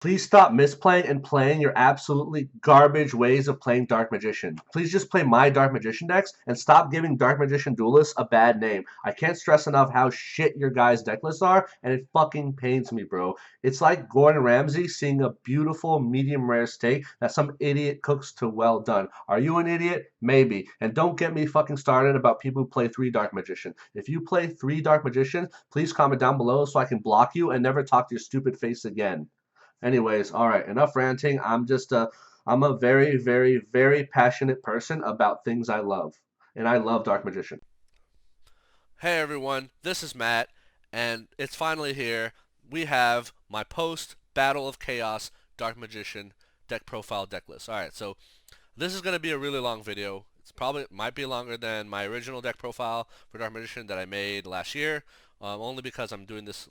Please stop misplaying and playing your absolutely garbage ways of playing Dark Magician. Please just play my Dark Magician decks and stop giving Dark Magician Duelists a bad name. I can't stress enough how shit your guys' deck lists are, and it fucking pains me, bro. It's like Gordon Ramsay seeing a beautiful medium rare steak that some idiot cooks to well done. Are you an idiot? Maybe. And don't get me fucking started about people who play 3 Dark Magician. If you play 3 Dark Magician, please comment down below so I can block you and never talk to your stupid face again. Anyways, all right, enough ranting. I'm a very, very, very passionate person about things I love, and I love Dark Magician. Hey everyone, this is Matt, and it's finally here. We have my post Battle of Chaos Dark Magician deck profile deck list. Alright, so this is going to be a really long video. It's probably might be longer than my original deck profile for Dark Magician that I made last year, only because I'm doing this,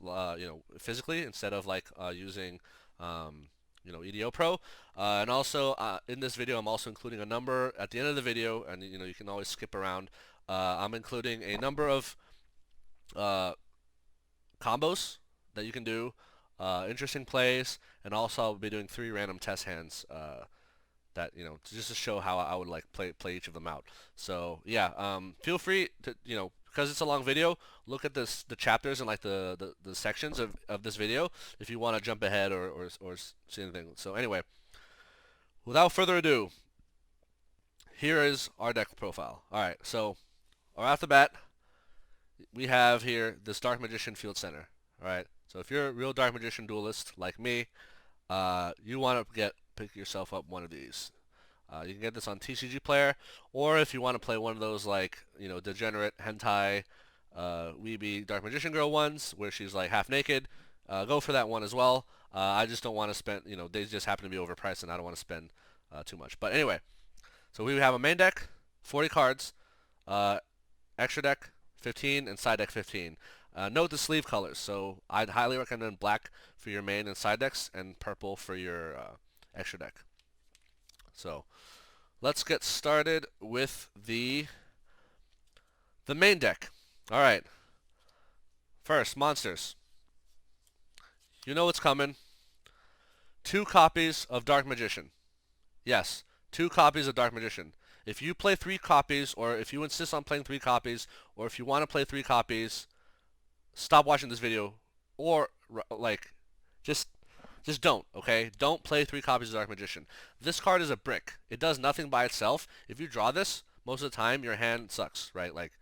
physically instead of like using, EDO Pro. And also in this video, I'm also including a number at the end of the video, and you can always skip around. I'm including a number of uh, combos that you can do, interesting plays, and also I'll be doing 3 random test hands that just to show how I would like play each of them out. So yeah, feel free to because it's a long video, look at the chapters and like the sections of this video if you want to jump ahead or see anything. So anyway, without further ado, here is our deck profile. All right, so right off the bat, we have here this Dark Magician Field Center. All right. So if you're a real Dark Magician duelist like me, you want to pick yourself up one of these. You can get this on TCG Player, or if you want to play one of those like degenerate hentai, weeby Dark Magician girl ones where she's like half naked, go for that one as well. I just don't want to spend they just happen to be overpriced and I don't want to spend too much. But anyway, so we have a main deck, 40 cards. Uh, Extra deck 15 and side deck 15. Note the sleeve colors. So I'd highly recommend black for your main and side decks and purple for your extra deck. So let's get started with the main deck. All right. First, monsters. You know what's coming. 2 copies of Dark Magician. Yes, 2 copies of Dark Magician. If you play 3 copies, or if you insist on playing 3 copies, or if you want to play 3 copies, stop watching this video, or like, just just don't. Okay, don't play 3 copies of Dark Magician. This card is a brick. It does nothing by itself. If you draw this, most of the time your hand sucks, right? Like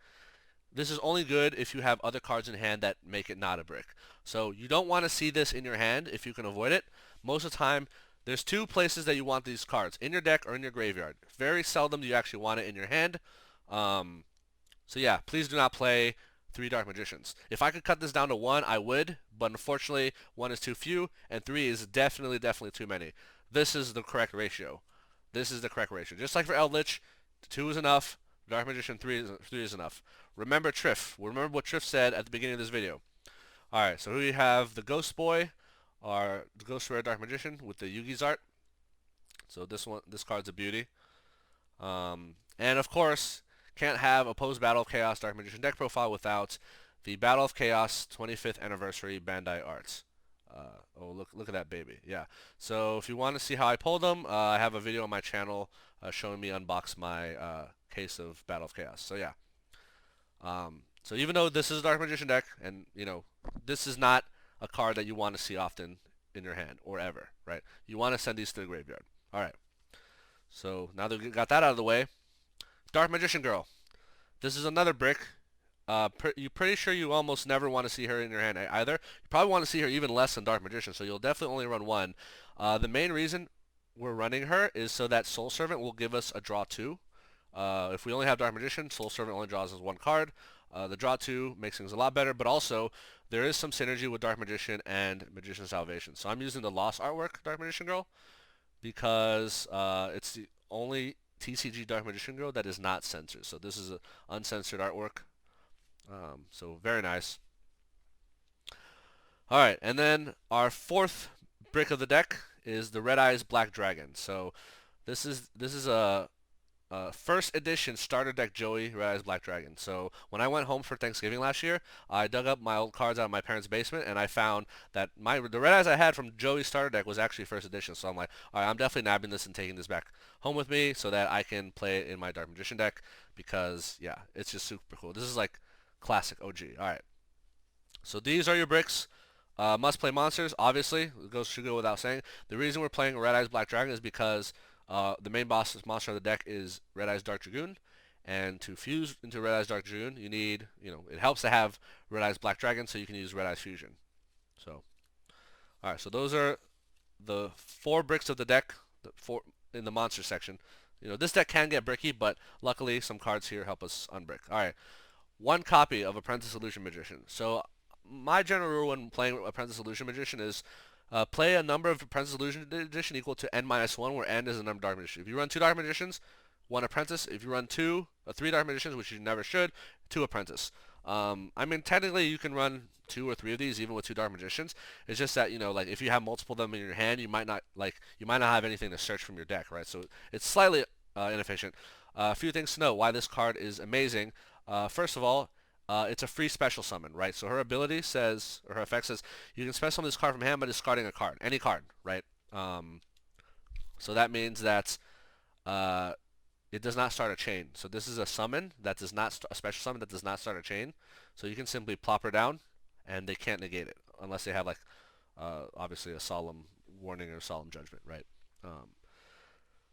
this is only good if you have other cards in hand that make it not a brick. So you don't want to see this in your hand if you can avoid it. Most of the time, there's 2 places that you want these cards, in your deck or in your graveyard. Very seldom do you actually want it in your hand. Um, so yeah, please do not play 3 Dark Magicians. If I could cut this down to 1, I would, but unfortunately 1 is too few, and 3 is definitely too many. This is the correct ratio. This is the correct ratio. Just like for Eldritch, 2 is enough. Dark Magician 3 is enough. Remember Triff. Remember what Triff said at the beginning of this video. Alright, so here we have the Ghost Boy, or the Ghost Rare Dark Magician with the Yugi's art. So this card's a beauty. And of course, can't have a post-Battle of Chaos Dark Magician deck profile without the Battle of Chaos 25th Anniversary Bandai Arts. Oh, look at that baby. Yeah. So if you want to see how I pulled them, I have a video on my channel showing me unbox my case of Battle of Chaos. So yeah. So even though this is a Dark Magician deck, and this is not a card that you want to see often in your hand or ever, right? You want to send these to the graveyard. All right. So now that we got that out of the way, Dark Magician Girl. This is another brick. You're pretty sure you almost never want to see her in your hand either. You probably want to see her even less than Dark Magician, so you'll definitely only run one. The main reason we're running her is so that Soul Servant will give us a draw 2. If we only have Dark Magician, Soul Servant only draws us 1 card. The draw 2 makes things a lot better, but also there is some synergy with Dark Magician and Magician Salvation. So I'm using the Lost Artwork Dark Magician Girl because it's the only TCG Dark Magician Girl that is not censored. So this is an uncensored artwork. So very nice. All right, and then our 4th brick of the deck is the Red Eyes Black Dragon. So this is a first edition starter deck Joey Red Eyes Black Dragon. So when I went home for Thanksgiving last year, I dug up my old cards out of my parents' basement, and I found that the Red Eyes I had from Joey's starter deck was actually first edition. So I'm like, all right, I'm definitely nabbing this and taking this back home with me so that I can play it in my Dark Magician deck because yeah, it's just super cool. This is like classic OG. All right, so these are your bricks. Must play monsters, obviously. Should go without saying. The reason we're playing Red Eyes Black Dragon is because the main boss monster of the deck is Red Eyes Dark Dragoon. And to fuse into Red Eyes Dark Dragoon, you need, it helps to have Red Eyes Black Dragon so you can use Red Eyes Fusion. So, alright, so those are the 4 bricks of the deck in the monster section. This deck can get bricky, but luckily some cards here help us unbrick. Alright, 1 copy of Apprentice Illusion Magician. So my general rule when playing Apprentice Illusion Magician is play a number of Apprentice Illusion Edition equal to n-1, where n is the number of Dark Magician. If you run 2 Dark Magicians, 1 Apprentice. If you run 3 Dark Magicians, which you never should, 2 Apprentice. I mean, technically you can run 2 or 3 of these even with 2 Dark Magicians. It's just that, like if you have multiple of them in your hand, you might not have anything to search from your deck, right? So it's slightly inefficient. A few things to know why this card is amazing. First of all, it's a free special summon, right? So her ability says, or her effect says, you can special summon this card from hand by discarding a card, any card, right? So that means that it does not start a chain. So this is a summon that does not a special summon that does not start a chain. So you can simply plop her down, and they can't negate it unless they have like obviously a solemn warning or solemn judgment, right?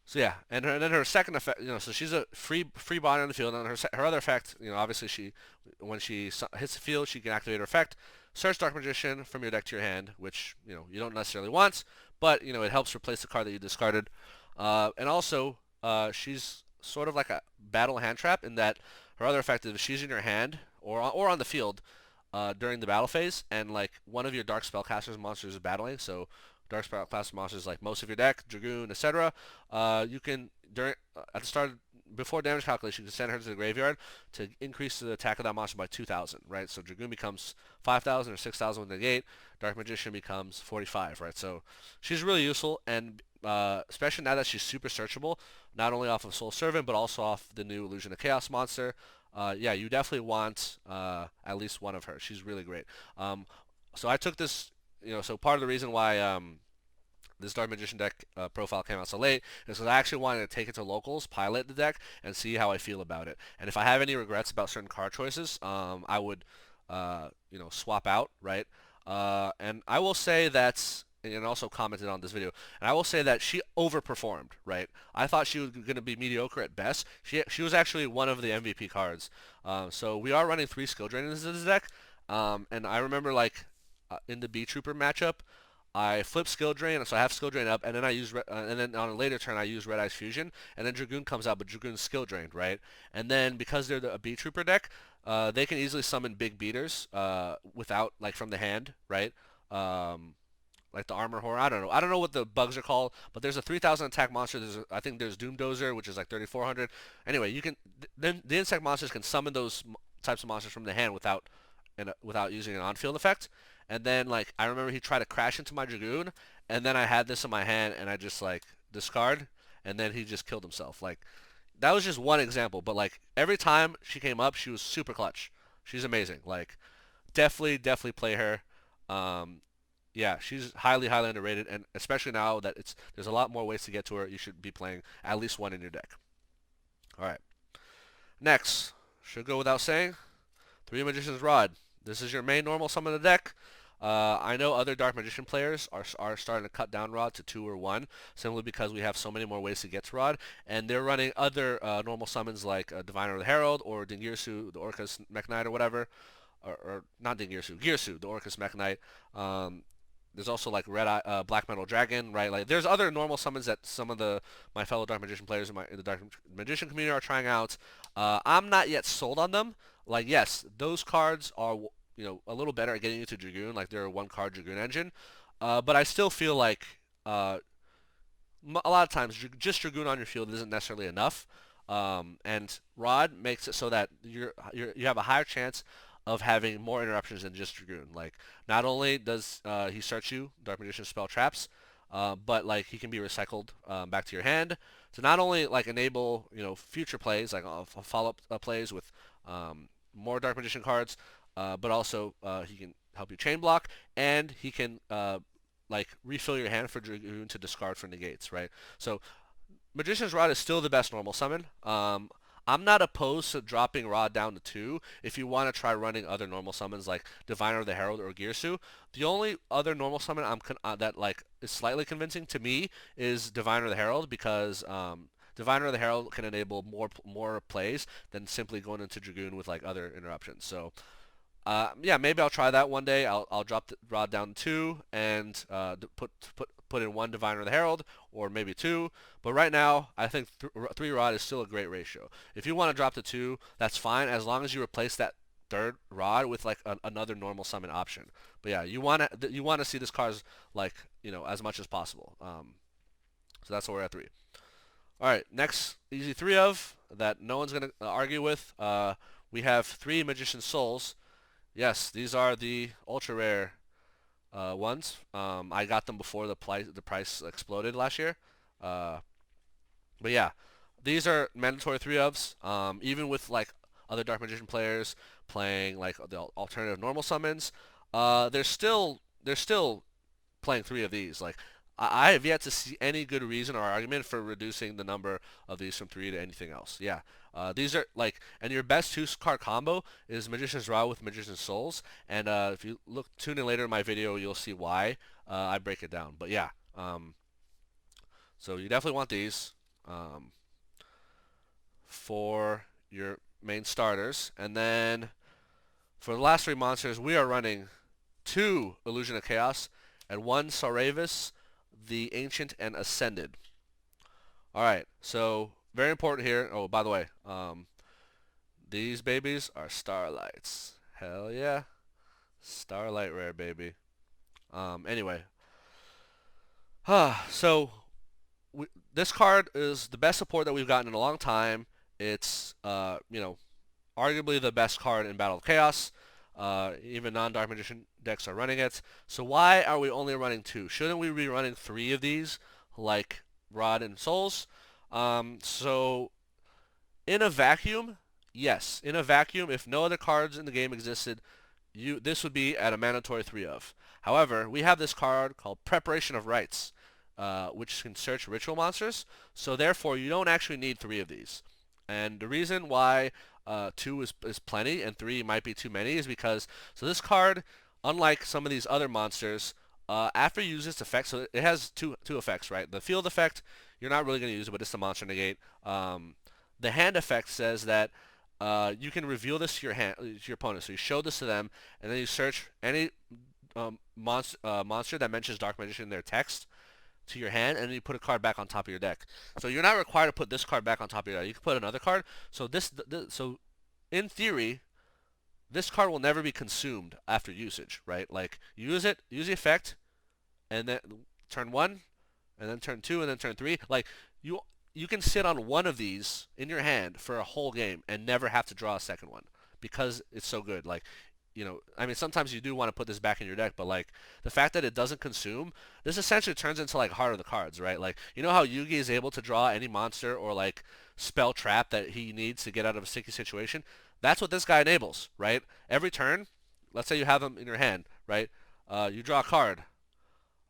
So yeah, and then her second effect, so she's a free body on the field, and her other effect, obviously when she hits the field, she can activate her effect, search Dark Magician from your deck to your hand, which you don't necessarily want, but it helps replace the card that you discarded, and also she's sort of like a battle hand trap in that her other effect is if she's in your hand or on the field during the battle phase, and like one of your Dark Spellcasters monsters is battling, so Dark Spellcaster monsters like most of your deck, Dragoon, etc. You can at the start before damage calculation, you can send her to the graveyard to increase the attack of that monster by 2,000, right? So Dragoon becomes 5,000 or 6,000 with negate. Dark Magician becomes 45, right? So she's really useful, and especially now that she's super searchable, not only off of Soul Servant but also off the new Illusion of Chaos monster. Yeah, you definitely want at least one of her. She's really great. So I took this, so part of the reason why this Dark Magician deck profile came out so late is because I actually wanted to take it to locals, pilot the deck, and see how I feel about it. And if I have any regrets about certain card choices, I would, swap out, right? And I will say that, and also commented on this video, and I will say that she overperformed, right? I thought she was going to be mediocre at best. She was actually one of the MVP cards. So we are running 3 skill drains in this deck, and I remember like in the B Trooper matchup, I flip skill drain, so I have skill drain up, and then and then on a later turn I use Red Eyes Fusion, and then Dragoon comes out, but Dragoon's skill drained, right? And then because they're a B Trooper deck, they can easily summon big beaters without like from the hand, right? Like the Armor Horror. I don't know what the bugs are called, but there's a 3,000 attack monster. I think there's Doom Dozer, which is like 3,400. Anyway, you can then the insect monsters can summon those types of monsters from the hand without using an on-field effect. And then like I remember he tried to crash into my Dragoon, and then I had this in my hand, and I just like discard, and then he just killed himself. Like that was just one example, but like every time she came up, she was super clutch. She's amazing. Like definitely play her. Um, yeah, she's highly underrated, and especially now that there's a lot more ways to get to her, you should be playing at least one in your deck. All right. Next, should go without saying, 3 Magician's Rod. This is your main normal summon of the deck. I know other Dark Magician players are starting to cut down Rod to 2 or 1, simply because we have so many more ways to get to Rod, and they're running other normal summons like Diviner of the Herald or Dingirsu, the Orcus Mech Knight or whatever, or not Dingirsu, Girsu, the Orcus Mech Knight. There's also like Black Metal Dragon, right? Like there's other normal summons that some of my fellow Dark Magician players in the Dark Magician community are trying out. I'm not yet sold on them. Like yes, those cards are a little better at getting you to Dragoon, like they're a 1-card Dragoon engine. But I still feel like a lot of times just Dragoon on your field isn't necessarily enough. And Rod makes it so that you have a higher chance of having more interruptions than just Dragoon. Like not only does he search you, Dark Magician spell traps, but like he can be recycled back to your hand to not only like enable future plays like follow-up plays with more Dark Magician cards, but also he can help you chain block, and he can like refill your hand for Dragoon to discard for negates, right? So Magician's Rod is still the best normal summon. I'm not opposed to dropping Rod down to 2 if you want to try running other normal summons like Diviner of the Herald or Girsu. The only other normal summon that like is slightly convincing to me is Diviner of the Herald, because Diviner of the Herald can enable more plays than simply going into Dragoon with like other interruptions. So yeah, maybe I'll try that one day. I'll drop the Rod down to 2 and put in 1 Diviner of the Herald, or maybe 2. But right now, I think 3 Rod is still a great ratio. If you want to drop to 2, that's fine, as long as you replace that third Rod with like another normal summon option. But yeah, you want to see this card like as much as possible. So that's where we're at 3. All right, next easy 3 of that no one's gonna argue with. We have 3 Magician Souls. Yes, these are the ultra rare ones. I got them before the price exploded last year. Uh, but yeah, these are mandatory 3-ofs. Even with like other Dark Magician players playing like the alternative normal summons, they're still playing 3 of these. Like I have yet to see any good reason or argument for reducing the number of these from 3 to anything else. Yeah. These are like, and your best 2-card combo is Magician's Rod with Magician's Souls, and if you tune in later in my video, you'll see why I break it down. But yeah, so you definitely want these for your main starters, and then for the last 3 monsters, we are running 2 Illusion of Chaos and 1 Sauravis, the Ancient and Ascended. All right, so very important here. Oh, by the way, these babies are Starlights. Hell yeah, Starlight rare, baby. Anyway, so this card is the best support that we've gotten in a long time. It's arguably the best card in Battle of Chaos. Even non-Dark Magician decks are running it. So why are we only running 2? Shouldn't we be running 3 of these, like Rod and Souls? So in a vacuum, yes. In a vacuum, if no other cards in the game existed, this would be at a mandatory 3 of. However, we have this card called Preparation of Rites, which can search ritual monsters. So therefore, you don't actually need 3 of these. And the reason why 2 is plenty and 3 might be too many is because this card, unlike some of these other monsters, after you use its effect, so it has two effects, right? The field effect, you're not really going to use it, but it's the monster negate. The hand effect says that you can reveal this to your opponent. So you show this to them, and then you search any monster that mentions Dark Magician in their text to your hand, and then you put a card back on top of your deck. So you're not required to put this card back on top of your deck. You can put another card. So so in theory, this card will never be consumed after usage, right? Like you use the effect, and then turn 1, and then turn 2, and then turn 3. Like you can sit on one of these in your hand for a whole game and never have to draw a second one because it's so good. Like I mean, sometimes you do want to put this back in your deck, but like the fact that it doesn't consume, this essentially turns into like Heart of the Cards, right? Like how Yugi is able to draw any monster or like spell trap that he needs to get out of a sticky situation. That's what this guy enables, right? Every turn, let's say you have him in your hand, right? You draw a card.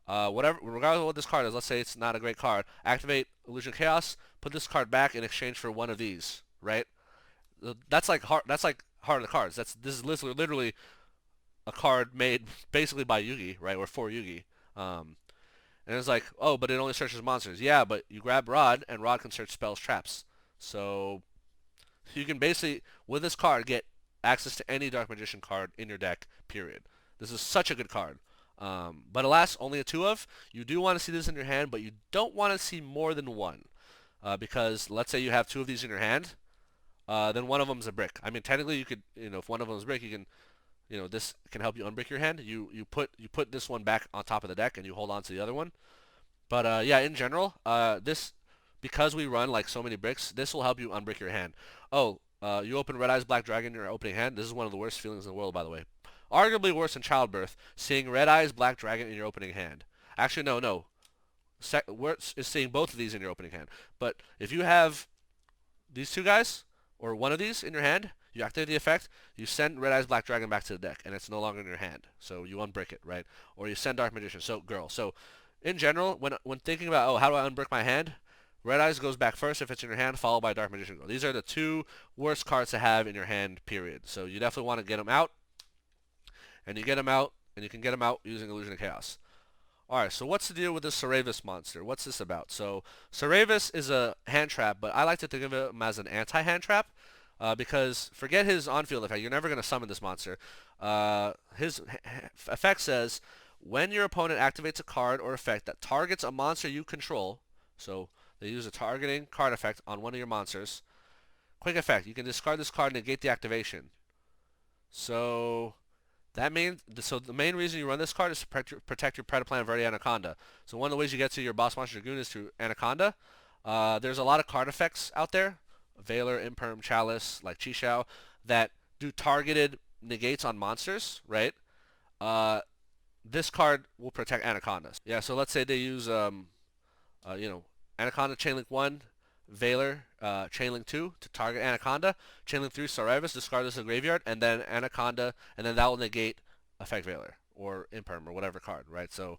Whatever, regardless of what this card is, let's say it's not a great card. Activate Illusion Chaos. Put this card back in exchange for one of these, right? That's like Heart of the Cards. This is literally a card made basically by Yugi, right, or for Yugi. And it's like, oh, but it only searches monsters. Yeah, but you grab Rod, and Rod can search spells, traps. So you can basically, with this card, get access to any Dark Magician card in your deck, period. This is such a good card. But alas, only a 2 of. You do want to see this in your hand, but you don't want to see more than 1. Because let's say you have 2 of these in your hand, then one of them is a brick. I mean, technically you could, if one of them is a brick, you can, this can help you unbrick your hand. You put this one back on top of the deck and you hold on to the other one. But yeah, in general, because we run like so many bricks, this will help you unbrick your hand. Oh, you open Red Eyes Black Dragon in your opening hand. This is one of the worst feelings in the world, by the way. Arguably worse than childbirth, seeing Red Eyes Black Dragon in your opening hand. Actually, no. is seeing both of these in your opening hand. But if you have these two guys, or one of these in your hand, you activate the effect, you send Red Eyes Black Dragon back to the deck, and it's no longer in your hand. So you unbrick it, right? Or you send Dark Magician, so girl. So in general, when thinking about, oh, how do I unbrick my hand? Red Eyes goes back first if it's in your hand, followed by Dark Magician Girl. These are the two worst cards to have in your hand, period. So you definitely want to get them out, and you get them out, and you can get them out using Illusion of Chaos. Alright, so what's the deal with this Saravis monster? What's this about? So, Saravis is a hand trap, but I like to think of him as an anti-hand trap, because forget his on-field effect. You're never going to summon this monster. His effect says, when your opponent activates a card or effect that targets a monster you control, so they use a targeting card effect on one of your monsters, quick effect, you can discard this card and negate the activation. So that means, so the main reason you run this card is to protect your Predaplan Verde Anaconda. So one of the ways you get to your boss monster Dragoon is through Anaconda. There's a lot of card effects out there, Veiler, Imperm, Chalice, like Chisao, that do targeted negates on monsters, right? This card will protect Anacondas. Yeah, so let's say they use, Anaconda Chainlink 1, Veiler, Chainlink 2 to target Anaconda, Chainlink 3, Saravis, discard this to the graveyard, and then Anaconda, and then that will negate Effect Veiler, or Imperm, or whatever card, right? So,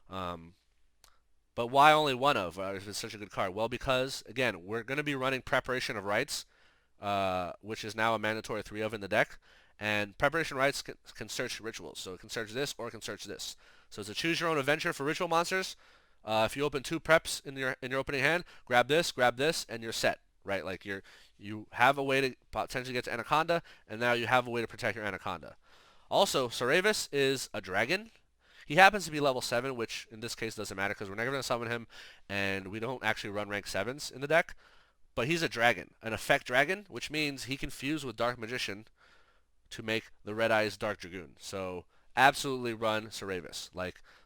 but why only one of, if it's such a good card? Well, because, again, we're going to be running Preparation of Rites, which is now a mandatory 3 of in the deck, and Preparation Rites can search rituals, so it can search this, or it can search this. So it's a choose your own adventure for ritual monsters. If you open 2 preps in your opening hand, grab this, and you're set, right? Like you have a way to potentially get to Anaconda, and now you have a way to protect your Anaconda. Also, Saravis is a dragon. He happens to be level 7, which in this case doesn't matter because we're never going to summon him, and we don't actually run rank 7s in the deck. But he's a dragon, an effect dragon, which means he can fuse with Dark Magician to make the Red Eyes Dark Dragoon. So absolutely run Saravis.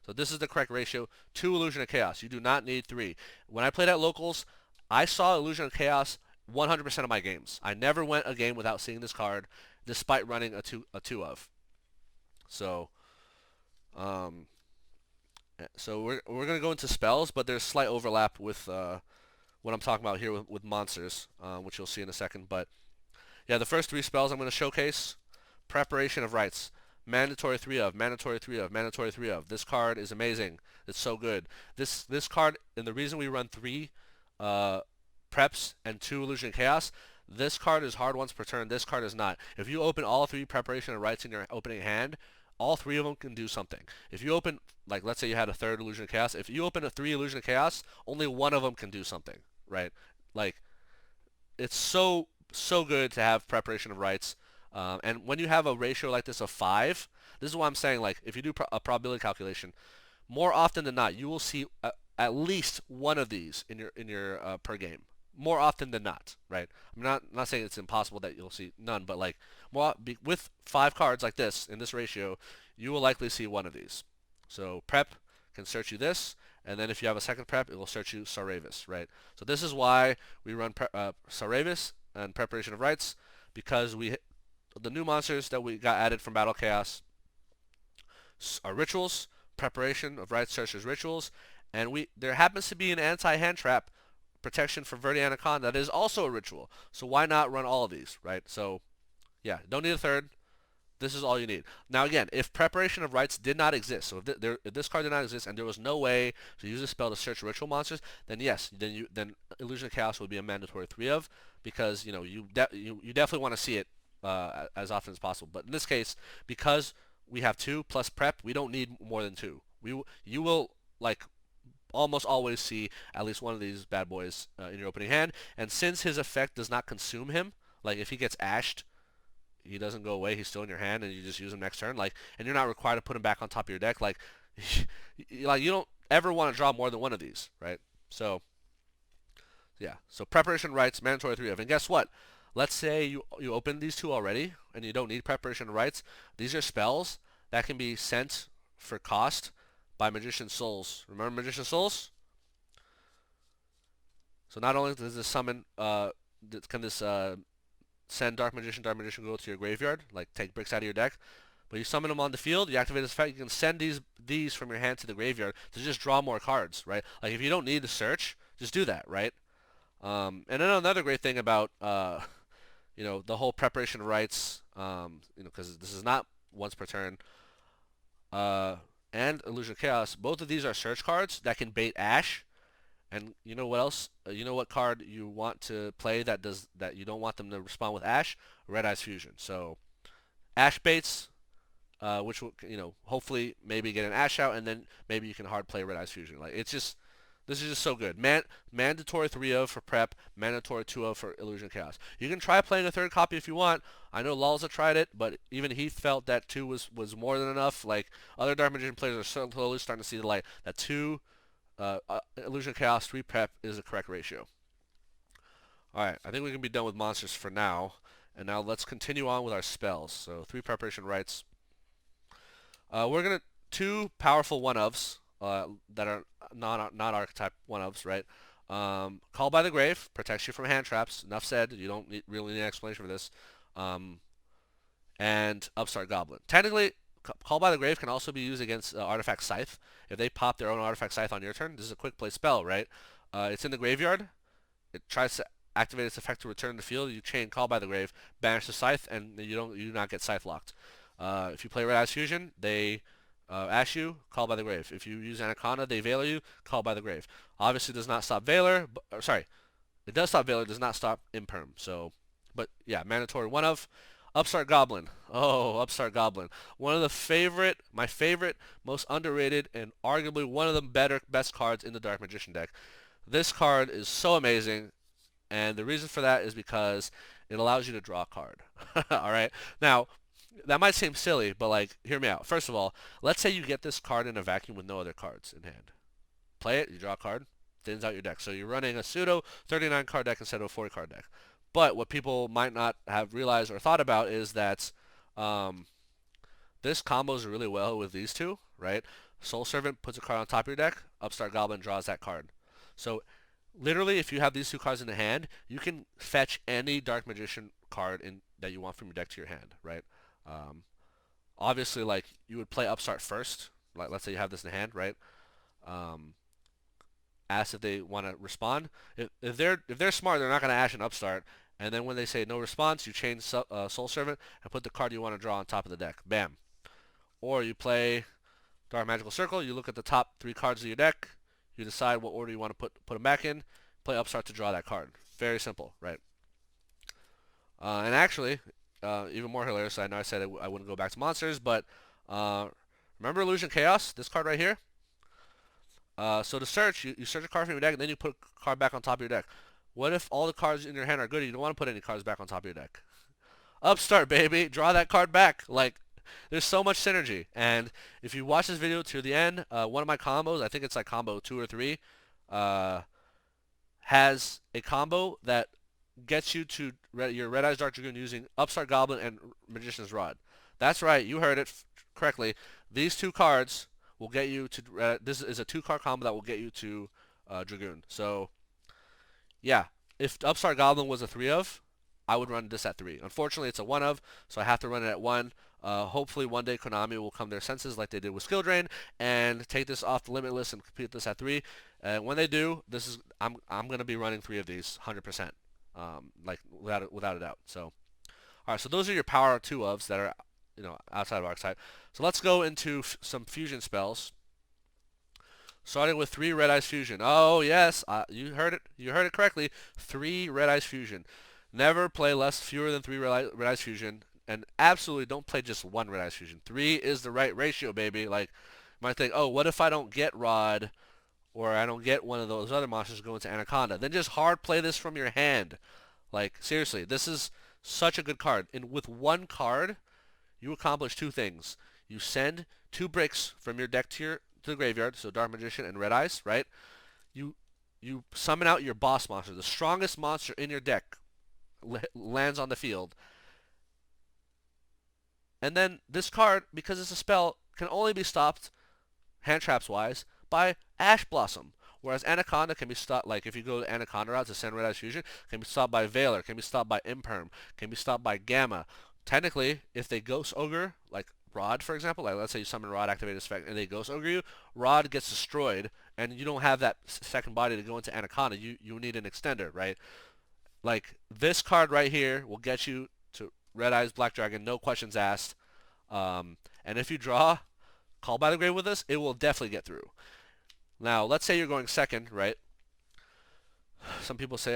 So this is the correct ratio. 2 Illusion of Chaos. You do not need 3. When I played at locals, I saw Illusion of Chaos 100% of my games. I never went a game without seeing this card, despite running a two of. So, we're gonna go into spells, but there's slight overlap with what I'm talking about here with monsters, which you'll see in a second. But yeah, the first 3 spells I'm gonna showcase: Preparation of Rites. Mandatory 3 of, mandatory 3 of, mandatory 3 of. This card is amazing. It's so good. This card, and the reason we run 3 preps and 2 Illusion of Chaos, this card is hard once per turn. This card is not. If you open all 3 Preparation of Rites in your opening hand, all 3 of them can do something. If you open, like let's say you had a 3rd Illusion of Chaos, if you open a 3 Illusion of Chaos, only one of them can do something, right? Like, it's so good to have Preparation of Rites. And when you have a ratio like this of 5, this is why I'm saying, like, if you do a probability calculation, more often than not, you will see at least one of these in your per game. More often than not, right? I'm not saying it's impossible that you'll see none, but like with 5 cards like this in this ratio, you will likely see one of these. So prep can search you this, and then if you have a second prep, it will search you Saravis, right? So this is why we run Saravis and Preparation of Rites, because the new monsters that we got added from Battle Chaos are rituals. Preparation of Rites searches rituals, and there happens to be an anti-hand trap protection for Verde Anaconda that is also a ritual. So why not run all of these, right? So yeah, don't need a 3rd. This is all you need. Now again, if Preparation of Rites did not exist, so if this card did not exist and there was no way to use this spell to search ritual monsters, then yes, then Illusion of Chaos would be a mandatory 3 of, because you definitely want to see it as often as possible. But in this case, because we have 2 plus prep, we don't need more than 2. You will like almost always see at least one of these bad boys in your opening hand. And since his effect does not consume him, like if he gets ashed, he doesn't go away. He's still in your hand, and you just use him next turn. Like, and you're not required to put him back on top of your deck. Like, you don't ever want to draw more than one of these, right? So yeah. So Preparation Rites, mandatory 3 of. And guess what? Let's say you open these 2 already, and you don't need Preparation Rites. These are spells that can be sent for cost by Magician Souls. Remember Magician Souls? So not only does this summon, can this send Dark Magician go to your graveyard, like take bricks out of your deck, but you summon them on the field, you activate this effect, you can send these from your hand to the graveyard to just draw more cards, right? Like if you don't need to search, just do that, right? And then another great thing about the whole preparation of rites, because this is not once per turn, uh, and Illusion of Chaos, both of these are search cards that can bait Ash. And you know what else? You know what card you want to play that you don't want them to respond with Ash? Red Eyes Fusion. So Ash baits, which will hopefully maybe get an Ash out, and then maybe you can hard play Red Eyes Fusion. Like this is just so good. Mandatory 3-of for prep, mandatory 2-of for Illusion Chaos. You can try playing a third copy if you want. I know Lulza tried it, but even he felt that 2 was more than enough. Like other Dark Magician players are slowly starting to see the light. That 2 Illusion Chaos 3 prep is the correct ratio. Alright, I think we can be done with monsters for now. And now let's continue on with our spells. So 3 preparation rites. We're going to 2 powerful 1-ofs that are not archetype 1-ofs, right? Call by the Grave protects you from hand traps. Enough said. You don't really need an explanation for this. And Upstart Goblin. Technically, Call by the Grave can also be used against Artifact Scythe. If they pop their own Artifact Scythe on your turn, this is a quick play spell, right? It's in the graveyard. It tries to activate its effect to return to the field. You chain Call by the Grave, banish the Scythe, and you do not get Scythe locked. If you play Red Eyes Fusion, they Ash you, Call by the Grave. If you use Anaconda, they Veiler you, Call by the Grave. Obviously, does not stop Veiler. Sorry, it does stop Veiler, does not stop Imperm. So, but yeah, mandatory 1-of. Upstart Goblin. Oh, Upstart Goblin. One of my favorite, most underrated, and arguably one of the best cards in the Dark Magician deck. This card is so amazing, and the reason for that is because it allows you to draw a card. Alright? Now, that might seem silly, but like, hear me out. First of all, let's say you get this card in a vacuum with no other cards in hand. Play it, you draw a card, thins out your deck. So you're running a pseudo 39 card deck instead of a 40 card deck. But what people might not have realized or thought about is that this combos really well with these two, right? Soul Servant puts a card on top of your deck, Upstart Goblin draws that card. So literally, if you have these 2 cards in the hand, you can fetch any Dark Magician card that you want from your deck to your hand, right? Obviously, like, you would play Upstart first. Like, let's say you have this in the hand, right? Ask if they want to respond. If they're smart, they're not going to Ash an Upstart. And then when they say no response, you change Soul Servant and put the card you want to draw on top of the deck. Bam. Or you play Dark Magical Circle. You look at the top 3 cards of your deck. You decide what order you want to put them back in. Play Upstart to draw that card. Very simple, right? And actually, even more hilarious. I know I said I wouldn't go back to monsters, but remember Illusion Chaos? This card right here. So to search, you search a card from your deck, and then you put a card back on top of your deck. What if all the cards in your hand are good and you don't want to put any cards back on top of your deck? Upstart, baby. Draw that card back. Like, there's so much synergy. And if you watch this video to the end, one of my combos, I think it's like combo 2 or 3, has a combo that gets you to your Red Eyes Dark Dragoon using Upstart Goblin and Magician's Rod. That's right. You heard it correctly. These 2 cards will get you to... this is a 2-card combo that will get you to Dragoon. So... yeah, if Upstart Goblin was a 3-of, I would run this at 3. Unfortunately, it's a 1-of, so I have to run it at 1. Hopefully, one day Konami will come to their senses like they did with Skill Drain and take this off the limit list and complete this at 3. And when they do, I'm going to be running 3 of these 100%, like without a doubt. So, all right, so those are your power 2-ofs that are outside of Archetype. So let's go into some fusion spells. Starting with 3 Red Eyes Fusion. Oh yes, you heard it. You heard it correctly. 3 Red Eyes Fusion. Never play fewer than 3 Red Eyes Fusion, and absolutely don't play just 1 Red Eyes Fusion. 3 is the right ratio, baby. Like, you might think, oh, what if I don't get Rod, or I don't get one of those other monsters going to Anaconda? Then just hard play this from your hand. Like, seriously, this is such a good card. And with 1 card, you accomplish 2 things. You send 2 bricks from your deck to the graveyard, so Dark Magician and Red Eyes, right? You summon out your boss monster. The strongest monster in your deck lands on the field. And then this card, because it's a spell, can only be stopped, hand traps wise, by Ash Blossom. Whereas Anaconda can be stopped, like if you go to Anaconda route to send Red Eyes Fusion, can be stopped by Veiler, can be stopped by Imperm, can be stopped by Gamma. Technically, if they Ghost Ogre, like Rod, for example, like let's say you summon Rod, activate his effect, and they Ghost Ogre you, Rod gets destroyed, and you don't have that second body to go into Anaconda. You need an extender, right? Like this card right here will get you to Red Eyes Black Dragon, no questions asked. And if you draw Call by the Grave with this, it will definitely get through. Now, let's say you're going second, right? Some people say,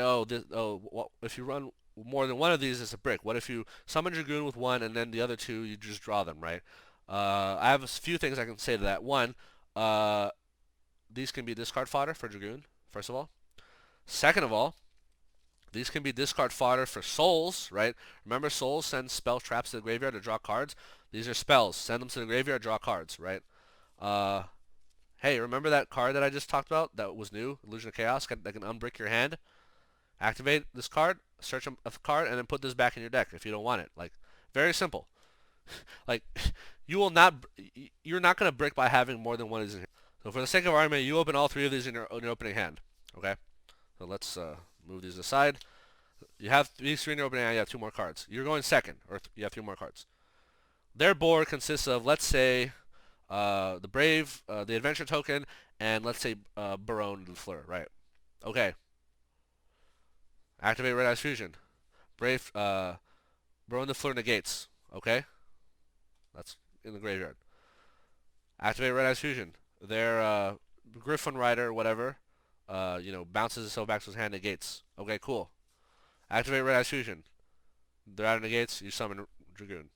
if you run more than one of these, it's a brick. What if you summon Dragoon with one and then the other two, you just draw them, right? I have a few things I can say to that. One, these can be discard fodder for Dragoon, first of all. Second of all, these can be discard fodder for souls, right? Remember, souls send spell traps to the graveyard to draw cards. These are spells. Send them to the graveyard, draw cards, right? Hey, remember that card that I just talked about that was new, Illusion of Chaos, that can unbrick your hand? Activate this card, search a card, and then put this back in your deck if you don't want it. Like, very simple. Like, you're not going to brick by having more than one of these in here. So for the sake of argument, you open all three of these in your opening hand, okay? So let's move these aside. You have these three in your opening hand, you have two more cards. You're going second, or you have three more cards. Their board consists of, let's say, the Brave, the Adventure token, and let's say Backrow and Scythe, right? Okay. Activate Red Eyes Fusion. Brave, Backrow and Scythe negates. Okay? That's in the graveyard. Activate Red Eyes Fusion. Their Griffin Rider, whatever, bounces itself back to his hand, negates. Okay, cool. Activate Red Eyes Fusion. They're out of negates, you summon Dragoon.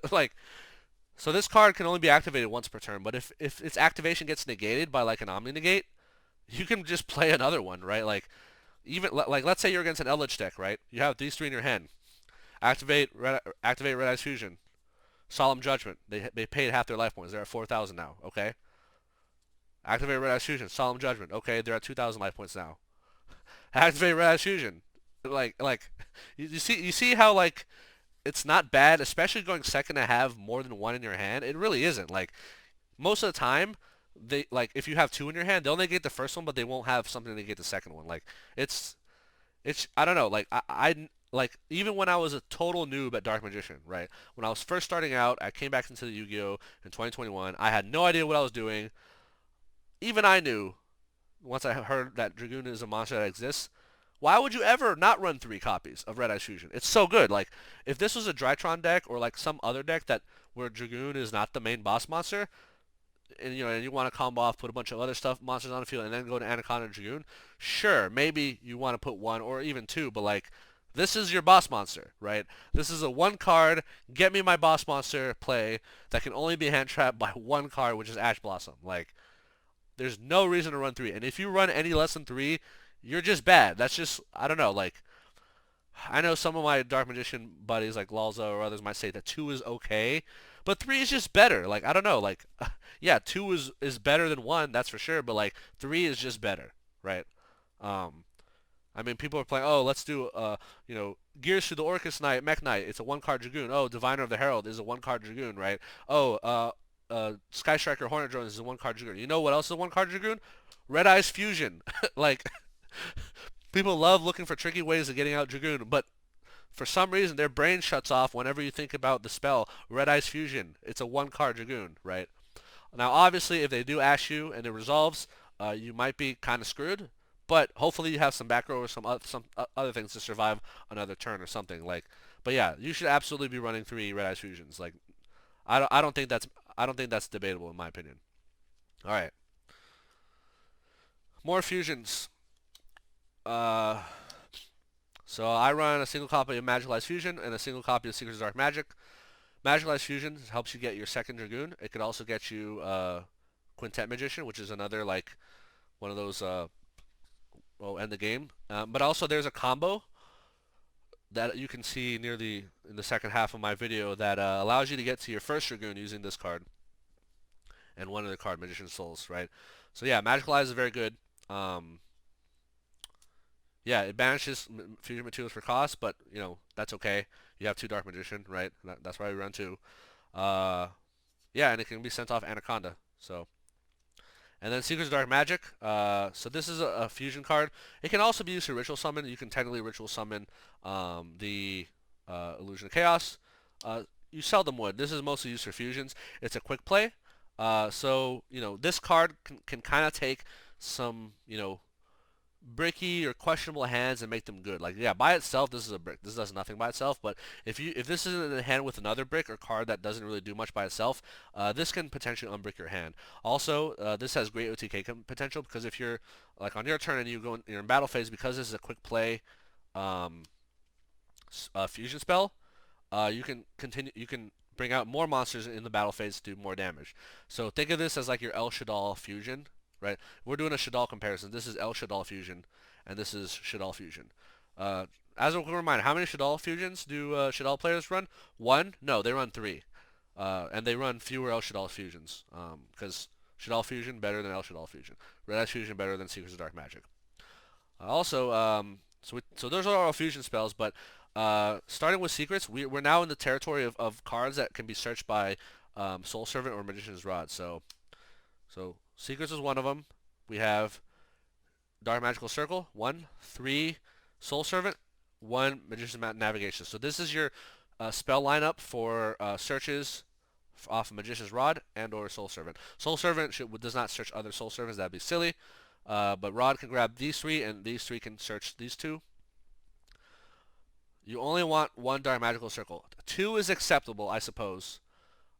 Like, so this card can only be activated once per turn, but if its activation gets negated by like an Omni Negate, you can just play another one, right? Like, even like let's say you're against an Eldritch deck, right? You have these three in your hand. Activate Red Eyes Fusion. Solemn Judgment. They paid half their life points. They're at 4,000 now. Okay. Activate Red Eyes Fusion. Solemn Judgment. Okay, they're at 2,000 life points now. Activate Red Eyes Fusion. Like you see how like it's not bad, especially going second to have more than one in your hand. It really isn't. Like most of the time, they like if you have two in your hand, they'll negate the first one, but they won't have something to negate the second one. Like it's I don't know. Like I like even when I was a total noob at Dark Magician, right? When I was first starting out, I came back into the Yu-Gi-Oh in 2021. I had no idea what I was doing. Even I knew once I heard that Dragoon is a monster that exists. Why would you ever not run three copies of Red Eyes Fusion? It's so good. Like, if this was a Drytron deck or like some other deck that where Dragoon is not the main boss monster, and you want to combo off, put a bunch of other stuff monsters on the field, and then go to Anaconda and Dragoon, sure, maybe you want to put one or even two, but like, this is your boss monster, right? This is a one card, get me my boss monster play that can only be hand trapped by one card, which is Ash Blossom. Like, there's no reason to run three, and if you run any less than three, you're just bad. That's just, I don't know, like, I know some of my Dark Magician buddies, like Lalza or others, might say that 2 is okay, but 3 is just better. Like, I don't know, like, yeah, 2 is better than 1, that's for sure, but, like, 3 is just better, right? I mean, people are playing, oh, let's do, Gears to the Orcus Knight, Mech Knight, it's a 1-card Dragoon. Oh, Diviner of the Herald is a 1-card Dragoon, right? Oh, Sky Striker Hornet Drone is a 1-card Dragoon. You know what else is a 1-card Dragoon? Red Eyes Fusion. Like, people love looking for tricky ways of getting out Dragoon, but for some reason their brain shuts off whenever you think about the spell Red Eyes Fusion. It's a 1-card Dragoon, right? Now, obviously, if they do ash you and it resolves, you might be kind of screwed, but hopefully you have some back row or some other things to survive another turn or something. Like, but yeah, you should absolutely be running 3 Red Eyes Fusions. Like, I don't think that's debatable in my opinion. All right, more fusions. So I run a single copy of Magicalized Fusion and a single copy of Secrets of Dark Magic. Magicalized Fusion helps you get your second Dragoon. It could also get you Quintet Magician, which is another like one of those end the game. But also there's a combo that you can see in the second half of my video that allows you to get to your first Dragoon using this card and one of the card Magician Souls, right? So yeah, Magicalized is very good. Yeah, it banishes fusion materials for cost, but that's okay. You have 2 Dark Magician, right? That's why we run 2. Yeah, and it can be sent off Anaconda. So, and then Secrets of Dark Magic. So this is a fusion card. It can also be used to ritual summon. You can technically ritual summon the Illusion of Chaos. you seldom would. This is mostly used for fusions. It's a quick play. So this card can kind of take some bricky or questionable hands and make them good. Like, yeah, by itself, this is a brick. This does nothing by itself. But if this isn't in a hand with another brick or card that doesn't really do much by itself, this can potentially unbrick your hand. Also, this has great OTK potential because if you're like on your turn and you're in battle phase, because this is a quick play um, fusion spell, you can continue. You can bring out more monsters in the battle phase to do more damage. So think of this as like your El Shadal fusion, right? We're doing a Shadal comparison. This is El Shadal fusion, and this is Shadal fusion. As a quick reminder, how many Shadal fusions do Shadal players run? One? No, they run three, and they run fewer El Shadal fusions because Shadal fusion better than El Shadal fusion. Red Ice fusion better than Secrets of Dark Magic. So those are our fusion spells, but starting with secrets, we're now in the territory of cards that can be searched by Soul Servant or Magician's Rod. So secrets is one of them. We have Dark Magical Circle, 1, 3 Soul Servant, 1 Magician's Navigation. So this is your spell lineup for searches off of Magician's Rod and or Soul Servant. Soul Servant does not search other Soul Servants. That'd be silly. But Rod can grab these 3, and these 3 can search these 2. You only want 1 Dark Magical Circle. 2 is acceptable, I suppose.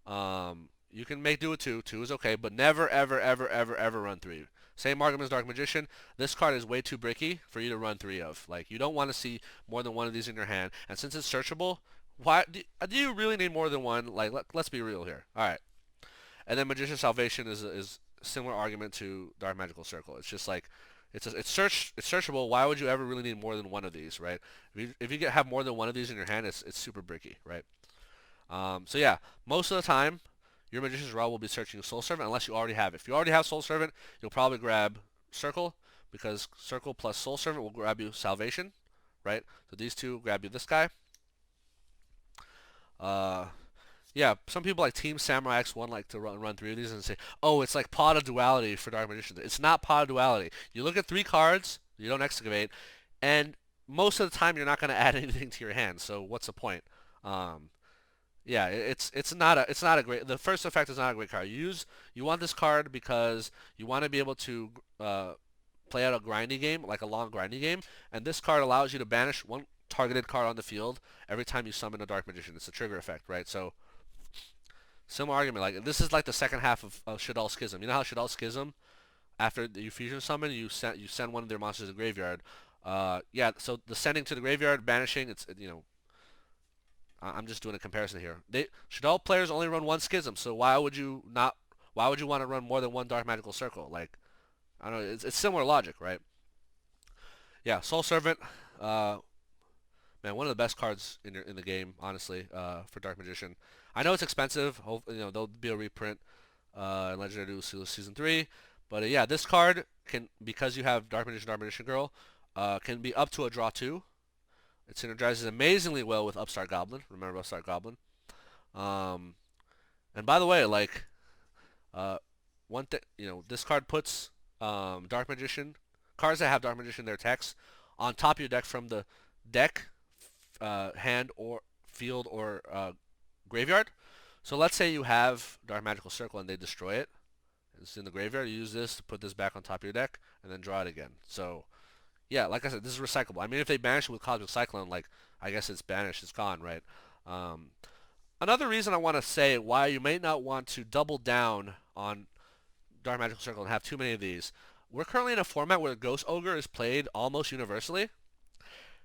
You can make do with 2. 2 is okay, but never, ever, ever, ever, ever run 3. Same argument as Dark Magician. This card is way too bricky for you to run 3 of. Like, you don't want to see more than 1 of these in your hand. And since it's searchable, why do you really need more than 1? Like, let's be real here. All right. And then Magician Salvation is a similar argument to Dark Magical Circle. It's just like it's searchable. Why would you ever really need more than 1 of these, right? If you have more than 1 of these in your hand, it's super bricky, right? So yeah, most of the time, your Magician's Rod will be searching Soul Servant unless you already have it. If you already have Soul Servant, you'll probably grab Circle because Circle plus Soul Servant will grab you Salvation, right? So these 2 grab you this guy. Yeah, some people like Team Samurai X1 like to run 3 of these and say, oh, it's like Pot of Duality for Dark Magicians. It's not Pot of Duality. You look at 3 cards, you don't excavate, and most of the time you're not going to add anything to your hand. So what's the point? Yeah, it's not a great. The first effect is not a great card. You want this card because you want to be able to play out a grindy game, like a long grindy game, and this card allows you to banish 1 targeted card on the field every time you summon a Dark Magician. It's a trigger effect, right? So similar argument, like this is like the second half of Shadal Schism. You know how Shadal Schism, after you fusion summon, you send 1 of their monsters to the graveyard. Yeah, so the sending to the graveyard, banishing, I'm just doing a comparison here. Shadal players only run 1 Schism, so why would you want to run more than 1 Dark Magical Circle? Like, I don't know, it's similar logic, right? Yeah, Soul Servant, man, one of the best cards in the game, honestly, for Dark Magician. I know it's expensive. There'll be a reprint in Legendary Duel Season 3. But yeah, this card can, because you have Dark Magician Girl, can be up to a draw 2. It synergizes amazingly well with Upstart Goblin. Remember Upstart Goblin? And by the way, like, one thing, this card puts Dark Magician, cards that have Dark Magician in their text, on top of your deck from the deck, hand or field or graveyard. So let's say you have Dark Magical Circle and they destroy it. It's in the graveyard. You use this to put this back on top of your deck and then draw it again. So yeah, like I said, this is recyclable. I mean, if they banish it with Cosmic Cyclone, like, I guess it's banished, it's gone, right? Another reason I want to say why you may not want to double down on Dark Magical Circle and have too many of these. We're currently in a format where Ghost Ogre is played almost universally.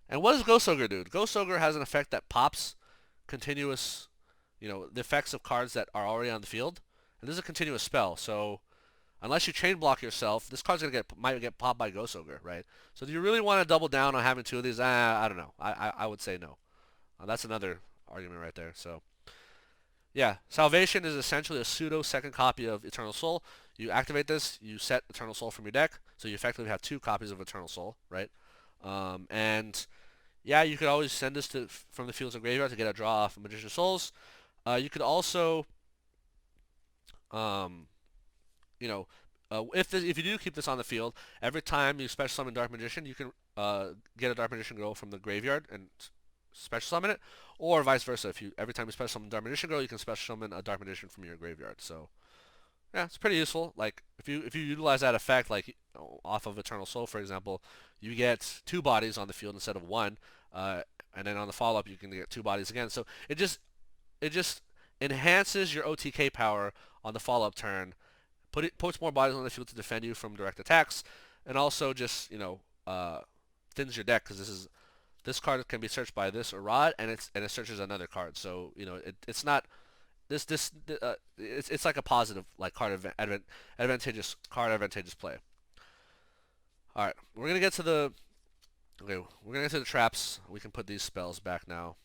And what does Ghost Ogre do? Ghost Ogre has an effect that pops continuous, the effects of cards that are already on the field. And this is a continuous spell, so unless you chain block yourself, this card's might get popped by Ghost Ogre, right? So do you really want to double down on having 2 of these? I don't know. I would say no. That's another argument right there. So yeah, Salvation is essentially a pseudo second copy of Eternal Soul. You activate this, you set Eternal Soul from your deck, so you effectively have 2 copies of Eternal Soul, right? And yeah, you could always send this from the fields of graveyard to get a draw off of Magician Souls. You could also, if you do keep this on the field, every time you special summon Dark Magician, you can get a Dark Magician Girl from the graveyard and special summon it, or vice versa. If you every time you special summon Dark Magician Girl, you can special summon a Dark Magician from your graveyard. So yeah, it's pretty useful. Like if you utilize that effect, like off of Eternal Soul, for example, you get 2 bodies on the field instead of 1, and then on the follow up you can get 2 bodies again. So it just enhances your OTK power on the follow up turn. Puts more bodies on the field to defend you from direct attacks, and also just thins your deck because this card can be searched by this or Rod, and it searches another card. So it's not it's like a positive like advantageous play. All right, we're gonna get to the traps. We can put these spells back now.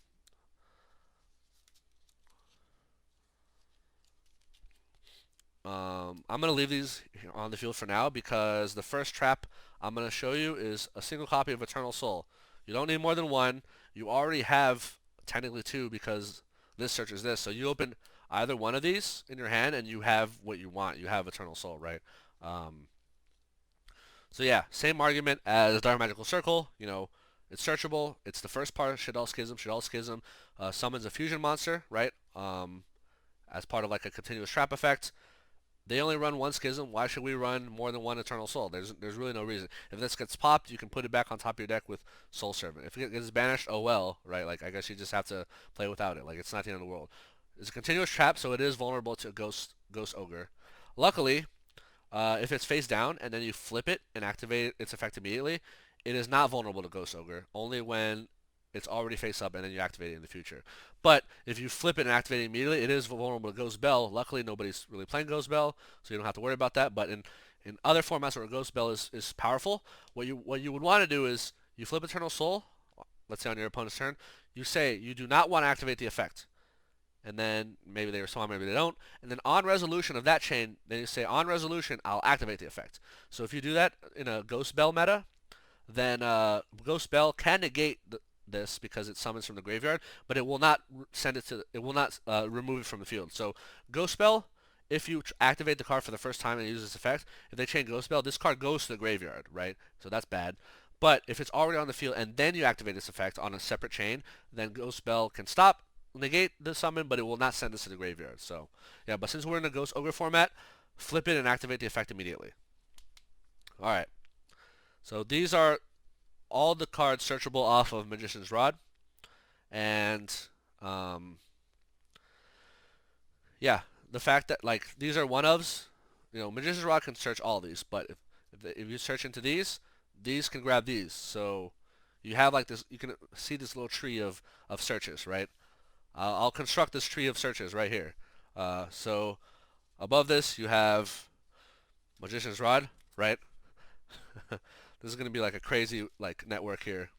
I'm gonna leave these on the field for now because the first trap I'm gonna show you is a single copy of Eternal Soul. You don't need more than 1. You already have technically 2 because this searches this. So you open either one of these in your hand and you have what you want. You have Eternal Soul, right? Um, so yeah, same argument as Dark Magical Circle. It's searchable. It's the first part of Shaddoll Schism. Shaddoll Schism summons a fusion monster, right? As part of like a continuous trap effect. They only run 1 Schism. Why should we run more than 1 Eternal Soul? There's really no reason. If this gets popped, you can put it back on top of your deck with Soul Servant. If it gets banished, oh well, right? Like I guess you just have to play without it. Like it's not the end of the world. It's a continuous trap, so it is vulnerable to Ghost Ogre. Luckily, if it's face down and then you flip it and activate its effect immediately, it is not vulnerable to Ghost Ogre. Only when it's already face up and then you activate it in the future. But if you flip it and activate it immediately, it is vulnerable to Ghost Bell. Luckily, nobody's really playing Ghost Bell, so you don't have to worry about that. But in other formats where Ghost Bell is powerful, what you would want to do is you flip Eternal Soul, let's say on your opponent's turn, you say you do not want to activate the effect. And then maybe they respond, maybe they don't. And then on resolution of that chain, then you say, on resolution, I'll activate the effect. So if you do that in a Ghost Bell meta, then Ghost Bell can negate this because it summons from the graveyard, but it will not remove it from the field. So Ghost Bell, if you activate the card for the first time and use this effect, if they chain Ghost Bell, this card goes to the graveyard, right? So that's bad. But if it's already on the field and then you activate this effect on a separate chain, then Ghost Bell can negate the summon, but it will not send this to the graveyard. So yeah, but since we're in a Ghost Ogre format, flip it and activate the effect immediately. Alright. So these are all the cards searchable off of Magician's Rod. And yeah, the fact that like these are one-ofs, Magician's Rod can search all these, but if you search into these can grab these. So you have like this, you can see this little tree of searches, right? I'll construct this tree of searches right here. So above this you have Magician's Rod, right? This is going to be like a crazy like network here.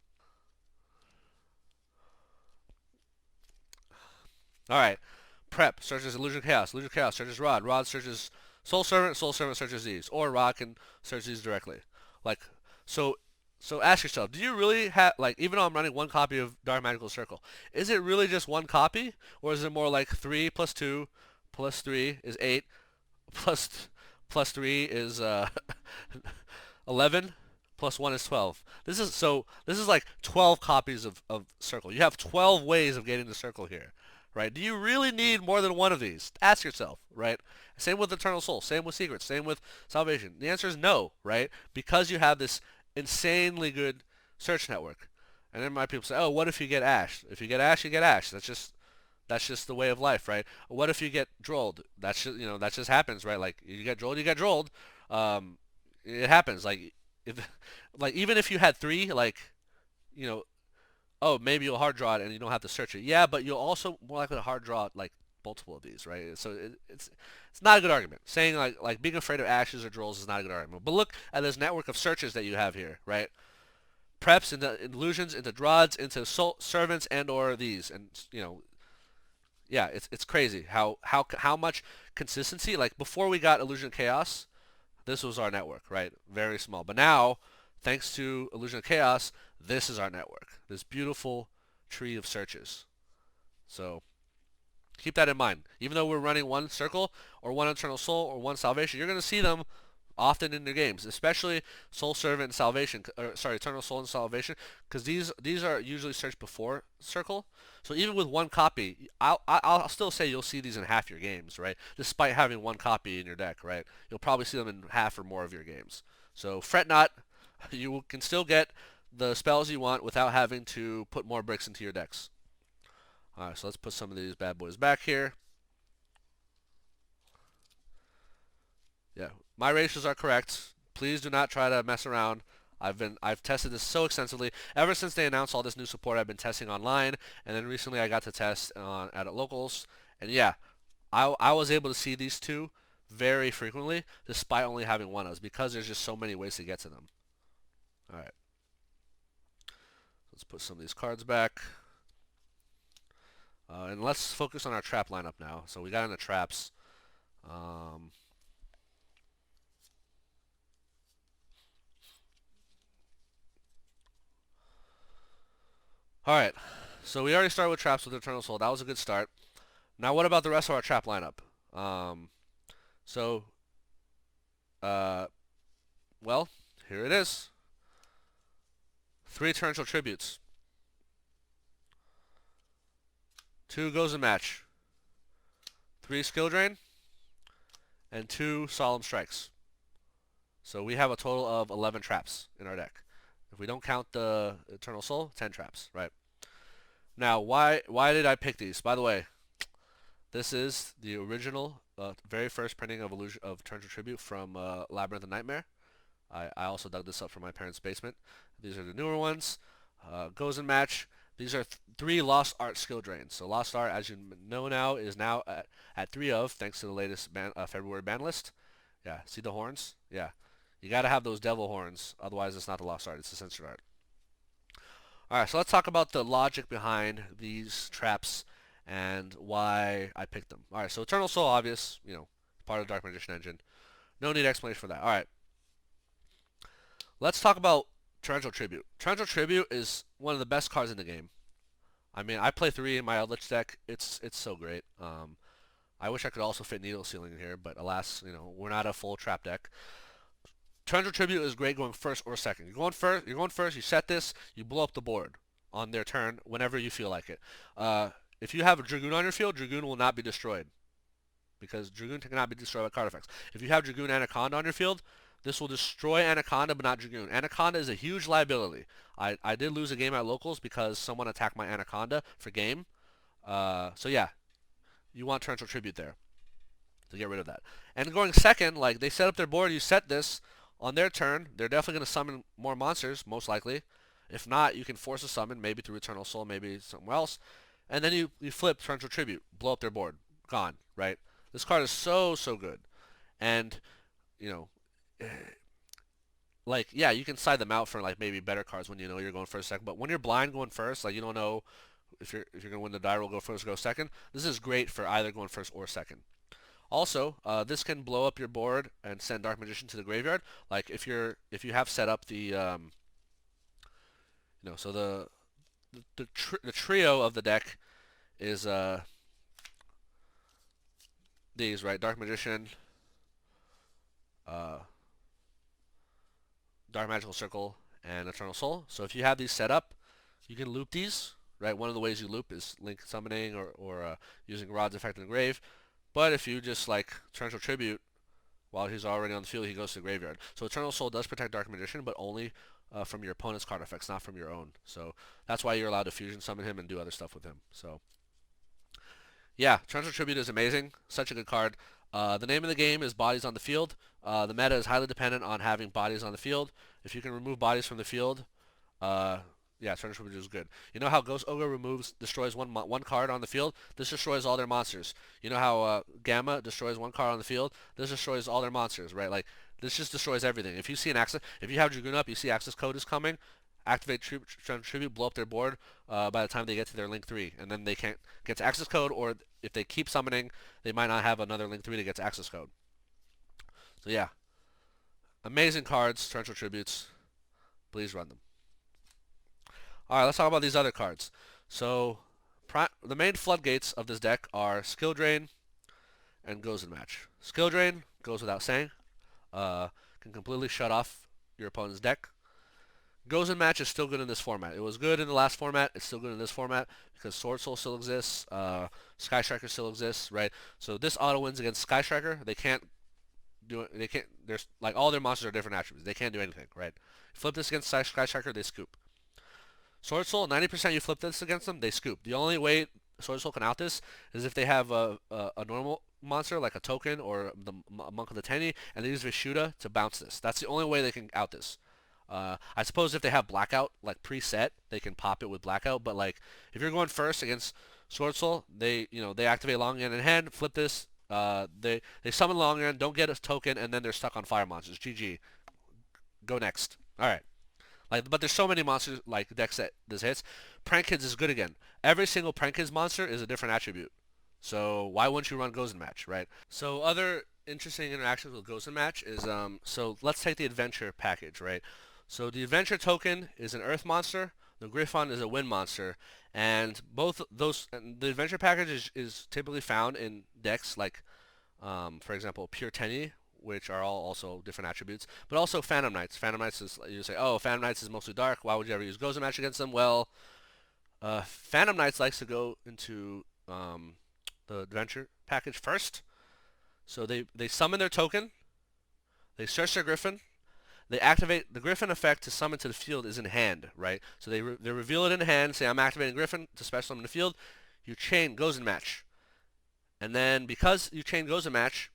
Alright. Prep searches Illusion Chaos. Illusion Chaos searches Rod. Rod searches Soul Servant. Soul Servant searches these. Or Rod can search these directly. Like, so ask yourself, do you really have, like, even though I'm running 1 copy of Dark Magical Circle, is it really just 1 copy? Or is it more like 3 plus 2 plus 3 is 8 plus 3 is 11 plus 1 is 12. This is like 12 copies of Circle. You have 12 ways of getting the Circle here, right? Do you really need more than 1 of these? Ask yourself, right? Same with Eternal Soul, same with Secrets, same with Salvation. The answer is no, right? Because you have this insanely good search network. And then my people say, oh, what if you get Ash? If you get Ash, you get Ash. That's just the way of life, right? What if you get Drolled? That just happens, right? Like you get Drolled, you get Drolled. It happens. Like even if you had 3, like, oh, maybe you'll hard draw it and you don't have to search it. Yeah, but you'll also more likely to hard draw like multiple of these, right? So it's not a good argument. Saying like being afraid of Ashes or Drolls is not a good argument. But look at this network of searches that you have here, right? Preps into illusions, into Drods, into servants, and or these, and yeah, it's crazy how much consistency. Like before we got Illusion Chaos, this was our network, right? Very small. But now, thanks to Illusion of Chaos, this is our network. This beautiful tree of searches. So keep that in mind. Even though we're running 1 Circle or 1 Eternal Soul or 1 Salvation, you're going to see them often in your games, especially Soul Servant and Salvation, or sorry, Eternal Soul and Salvation, because these are usually searched before Circle. So even with one copy, I'll still say you'll see these in half your games, right? Despite having one copy in your deck, right? You'll probably see them in half or more of your games. So fret not, you can still get the spells you want without having to put more bricks into your decks. Alright, so let's put some of these bad boys back here. Yeah, my ratios are correct. Please do not try to mess around. I've tested this so extensively. Ever since they announced all this new support, I've been testing online, and then recently I got to test at locals. And yeah, I was able to see these two very frequently, despite only having one of us, because there's just so many ways to get to them. Alright, let's put some of these cards back. And let's focus on our trap lineup now. So we got into traps. Alright, so we already started with traps with Eternal Soul. That was a good start. Now what about the rest of our trap lineup? So, well, here it is. 3 Torrential Tributes. 2 Gozen Match. 3 Skill Drain. And 2 Solemn Strikes. So we have a total of 11 traps in our deck. If we don't count the Eternal Soul, 10 traps, right? Now, why did I pick these? By the way, this is the original, very first printing of Torrential Tribute from Labyrinth and Nightmare. I also dug this up from my parents' basement. These are the newer ones. Gozen Match. These are 3 Lost Art skill drains. So Lost Art, as you know now, is now at 3 of, thanks to the latest February ban list. Yeah, see the horns? Yeah. You gotta have those devil horns, otherwise it's not the Lost Art, it's the censored art. Alright, so let's talk about the logic behind these traps and why I picked them. Alright, so Eternal Soul, obvious, you know, part of the Dark Magician engine. No need explanation for that. Alright. Let's talk about Torrential Tribute. Torrential Tribute is one of the best cards in the game. I mean, I play 3 in my Eldritch deck. It's so great. I wish I could also fit Needle Sealing in here, but alas, you know, we're not a full trap deck. Torrential Tribute is great going first or second. You're going first, you set this, you blow up the board on their turn whenever you feel like it. If you have a Dragoon on your field, Dragoon will not be destroyed, because Dragoon cannot be destroyed by card effects. If you have Dragoon Anaconda on your field, this will destroy Anaconda but not Dragoon. Anaconda is a huge liability. I did lose a game at locals because someone attacked my Anaconda for game. So yeah, you want Torrential Tribute there to get rid of that. And going second, like, they set up their board, you set this on their turn. They're definitely going to summon more monsters, most likely. If not, you can force a summon, maybe through Eternal Soul, maybe somewhere else. And then you flip Torrential Tribute, blow up their board. Gone, right? This card is so good. And, you know, like, yeah, you can side them out for, like, maybe better cards when you know you're going first, second. But when you're blind going first, like, you don't know if you're going to win the die roll, go first, go second. This is great for either going first or second. Also, this can blow up your board and send Dark Magician to the graveyard. Like, if you have set up the you know, so the trio of the deck is these, right? Dark Magician, Dark Magical Circle, and Eternal Soul. So if you have these set up, you can loop these, right? One of the ways you loop is Link Summoning or using Rod's Effect in the Grave. But if you just, like, Torrential Tribute, while he's already on the field, he goes to the graveyard. So Eternal Soul does protect Dark Magician, but only from your opponent's card effects, not from your own. So that's why you're allowed to fusion summon him and do other stuff with him. So yeah, Torrential Tribute is amazing. Such a good card. The name of the game is Bodies on the Field. The meta is highly dependent on having bodies on the field. If you can remove bodies from the field, yeah, Torrential Tribute is good. You know how Ghost Ogre destroys one card on the field? This destroys all their monsters. You know how Gamma destroys one card on the field? This destroys all their monsters, right? Like, this just destroys everything. If you see if you have Dragoon up, you see Accesscode is coming, activate Tribute, blow up their board by the time they get to their Link 3. And then they can't get to Accesscode, or if they keep summoning, they might not have another Link 3 to get to Accesscode. So yeah, amazing cards, Torrential Tributes. Please run them. Alright, let's talk about these other cards. So, the main floodgates of this deck are Skill Drain and Gozen Match. Skill Drain goes without saying. can completely shut off your opponent's deck. Gozen match is still good in this format. It was good in the last format. It's still good in this format because Sword Soul still exists. Sky Striker still exists, right? So this auto wins against Sky Striker. They can't do it. They can't. There's like all their monsters are different attributes. They can't do anything, right? Flip this against Sky Striker, they scoop. Sword Soul, 90% you flip this against them, they scoop. The only way Sword Soul can out this is if they have a normal monster like a token or the Monk of the Tenny, and they use Vishuddha to bounce this. That's the only way they can out this. I suppose if they have Blackout like preset, they can pop it with Blackout. But like if you're going first against Sword Soul, they they activate Long End in hand, flip this. They summon Long End, don't get a token, and then they're stuck on fire monsters. GG. Go next. All right. Like, but there's so many monsters like decks that this hits. Prank Kids is good again. Every single Prank Kids monster is a different attribute. So why wouldn't you run Gozen Match, right? So other interesting interactions with Gozen Match is so let's take the adventure package, right? So the adventure token is an earth monster, the Griffon is a wind monster, and both those the adventure package is typically found in decks like for example Pure Tenny, which are all also different attributes, but also Phantom Knights. Phantom Knights is, you say, oh, Phantom Knights is mostly dark, why would you ever use Gozen Match against them? Well, Phantom Knights likes to go into the adventure package first. So they summon their token, they search their Griffin, they activate the Griffin effect to summon to the field is in hand, right? So they reveal it in hand, say I'm activating Griffin to special summon the field, you chain Gozen Match. And then because you chain Gozen Match,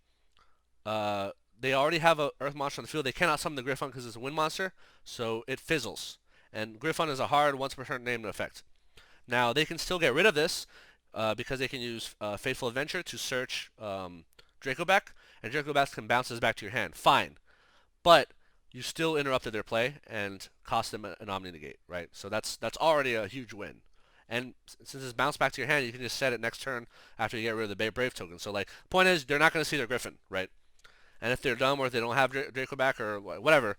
they already have a earth monster on the field. They cannot summon the Griffon because it's a wind monster, so it fizzles. And Griffon is a hard once per turn named effect. Now they can still get rid of this because they can use Fateful Adventure to search Dracoback, and Dracoback can bounce this back to your hand. Fine, but you still interrupted their play and cost them an Omni Negate, right? So that's already a huge win. And since it's bounced back to your hand, you can just set it next turn after you get rid of the Brave token. So like, point is, they're not going to see their Griffin, right? And if they're dumb or if they don't have Dracoback or whatever,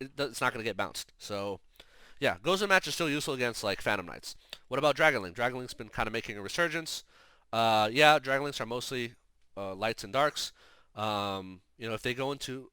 it's not going to get bounced. So yeah, Gozen Match is still useful against like Phantom Knights. What about Dragonlink? Dragonlink's been kind of making a resurgence. Yeah, Dragonlinks are mostly lights and darks. If they go into,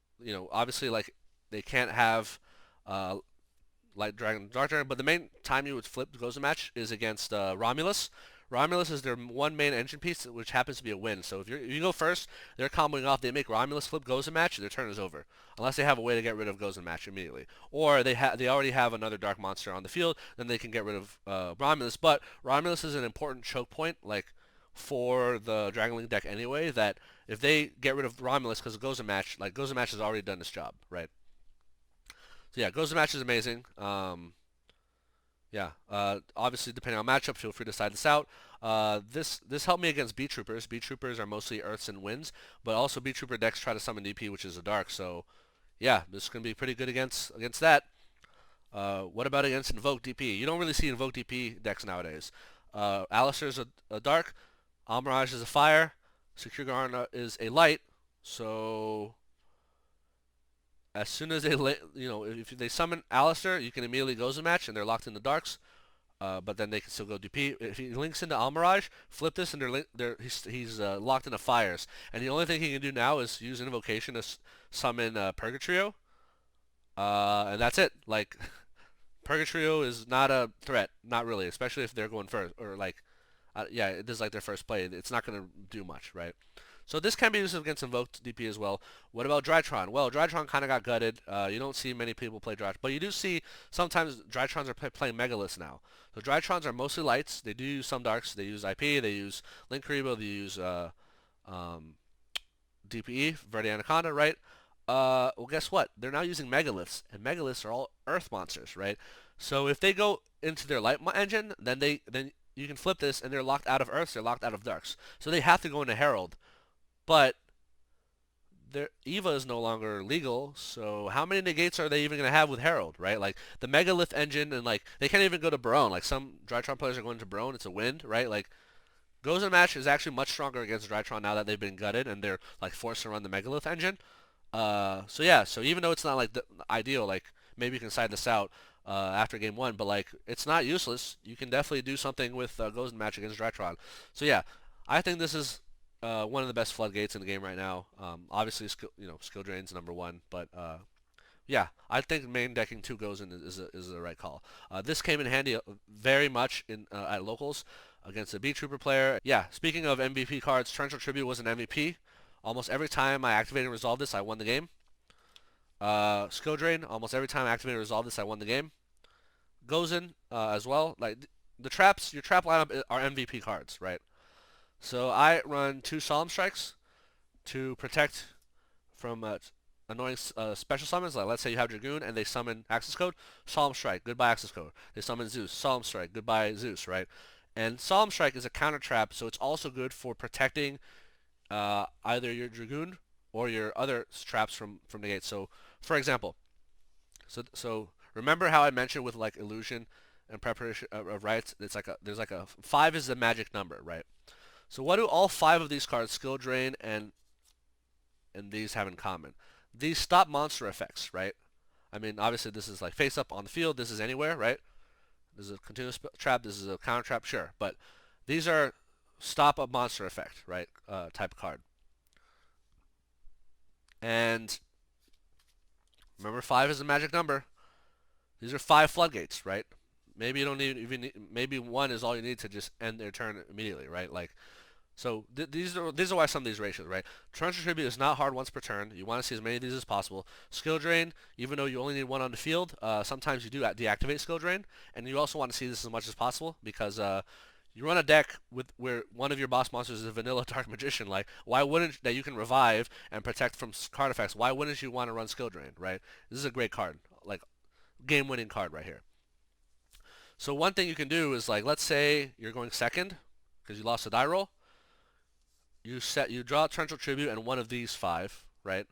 obviously like they can't have Light Dragon, Dark Dragon, but the main time you would flip Gozen Match is against Romulus. Romulus is their one main engine piece, which happens to be a win. So if you go first, they're comboing off. They make Romulus flip Gozen Match, their turn is over, unless they have a way to get rid of Gozen Match immediately, or they already have another dark monster on the field. Then they can get rid of Romulus. But Romulus is an important choke point, like for the Dragonlink deck anyway. That if they get rid of Romulus because of Gozen Match, like Gozen Match has already done its job, right? So yeah, Gozen Match is amazing. Obviously depending on matchup, feel free to side this out. This helped me against Beat Troopers. Beat Troopers are mostly Earths and Winds, but also Beat Trooper decks try to summon DP, which is a Dark. So yeah, this is gonna be pretty good against that. What about against Invoke DP? You don't really see Invoke DP decks nowadays. Alistair's a Dark, Amirage is a Fire, Secure Garna is a Light. So as soon as if they summon Alistair, you can immediately Gozen Match, and they're locked in the Darks. But then they can still go DP. If he links into Almirage, flip this, and he's locked into Fires. And the only thing he can do now is use Invocation to summon Purgatrio. And that's it. Like, Purgatrio is not a threat. Not really, especially if they're going first. Or, like, this is like their first play. It's not going to do much, right? So this can be used against Invoked DP as well. What about Drytron? Well, Drytron kind of got gutted. You don't see many people play Drytron, but you do see sometimes Drytrons are playing Megaliths now. So Drytrons are mostly lights. They do use some darks. They use IP. They use Link Karibo. They use DPE, Verde Anaconda, right? Well, guess what? They're now using Megaliths, and Megaliths are all Earth monsters, right? So if they go into their light engine, then you can flip this, and they're locked out of Earths. They're locked out of darks. So they have to go into Herald. But EVA is no longer legal, so how many negates are they even going to have with Herald, right? Like, the Megalith engine, and, like, they can't even go to Barone. Like, some Drytron players are going to Barone. It's a wind, right? Like, Gozen Match is actually much stronger against Drytron now that they've been gutted, and they're, like, forced to run the Megalith engine. So yeah, so even though it's not, like, the ideal, like, maybe you can side this out after game one, but, like, it's not useless. You can definitely do something with Gozen Match against Drytron. So yeah, I think this is one of the best floodgates in the game right now. Obviously, skill drain's number one, but yeah, I think main decking two Gozen is the right call. This came in handy very much in at locals against a Beat Trooper player. Yeah, speaking of MVP cards, Torrential Tribute was an MVP. Almost every time I activated and resolved this, I won the game. Skill Drain, almost every time I activated and resolved this, I won the game. Gozen as well. Like the traps, your trap lineup are MVP cards, right? So I run two Solemn Strikes to protect from annoying special summons. Like let's say you have Dragoon and they summon Accesscode, Solemn Strike, goodbye Accesscode. They summon Zeus, Solemn Strike, goodbye Zeus, right? And Solemn Strike is a counter trap, so it's also good for protecting either your Dragoon or your other traps from the gate. So, for example, so remember how I mentioned with like illusion and preparation of rites, it's like there's like a 5 is the magic number, right? So what do all 5 of these cards, skill drain and these have in common? These stop monster effects, right? I mean, obviously this is like face up on the field, this is anywhere, right? This is a continuous trap, this is a counter trap, sure, but these are stop a monster effect, right? Type of card. And remember 5 is the magic number. These are 5 floodgates, right? Maybe you don't even maybe 1 is all you need to just end their turn immediately, right? Like so these are why some of these ratios, right? Torrential Tribute is not hard once per turn. You want to see as many of these as possible. Skill Drain, even though you only need 1 on the field, sometimes you do deactivate Skill Drain, and you also want to see this as much as possible because you run a deck with where one of your boss monsters is a vanilla Dark Magician. Like, why wouldn't that you can revive and protect from card effects? Why wouldn't you want to run Skill Drain, right? This is a great card, like game-winning card right here. So one thing you can do is like, let's say you're going second because you lost a die roll. You draw Torrential Tribute and one of these 5, right?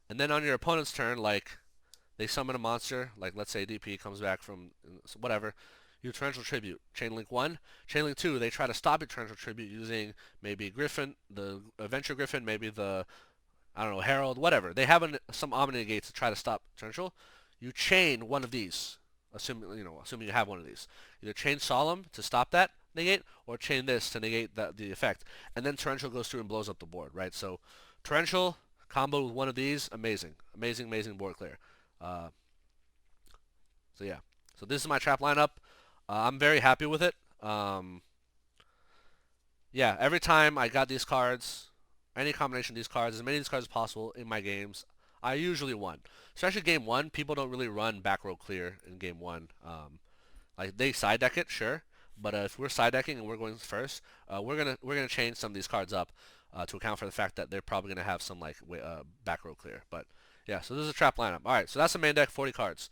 And then on your opponent's turn, like they summon a monster, like let's say DP comes back from whatever, you Torrential Tribute. Chain Link 1, Chain Link 2, they try to stop your Torrential Tribute using maybe Griffin, the Adventure Griffin, maybe the, I don't know, Herald, whatever. They have some Omni Gates to try to stop Torrential. You chain one of these, assuming you have one of these. Either chain Solemn to stop that negate, or chain this to negate the effect. And then Torrential goes through and blows up the board, right? So Torrential combo with one of these, amazing. Amazing, amazing board clear. Uh, so yeah. So this is my trap lineup. I'm very happy with it. Yeah, every time I got these cards, any combination of these cards, as many of these cards as possible in my games, I usually won. Especially game 1, people don't really run back row clear in game 1. Like they side deck it, sure, but if we're side decking and we're going first, we're gonna change some of these cards up to account for the fact that they're probably gonna have some like back row clear. But yeah, so this is a trap lineup. All right, so that's the main deck, 40 cards.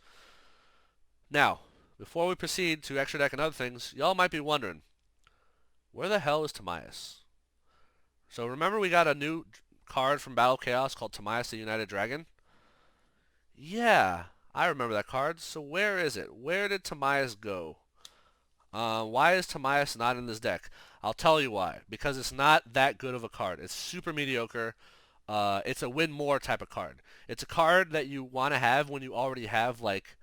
Now, before we proceed to extra deck and other things, y'all might be wondering, where the hell is Timaeus? So remember we got a new card from Battle of Chaos called Timaeus the United Dragon? Yeah, I remember that card. So where is it? Where did Timaeus go? Why is Timaeus not in this deck? I'll tell you why. Because it's not that good of a card. It's super mediocre. It's a win more type of card. It's a card that you want to have when you already have like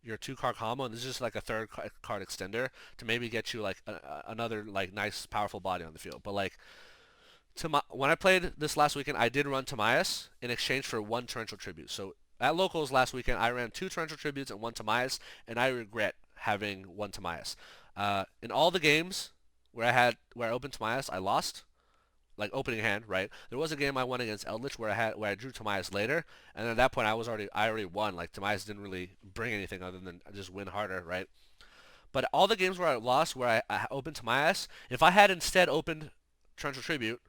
your 2-card combo, and this is just like a third card extender to maybe get you like another like nice powerful body on the field. But like when I played this last weekend, I did run Timaeus in exchange for 1 Torrential Tribute. So at locals last weekend, I ran 2 Torrential Tributes and 1 Timaeus, and I regret having 1 Timaeus. In all the games where I opened Timaeus, I lost, like opening hand, right? There was a game I won against Eldritch where I drew Timaeus later, and at that point I already won. Like Timaeus didn't really bring anything other than just win harder, right? But all the games where I lost, where I opened Timaeus, if I had instead opened Torrential Tribute,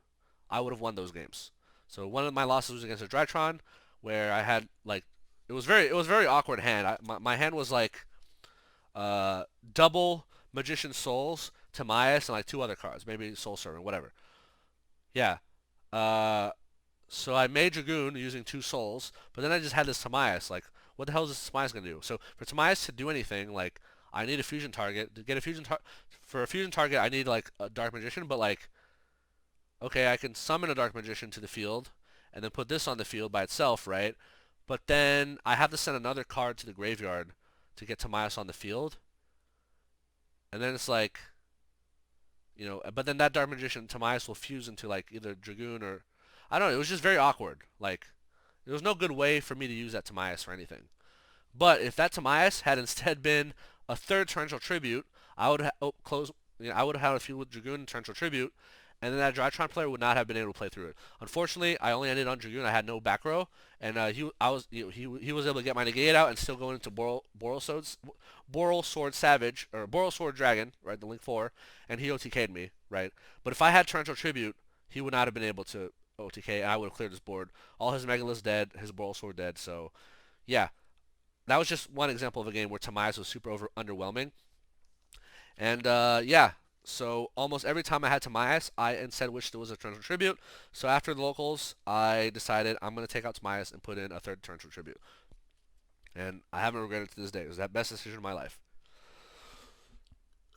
I would have won those games. So one of my losses was against a Drytron, where I had like it was very awkward hand. My hand was like double Magician Souls, Timaeus, and like 2 other cards, maybe Soul Servant, whatever. Yeah. Uh, so I made Dragoon using 2 souls, but then I just had this Timaeus. Like, what the hell is this Timaeus gonna do? So for Timaeus to do anything, like, I need a fusion target. To get a for a fusion target, I need like a Dark Magician. But like, okay, I can summon a Dark Magician to the field, and then put this on the field by itself, right? But then I have to send another card to the graveyard to get Timaeus on the field, and then it's like, You know, but then that Dark Magician Timaeus will fuse into like either Dragoon or I don't know. It was just very awkward. Like there was no good way for me to use that Timaeus for anything. But if that Timaeus had instead been a third Torrential Tribute, I would have close. You know, I would have had a feud with Dragoon and Torrential Tribute, and then that Drytron player would not have been able to play through it. Unfortunately, I only ended on Dragoon. I had no back row, and he was able to get my negate out and still go into Boral Sword Savage or Boral Sword Dragon, right? The Link 4, and he OTK'd me, right? But if I had Torrential Tribute, he would not have been able to OTK, and I would have cleared his board. All his Megaliths dead, his Boral Sword dead. So yeah, that was just one example of a game where Timaeus was super underwhelming. And yeah, so almost every time I had Timaeus, I instead wished it was a torrential tribute. So after the locals, I decided I'm going to take out Timaeus and put in a third torrential tribute. And I haven't regretted it to this day. It was that best decision of my life.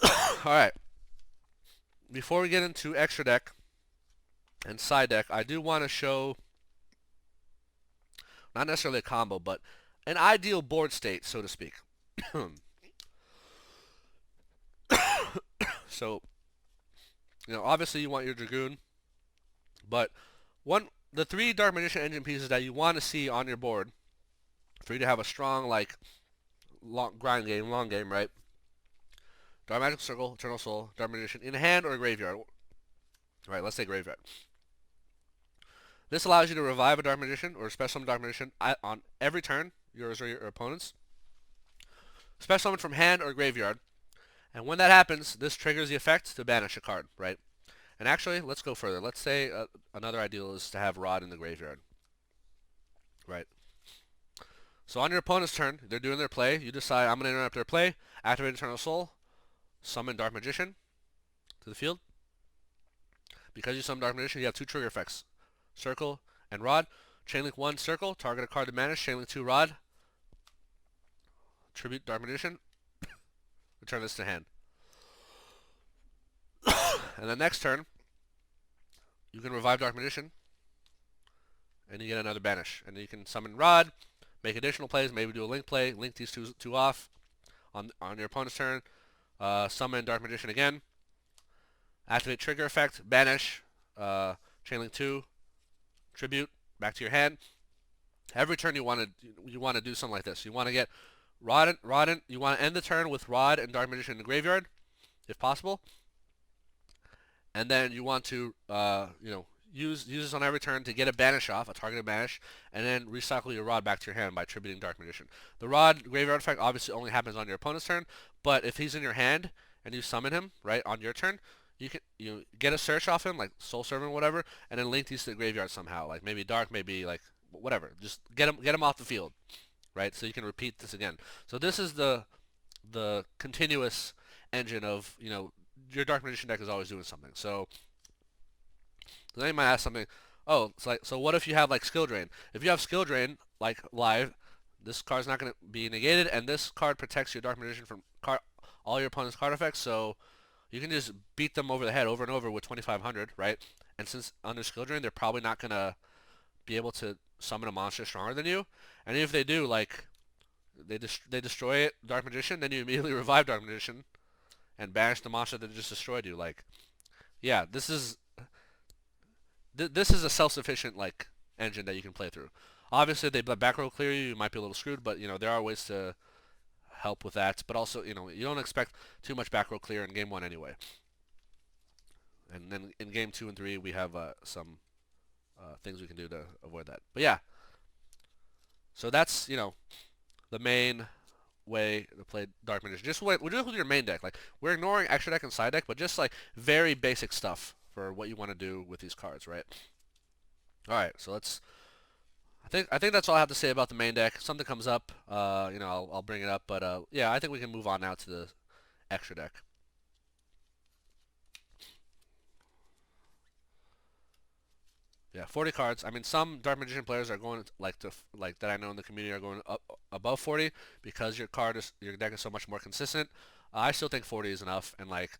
All right. Before we get into extra deck and side deck, I do want to show not necessarily a combo, but an ideal board state, so to speak. So, you know, obviously you want your Dragoon, but the three Dark Magician engine pieces that you want to see on your board for you to have a strong, like, long game, right? Dark Magical Circle, Eternal Soul, Dark Magician in hand or graveyard. Right, let's say graveyard. This allows you to revive a Dark Magician or special summon Dark Magician on every turn, yours or your opponent's. Special summon from hand or graveyard. And when that happens, this triggers the effect to banish a card, right? And actually, let's go further. Let's say another ideal is to have Rod in the graveyard, right? So on your opponent's turn, they're doing their play. You decide, I'm going to interrupt their play, activate Eternal Soul, summon Dark Magician to the field. Because you summon Dark Magician, you have two trigger effects, Circle and Rod. Chainlink 1, Circle, target a card to banish. Chainlink 2, Rod, tribute Dark Magician, return this to hand. And the next turn, you can revive Dark Magician, and you get another banish. And then you can summon Rod, make additional plays, maybe do a link play, link these two off on your opponent's turn, summon Dark Magician again, activate trigger effect, banish, Chainlink 2, tribute, back to your hand. Every turn you want to do something like this. You want to get Rod in, you want to end the turn with Rod and Dark Magician in the graveyard, if possible. And then you want to, use this on every turn to get a banish off, a targeted banish, and then recycle your Rod back to your hand by tributing Dark Magician. The Rod graveyard effect obviously only happens on your opponent's turn, but if he's in your hand and you summon him, right, on your turn, you can get a search off him, like Soul Servant or whatever, and then link these to the graveyard somehow, like maybe Dark, maybe like whatever. Just get him off the field, right? So you can repeat this again. So this is the continuous engine of, your Dark Magician deck is always doing something. So then you might ask something, oh, it's like, so what if you have like Skill Drain? If you have Skill Drain, like live, this card's not going to be negated, and this card protects your Dark Magician from all your opponent's card effects, so you can just beat them over the head over and over with 2500, right? And since under Skill Drain, they're probably not going to be able to summon a monster stronger than you. And if they do, like, they destroy it, Dark Magician, then you immediately revive Dark Magician and banish the monster that just destroyed you. Like, yeah, this is a self-sufficient, like, engine that you can play through. Obviously, if they back row clear you, you might be a little screwed, but, there are ways to help with that. But also, you don't expect too much back row clear in game 1 anyway. And then in game 2 and 3, we have some things we can do to avoid that. But yeah, so that's, the main way to play Dark Magician. We're just with your main deck. Like, we're ignoring extra deck and side deck, but just like very basic stuff for what you want to do with these cards, right? All right, so let's. I think that's all I have to say about the main deck. If something comes up, I'll bring it up. But yeah, I think we can move on now to the extra deck. Yeah, 40 cards. I mean, some Dark Magician players are going like that I know in the community are going up above 40 because your deck is so much more consistent. I still think 40 is enough, and like,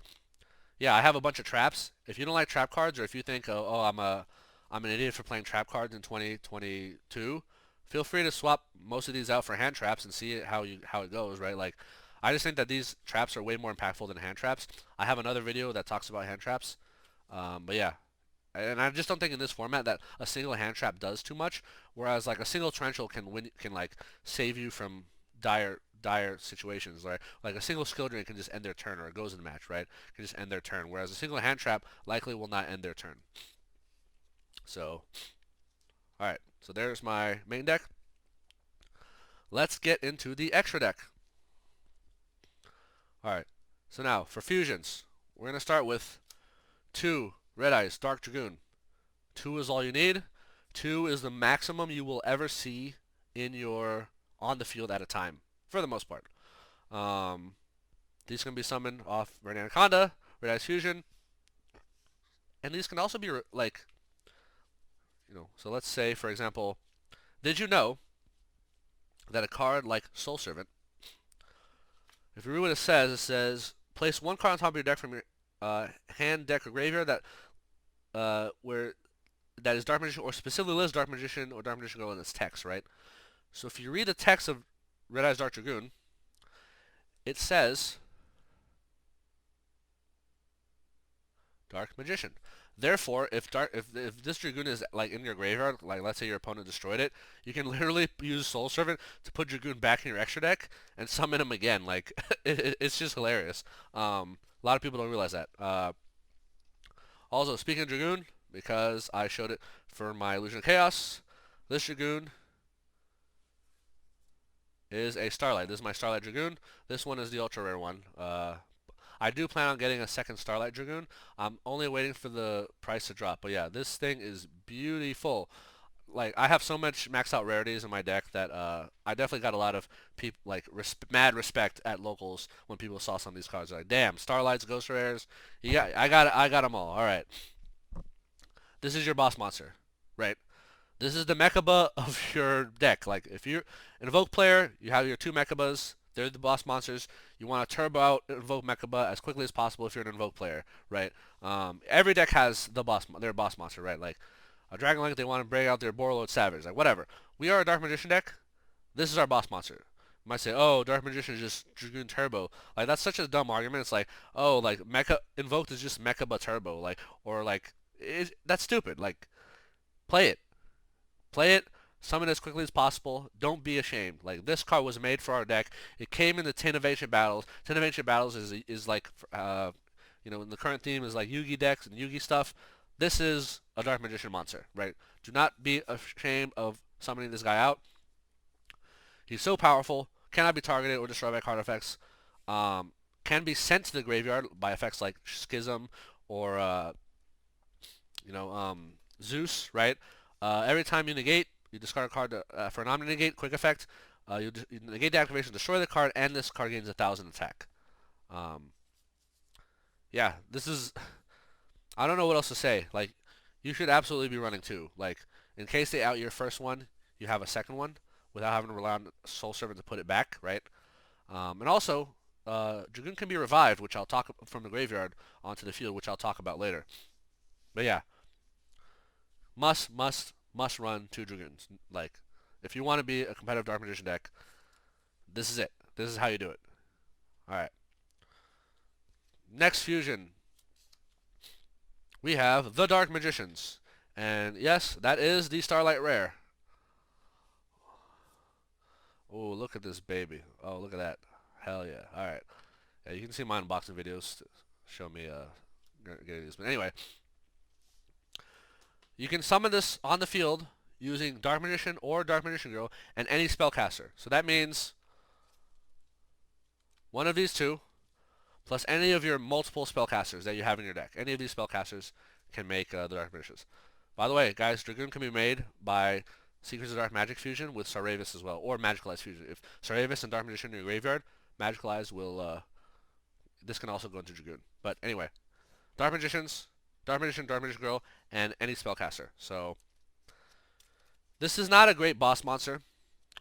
yeah, I have a bunch of traps. If you don't like trap cards, or if you think, oh, I'm an idiot for playing trap cards in 2022, feel free to swap most of these out for hand traps and see how it goes, right? Like, I just think that these traps are way more impactful than hand traps. I have another video that talks about hand traps. But yeah, and I just don't think in this format that a single hand trap does too much. Whereas like a single torrential can like save you from dire situations. Like a single skill drain can just end their turn, or a Gozen match, right? Can just end their turn. Whereas a single hand trap likely will not end their turn. So, all right. So there's my main deck. Let's get into the extra deck. All right. So now for fusions, we're gonna start with 2 Red Eyes Dharc Dragoon. 2 is all you need. 2 is the maximum you will ever see in your on the field at a time, for the most part. These can be summoned off Red Anaconda, Red Eyes Fusion, and these can also be like, so let's say, for example, did you know that a card like Soul Servant, if you read what it says place 1 card on top of your deck from your hand, deck, or graveyard where that is Dark Magician, or specifically lists Dark Magician or Dark Magician Girl in its text, right? So if you read the text of Red Eyes Dharc Dragoon, it says Dark Magician. Therefore, if this Dragoon is like in your graveyard, like let's say your opponent destroyed it, you can literally use Soul Servant to put Dragoon back in your extra deck and summon him again. Like it's just hilarious. A lot of people don't realize that. Also, speaking of Dragoon, because I showed it for my Illusion of Chaos, this Dragoon is a Starlight. This is my Starlight Dragoon. This one is the ultra rare one. I do plan on getting a second Starlight Dragoon. I'm only waiting for the price to drop. But yeah, this thing is beautiful. Like, I have so much maxed out rarities in my deck that I definitely got a lot of people like mad respect at locals when people saw some of these cards. They're like, damn, Starlights, Ghost Rares. Yeah, I got them all. All right. This is your boss monster, right? This is the Mechaba of your deck. Like, if you're an Invoke player, you have your 2 Mechabas. They're the boss monsters. You want to turbo out Invoke Mechaba as quickly as possible if you're an Invoke player, right? Every deck has their boss monster, right? Like, a Dragon Link, they want to bring out their Borreload Savage. Like, whatever. We are a Dark Magician deck. This is our boss monster. You might say, oh, Dark Magician is just Dragoon Turbo. Like, that's such a dumb argument. It's like, oh, like, Invoked is just Mechaba Turbo. Like, or like, that's stupid. Like, play it. Play it. Summon as quickly as possible. Don't be ashamed. Like, this card was made for our deck. It came in the Tin of Ancient Battles. Tin of Ancient Battles is like, the current theme is like Yugi decks and Yugi stuff. This is a Dark Magician monster, right? Do not be ashamed of summoning this guy out. He's so powerful. Cannot be targeted or destroyed by card effects. Can be sent to the graveyard by effects like Schism or Zeus, right? Every time you negate, you discard a card for an omni-negate, quick effect. You negate the activation, destroy the card, and this card gains 1,000 attack. Yeah, this is... I don't know what else to say. Like, you should absolutely be running 2. Like, in case they out your first one, you have a second one without having to rely on Soul Servant to put it back, right? And also, Dragoon can be revived, which I'll talk from the graveyard onto the field, which I'll talk about later. But yeah, must run 2 Dragoons. Like, if you want to be a competitive Dark Magician deck, this is it. This is how you do it. Alright. Next fusion. We have the Dark Magicians. And yes, that is the Starlight Rare. Oh, look at this baby. Oh, look at that. Hell yeah. Alright. Yeah, you can see my unboxing videos to show me getting these. But anyway, you can summon this on the field using Dark Magician or Dark Magician Girl and any spellcaster. So that means one of these 2 plus any of your multiple spellcasters that you have in your deck. Any of these spellcasters can make the Dark Magicians. By the way, guys, Dragoon can be made by Secrets of Dark Magic fusion with Saravis as well, or Magicalized fusion. If Saravis and Dark Magician in your graveyard, Magicalized will, this can also go into Dragoon. But anyway, Dark Magicians, Dark Magician Girl, and any spellcaster. So, this is not a great boss monster,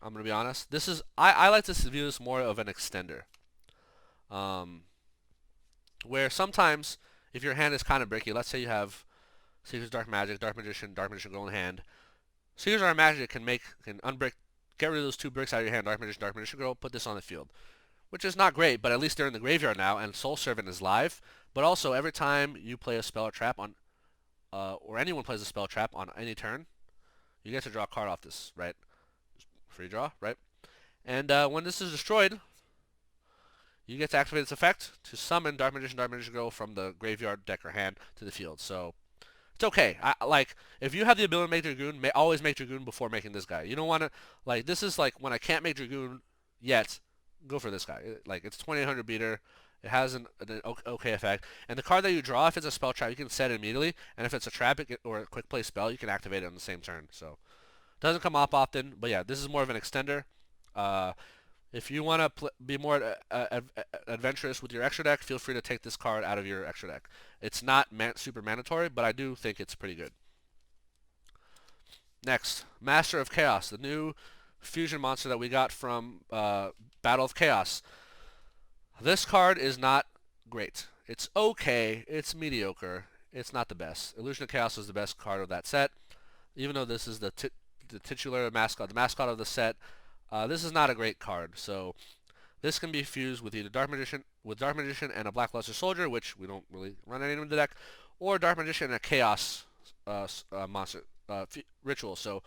I'm going to be honest. This is, I like to view this more of an extender. Where sometimes, if your hand is kind of bricky, let's say you have Secrets of Dark Magic, Dark Magician Girl in hand. Secrets of Dark Magic can unbrick, get rid of those 2 bricks out of your hand, Dark Magician Girl, put this on the field. which is not great, but at least they're in the graveyard now, and Soul Servant is live. But also, every time you play a spell or trap on, or anyone plays a spell trap on any turn, you get to draw a card off this, right? Free draw, right? And when this is destroyed, you get to activate its effect to summon Dark Magician Girl from the graveyard, deck, or hand to the field. So it's okay. Like, if you have the ability to make Dragoon, always make Dragoon before making this guy. You don't want to, like, this is like when I can't make Dragoon yet, go for this guy. Like, it's 2800 beater. It has an okay effect. And the card that you draw, if it's a spell trap, you can set it immediately. And if it's a trap or a quick play spell, you can activate it on the same turn. So, doesn't come up often. But yeah, this is more of an extender. If you want to be more adventurous with your extra deck, feel free to take this card out of your extra deck. It's not super mandatory, but I do think it's pretty good. Next, Master of Chaos, the new fusion monster that we got from Battle of Chaos. This card is not great. It's okay. It's mediocre. It's not the best. Illusion of Chaos is the best card of that set. Even though this is the titular mascot, the mascot of the set, this is not a great card. So this can be fused with either Dark Magician and a Black Luster Soldier, which we don't really run any in the deck, or Dark Magician and a Chaos monster ritual. So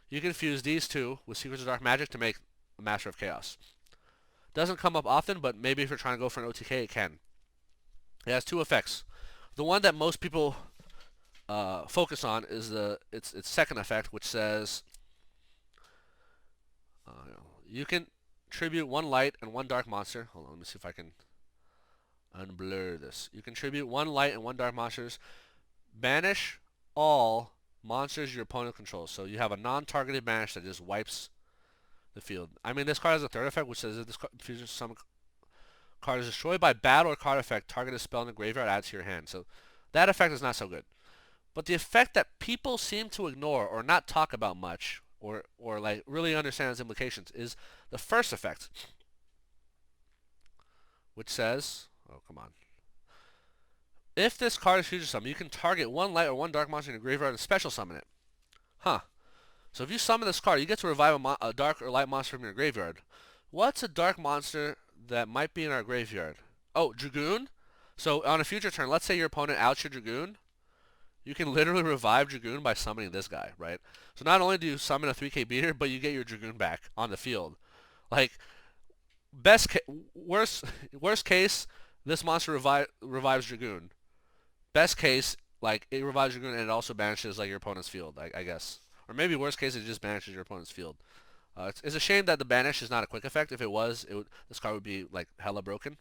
you can fuse these two with Secrets of Dark Magic to make a Master of Chaos. Doesn't come up often, but maybe if you're trying to go for an OTK, it can. It has two effects. The one that most people focus on is its second effect, which says you can tribute one light and one dark monster. Hold on, let me see if I can unblur this. You can tribute one light and one dark monsters. Banish all monsters your opponent controls. So you have a non-targeted banish that just wipes the field. I mean, this card has a third effect, which says if this fusion summon card is destroyed by battle or card effect, targeted spell in the graveyard adds to your hand. So that effect is not so good. But the effect that people seem to ignore or not talk about much, or like really understand its implications, is the first effect, which says, oh come on, if this card is fusion summoned, you can target one light or one dark monster in your graveyard and special summon it. Huh. So if you summon this card, you get to revive a dark or light monster from your graveyard. What's a dark monster that might be in our graveyard? Oh, Dragoon? So on a future turn, let's say your opponent outs your Dragoon, you can literally revive Dragoon by summoning this guy, right? So not only do you summon a 3k beater, but you get your Dragoon back on the field. Like, worst case, this monster revives Dragoon. Best case, like, it revives Dragoon and it also banishes like your opponent's field, I guess. Or maybe worst case, it just banishes your opponent's field. It's a shame that the banish is not a quick effect. If it was, this card would be like hella broken.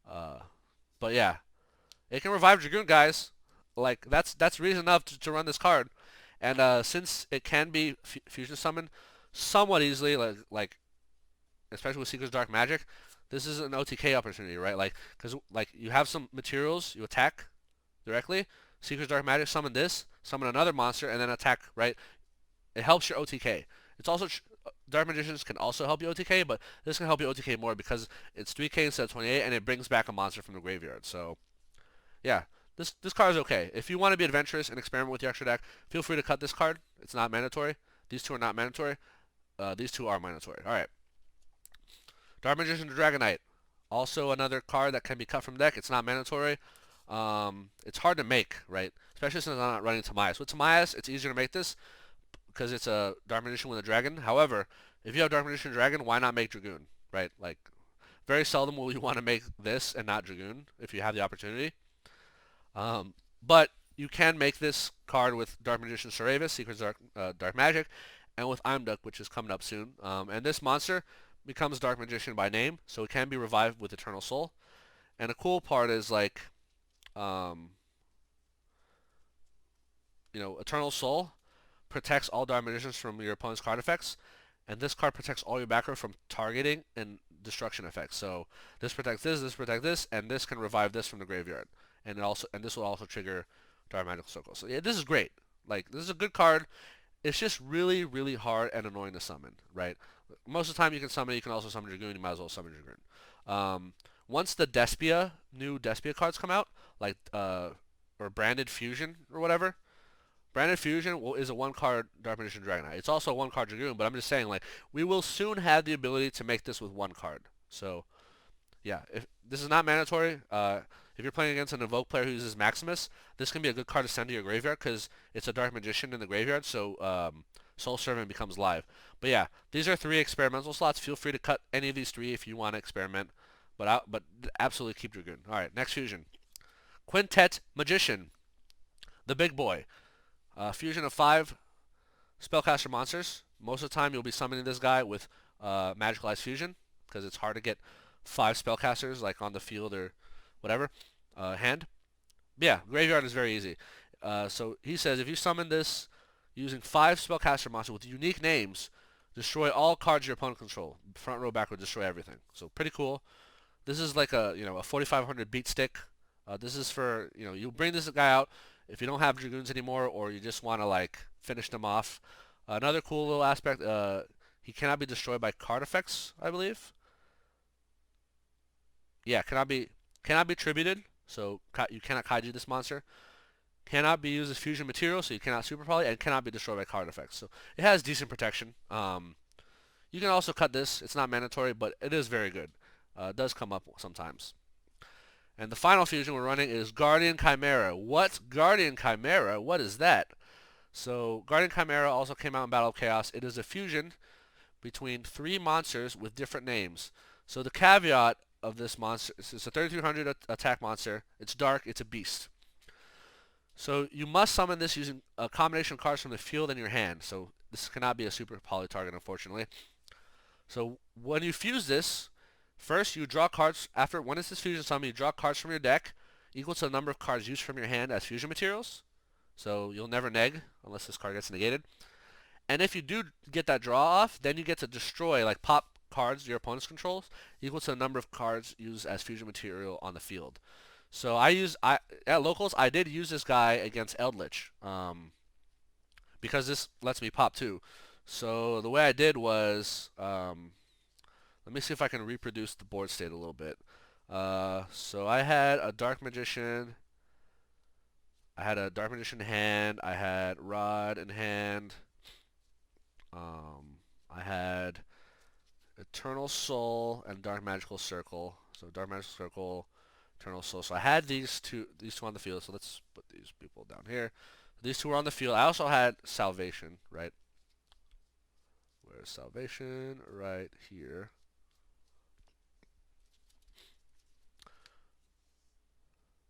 But yeah, it can revive Dragoon, guys. Like, that's reason enough to run this card. And since it can be fusion summoned somewhat easily, like especially with Secrets of Dark Magic, this is an OTK opportunity, right? Like, because like you have some materials, you attack directly. Secrets of Dark Magic, summon this, summon another monster, and then attack, right? It helps your OTK. It's also Dark Magicians can also help you OTK, but this can help you OTK more because it's 3k instead of 28, and it brings back a monster from the graveyard. So yeah, this card is okay. If you want to be adventurous and experiment with your extra deck, feel free to cut this card. It's not mandatory. These two are not mandatory. These two are mandatory. All right. Dark Magician Dragonite. Also another card that can be cut from deck. It's not mandatory. It's hard to make, right? Especially since I'm not running Timaeus. With Timaeus, it's easier to make this because it's a Dark Magician with a dragon. However, if you have Dark Magician Dragon, why not make Dragoon, right? Like, very seldom will you want to make this and not Dragoon if you have the opportunity. But you can make this card with Dark Magician Saravis, Secrets of Dark Magic, and with Imduk, which is coming up soon. And this monster becomes Dark Magician by name, so it can be revived with Eternal Soul. And the cool part is, like, Eternal Soul protects all Dark Magicians from your opponent's card effects, and this card protects all your back row from targeting and destruction effects. So this protects this, and this can revive this from the graveyard. And this will also trigger Dark Magical Circle. So yeah, this is great. Like, this is a good card. It's just really, really hard and annoying to summon, right? Most of the time you can summon it, you can also summon Dragoon, you might as well summon Dragoon. Once the new Despia cards come out, like, or Branded Fusion or whatever, Branded Fusion is a one-card Dark Magician Dragonite. It's also a one-card Dragoon, but I'm just saying, like, we will soon have the ability to make this with one card. So Yeah, if this is not mandatory. If you're playing against an Invoke player who uses Maximus, this can be a good card to send to your graveyard because it's a Dark Magician in the graveyard, so Soul Servant becomes live. But yeah, these are 3 experimental slots. Feel free to cut any of these 3 if you want to experiment, but absolutely keep Dragoon. All right, next fusion. Quintet Magician, the big boy. Fusion of 5 spellcaster monsters. Most of the time you'll be summoning this guy with Magicalized Fusion because it's hard to get 5 spellcasters like on the field or whatever hand. But yeah, graveyard is very easy. So he says if you summon this using 5 spellcaster monsters with unique names, destroy all cards your opponent control. Front row, back row, destroy everything. So pretty cool. This is like a 4500 beat stick. This is for you bring this guy out if you don't have Dragoons anymore or you just want to like finish them off. Another cool little aspect, he cannot be destroyed by card effects, I believe. Yeah, cannot be tributed, so you cannot kaiju this monster. Cannot be used as fusion material, so you cannot super poly, and cannot be destroyed by card effects. So it has decent protection. You can also cut this. It's not mandatory, but it is very good. It does come up sometimes. And the final fusion we're running is Guardian Chimera. What's Guardian Chimera? What is that? So Guardian Chimera also came out in Battle of Chaos. It is a fusion between 3 monsters with different names. So the caveat of this monster, it's a 3300 attack monster. It's dark. It's a beast. So you must summon this using a combination of cards from the field and your hand. So this cannot be a super poly target, unfortunately. So when you fuse this, first you draw cards. When it's this fusion summon, you draw cards from your deck equal to the number of cards used from your hand as fusion materials. So you'll never neg unless this card gets negated. And if you do get that draw off, then you get to destroy, like pop cards your opponent's controls equal to the number of cards used as fusion material on the field. So at locals I did use this guy against Eldritch because this lets me pop too. So the way I did was let me see if I can reproduce the board state a little bit. So I had a Dark Magician. I had a Dark Magician hand. I had Rod in hand. I had Eternal Soul and Dark Magical Circle. So Dark Magical Circle, Eternal Soul. So I had these two on the field. So let's put these people down here. These 2 were on the field. I also had Salvation, right? Where's Salvation? Right here.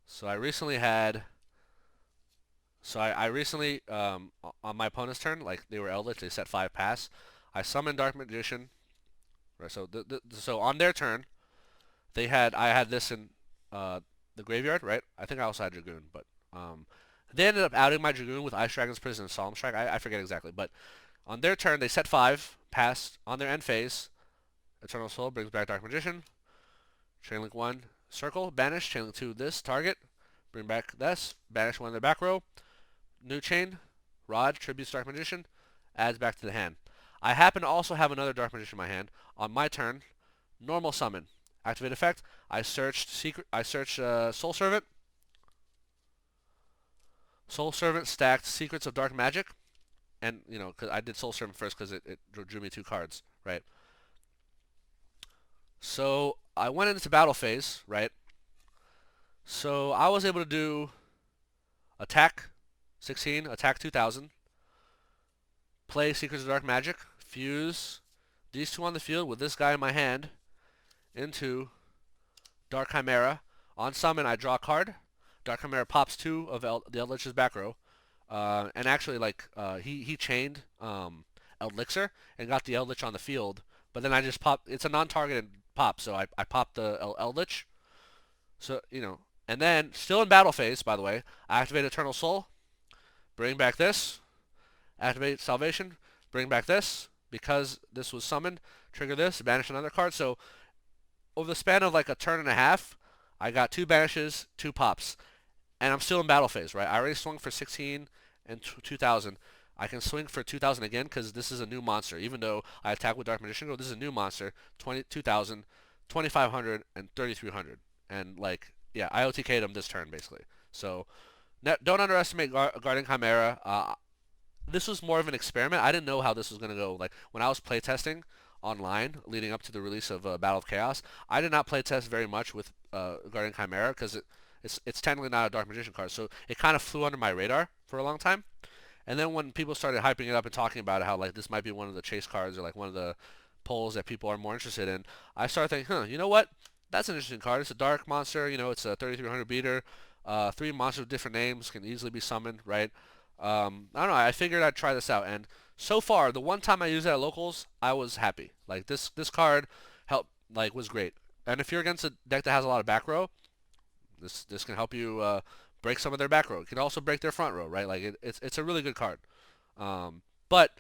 So I recently had. So I recently, on my opponent's turn, like they were Eldritch, they set 5 pass. I summoned Dark Magician. Right. So so on their turn, I had this in the graveyard, right? I think I also had Dragoon, but they ended up outing my Dragoon with Ice Dragon's Prison and Solemn Strike. I forget exactly, but on their turn they set 5 pass. On their end phase, Eternal Soul brings back Dark Magician. Chainlink 1 circle banish. Chainlink 2 this target. Bring back this. Banish 1 in the back row. New chain, Rod, tributes Dark Magician, adds back to the hand. I happen to also have another Dark Magician in my hand. On my turn, normal summon, activate effect. I searched Soul Servant. Soul Servant stacked Secrets of Dark Magic, and cause I did Soul Servant first because it drew me 2 cards, right? So I went into battle phase, right? So I was able to do attack 16, attack 2000, play Secrets of Dark Magic, fuse these 2 on the field with this guy in my hand into Dark Chimera. On summon, I draw a card. Dark Chimera pops 2 of the Eldritch's back row. And actually, he chained Eldritcher and got the Eldritch on the field. But then I just popped. It's a non-targeted pop, so I popped the Eldritch. So, and then, still in battle phase, by the way, I activate Eternal Soul. Bring back this. Activate Salvation. Bring back this. Because this was summoned, trigger this, banish another card. So over the span of like a turn and a half, I got 2 banishes, 2 pops. And I'm still in battle phase, right? I already swung for 16 and 2000. I can swing for 2000 again because this is a new monster. Even though I attack with Dark Magician, this is a new monster. 2000, 2500, and 3300. And yeah, I OTK'd him this turn basically. So don't underestimate Guardian Chimera. This was more of an experiment. I didn't know how this was going to go. Like when I was playtesting, online leading up to the release of Battle of Chaos. I did not play test very much with Guardian Chimera because it's technically not a Dark Magician card, so it kind of flew under my radar for a long time. And then when people started hyping it up and talking about it, how like this might be one of the chase cards or like one of the polls that people are more interested in, I started thinking, you know what? That's an interesting card. It's a dark monster. You know, it's a 3300 beater. Three monsters with different names can easily be summoned, right? I don't know. I figured I'd try this out, and so far, the one time I used it at locals, I was happy. Like this card helped, like was great. And if you're against a deck that has a lot of back row, this can help you break some of their back row. It can also break their front row, right? Like it's a really good card. But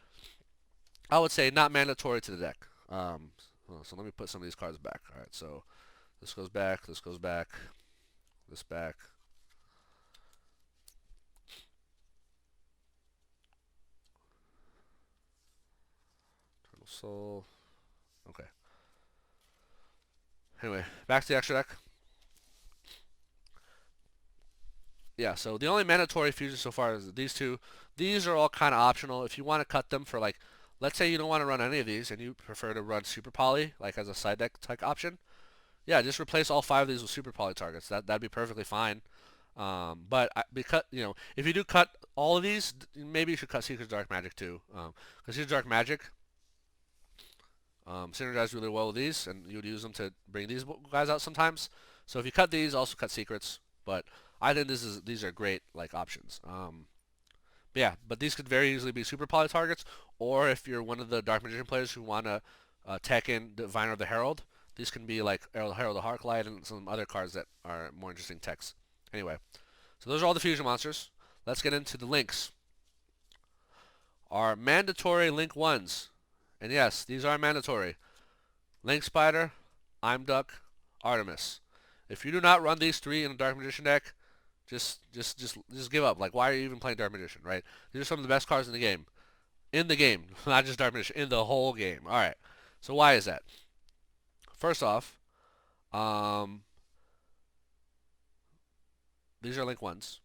I would say not mandatory to the deck. So let me put some of these cards back. All right, so this goes back, this goes back, this back. Eternal Soul. Okay. Anyway, back to the extra deck. Yeah, so the only mandatory fusions so far is these two. These are all kind of optional. If you want to cut them for like, let's say you don't want to run any of these and you prefer to run Super Poly, like as a side deck type option, yeah, just replace all 5 of these with Super Poly targets. That'd be perfectly fine. But because if you do cut all of these, maybe you should cut Secret Dark Magic too, because Secret Dark Magic synergize really well with these, and you would use them to bring these guys out sometimes. So if you cut these, also cut secrets. But I think these are great like options. But yeah, but these could very easily be super poly targets, or if you're one of the Dark Magician players who want to tech in Diviner of the Herald, these can be like Herald of Harklight and some other cards that are more interesting techs. Anyway, so those are all the fusion monsters. Let's get into the links. Our mandatory link ones. And yes, these are mandatory. Link Spider, Imduck, Artemis. If you do not run these 3 in a Dark Magician deck, just give up. Like, why are you even playing Dark Magician, right? These are some of the best cards in the game. In the game, not just Dark Magician, in the whole game. All right. So why is that? First off, these are link ones.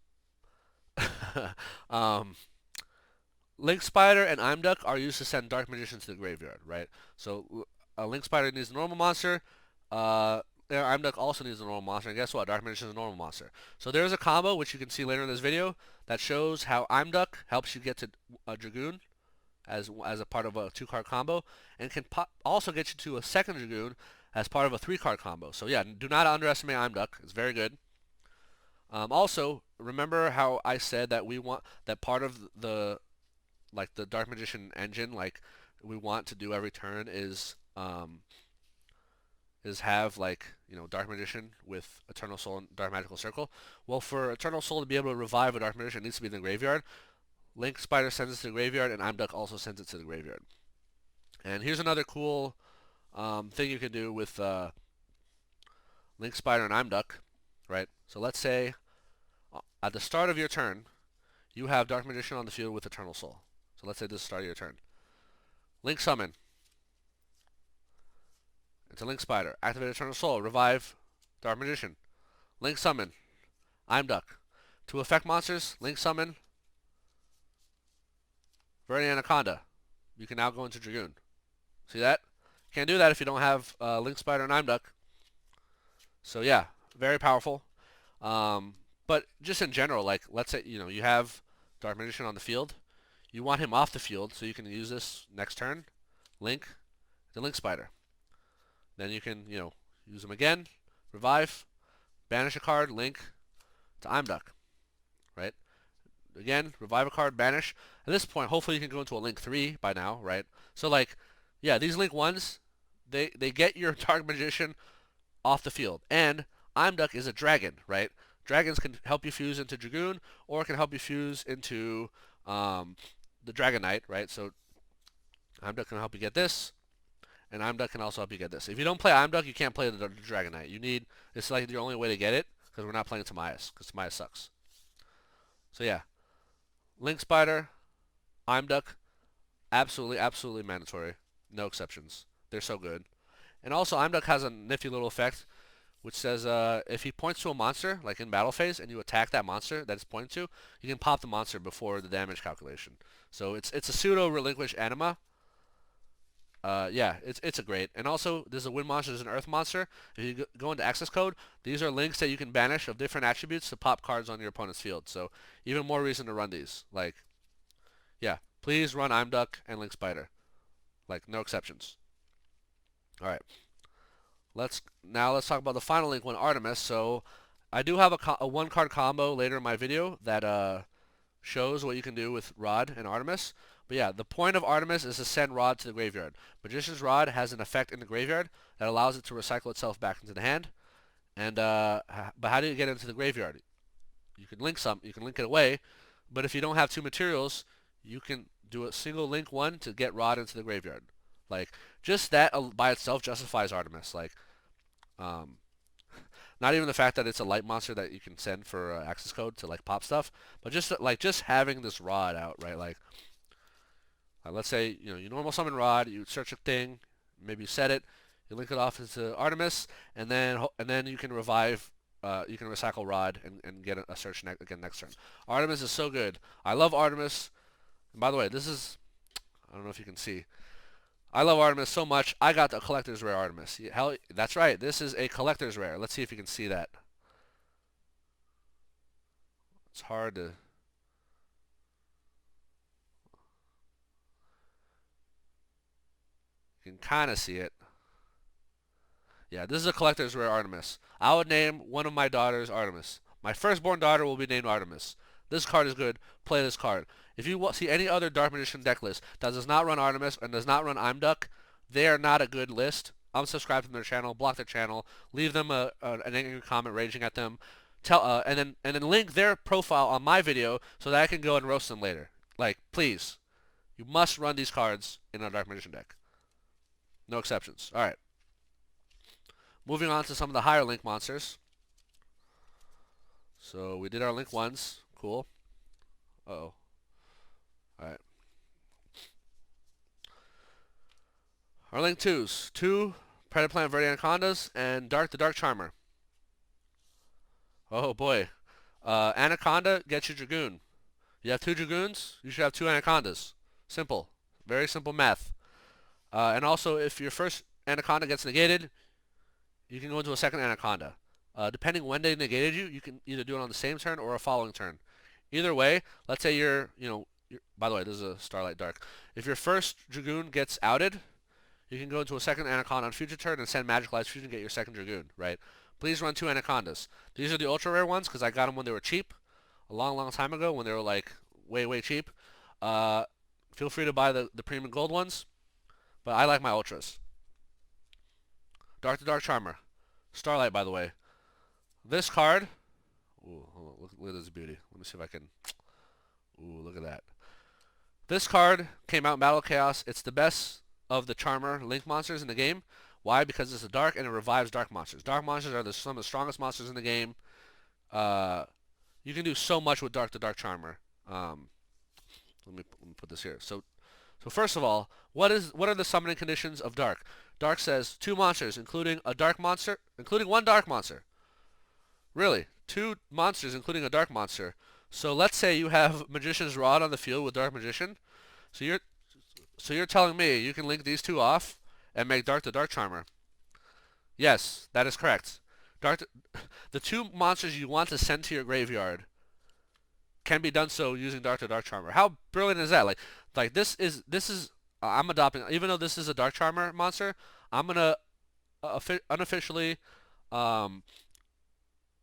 Link Spider and Imduck are used to send Dark Magician to the graveyard, right? So a Link Spider needs a normal monster. Imduck also needs a normal monster, and guess what? Dark Magician is a normal monster. So there's a combo, which you can see later in this video, that shows how Imduck helps you get to a Dragoon as a part of a 2-card combo, and can also get you to a second Dragoon as part of a 3-card combo. So yeah, do not underestimate Imduck. It's very good. Also, remember how I said that we want that part of the Dark Magician engine, like we want to do every turn is have Dark Magician with Eternal Soul and Dark Magical Circle. Well, for Eternal Soul to be able to revive a Dark Magician, it needs to be in the graveyard. Link Spider sends it to the graveyard, and Imduck also sends it to the graveyard. And here's another cool thing you can do with Link Spider and Imduck, right? So let's say at the start of your turn, you have Dark Magician on the field with Eternal Soul. So let's say this is the start of your turn. Link Summon. Into Link Spider. Activate Eternal Soul. Revive Dark Magician. Link Summon. Imduck. To affect monsters, Link Summon Verdant Anaconda. You can now go into Dragoon. See that? Can't do that if you don't have Link Spider and Imduck. So yeah, very powerful. But just in general, like let's say you have Dark Magician on the field. You want him off the field so you can use this next turn. Link, the Link Spider. Then you can, use him again, revive, banish a card, link to Imduck, right? Again, revive a card, banish. At this point, hopefully you can go into a link 3 by now, right? So yeah, these link 1s, they get your Dark Magician off the field. And Imduck is a dragon, right? Dragons can help you fuse into Dragoon, or it can help you fuse into the Dragon Knight, right? So Imduck can help you get this, and Imduck can also help you get this. If you don't play Imduck, you can't play the Dragon Knight. It's like your only way to get it, because we're not playing Timaeus, because Timaeus sucks. So yeah, Link Spider, Imduck, absolutely mandatory. No exceptions. They're so good. And also, Imduck has a nifty little effect, which says if he points to a monster, like in battle phase, and you attack that monster that it's pointing to, you can pop the monster before the damage calculation. So it's a pseudo relinquish anima, Yeah, it's a great. And also, there's a wind monster, there's an earth monster. If you go into access code, these are links that you can banish of different attributes to pop cards on your opponent's field. So even more reason to run these. Like, yeah, please run I'm Duck and Link Spider. Like, no exceptions. All right. Let's talk about the final link one, Artemis. So I do have a one card combo later in my video that shows what you can do with Rod and Artemis. But yeah, the point of Artemis is to send Rod to the graveyard. Magician's Rod has an effect in the graveyard that allows it to recycle itself back into the hand. And but how do you get into the graveyard? You can link it away. But if you don't have two materials, you can do a single link one to get Rod into the graveyard. Like, just that by itself justifies Artemis. Like, um, not even the fact that it's a light monster that you can send for access code to like pop stuff, but just having this Rod out, right? Like, let's say you normal summon Rod, you search a thing, maybe you set it, you link it off into Artemis, and then you can revive. You can recycle Rod and get a search again next turn. Artemis is so good. I love Artemis. And by the way, this is, I don't know if you can see. I love Artemis so much, I got the collector's rare Artemis. Hell, that's right, this is a collector's rare. Let's see if you can see that. It's hard to... You can kind of see it. Yeah, this is a collector's rare Artemis. I would name one of my daughters Artemis. My firstborn daughter will be named Artemis. This card is good. Play this card. If you see any other Dark Magician deck list that does not run Artemis and does not run I'm Duck, they are not a good list. Unsubscribe to their channel, block their channel, leave them an angry comment raging at them, and then link their profile on my video so that I can go and roast them later. Like, please, you must run these cards in a Dark Magician deck. No exceptions. All right. Moving on to some of the higher link monsters. So we did our link ones. Cool. Uh-oh. Alright. Our link twos. 2 Predator Plant Verde Anacondas and Dharc the Dharc Charmer. Oh boy. Anaconda gets you Dragoon. You have 2 Dragoons, you should have 2 Anacondas. Simple. Very simple math. And also, if your first Anaconda gets negated, you can go into a second Anaconda. Depending when they negated you, you can either do it on the same turn or a following turn. Either way, let's say by the way, this is a Starlight Dark. If your first Dragoon gets outed, you can go into a second Anaconda on future turn and send Magicalized Fusion and get your second Dragoon, right? Please run 2 Anacondas. These are the ultra rare ones because I got them when they were cheap, a long, long time ago when they were like way, way cheap. Feel free to buy the premium gold ones, but I like my ultras. Dharc the Dharc Charmer. Starlight, by the way. This card... Ooh, hold on, look at this beauty. Let me see if I can... Ooh, look at that. This card came out in Battle Chaos. It's the best of the Charmer Link monsters in the game. Why? Because it's a Dark and it revives Dark monsters. Dark monsters are some of the strongest monsters in the game. You can do so much with Dharc the Dharc Charmer. Let me put this here. So first of all, what are the summoning conditions of Dharc? Dharc says 2 monsters, including a Dark monster, including 1 Dark monster. Really, 2 monsters, including a Dark monster. So let's say you have Magician's Rod on the field with Dark Magician. So you're telling me you can link these 2 off and make Dharc the Dharc Charmer? Yes, that is correct. The 2 monsters you want to send to your graveyard can be done so using Dharc the Dharc Charmer. How brilliant is that? Like this is I'm adopting, even though this is a Dharc Charmer monster, I'm gonna unofficially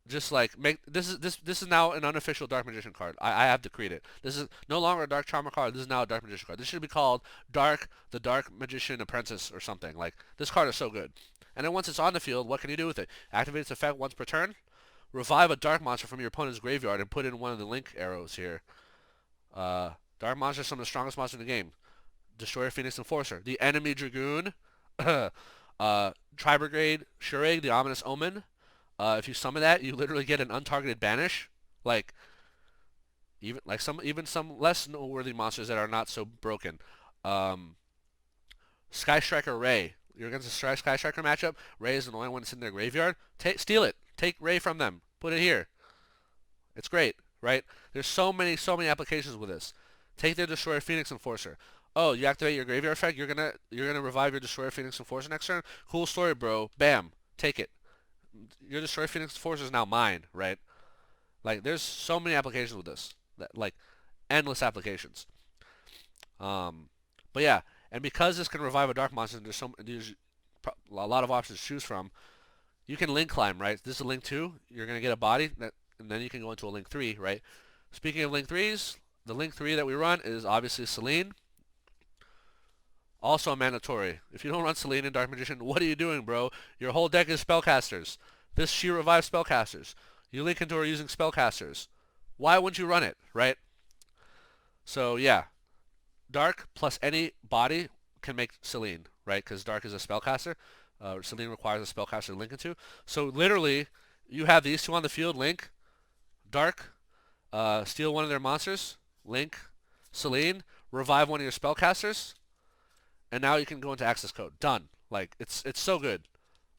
just like make this is now an unofficial Dark Magician card. I have decreed it. This is no longer a Dharc Charmer card. This is now a Dark Magician card. This should be called Dharc the Dark Magician Apprentice or something. Like, this card is so good. And then once it's on the field, what can you do with it? Activate its effect once per turn. Revive a Dark monster from your opponent's graveyard and put in one of the link arrows here. Dark monster is some of the strongest monsters in the game. Destroyer Phoenix Enforcer. The enemy Dragoon. Tri-Brigade Shureg, the Ominous Omen. If you summon that, you literally get an untargeted banish. Like, even some less noteworthy monsters that are not so broken. Sky Striker Ray. You're against a Sky Striker matchup. Ray is the only one that's in their graveyard. Steal it. Take Ray from them. Put it here. It's great, right? There's so many applications with this. Take their Destroyer Phoenix Enforcer. Oh, you activate your graveyard effect. You're gonna revive your Destroyer Phoenix Enforcer next turn. Cool story, bro. Bam, take it. Your Destroyer Phoenix Enforcer is now mine, right? Like, there's so many applications with this, like endless applications. Um, but yeah, and because this can revive a dark monster, there's a lot of options to choose from. You can link climb, right? This is a link 2. You're gonna get a body, and then you can go into a link 3, right? Speaking of link 3s, the link 3 that we run is obviously Selene. Also a mandatory. If you don't run Selene and Dark Magician, what are you doing, bro? Your whole deck is spellcasters. She revives spellcasters. You link into her using spellcasters. Why wouldn't you run it, right? So yeah, Dark plus any body can make Selene, right? Because Dark is a spellcaster. Selene requires a spellcaster to link into. So literally, you have these two on the field, Link, Dark, steal one of their monsters, Link, Selene, revive one of your spellcasters, and now you can go into access code. Done. Like, it's so good.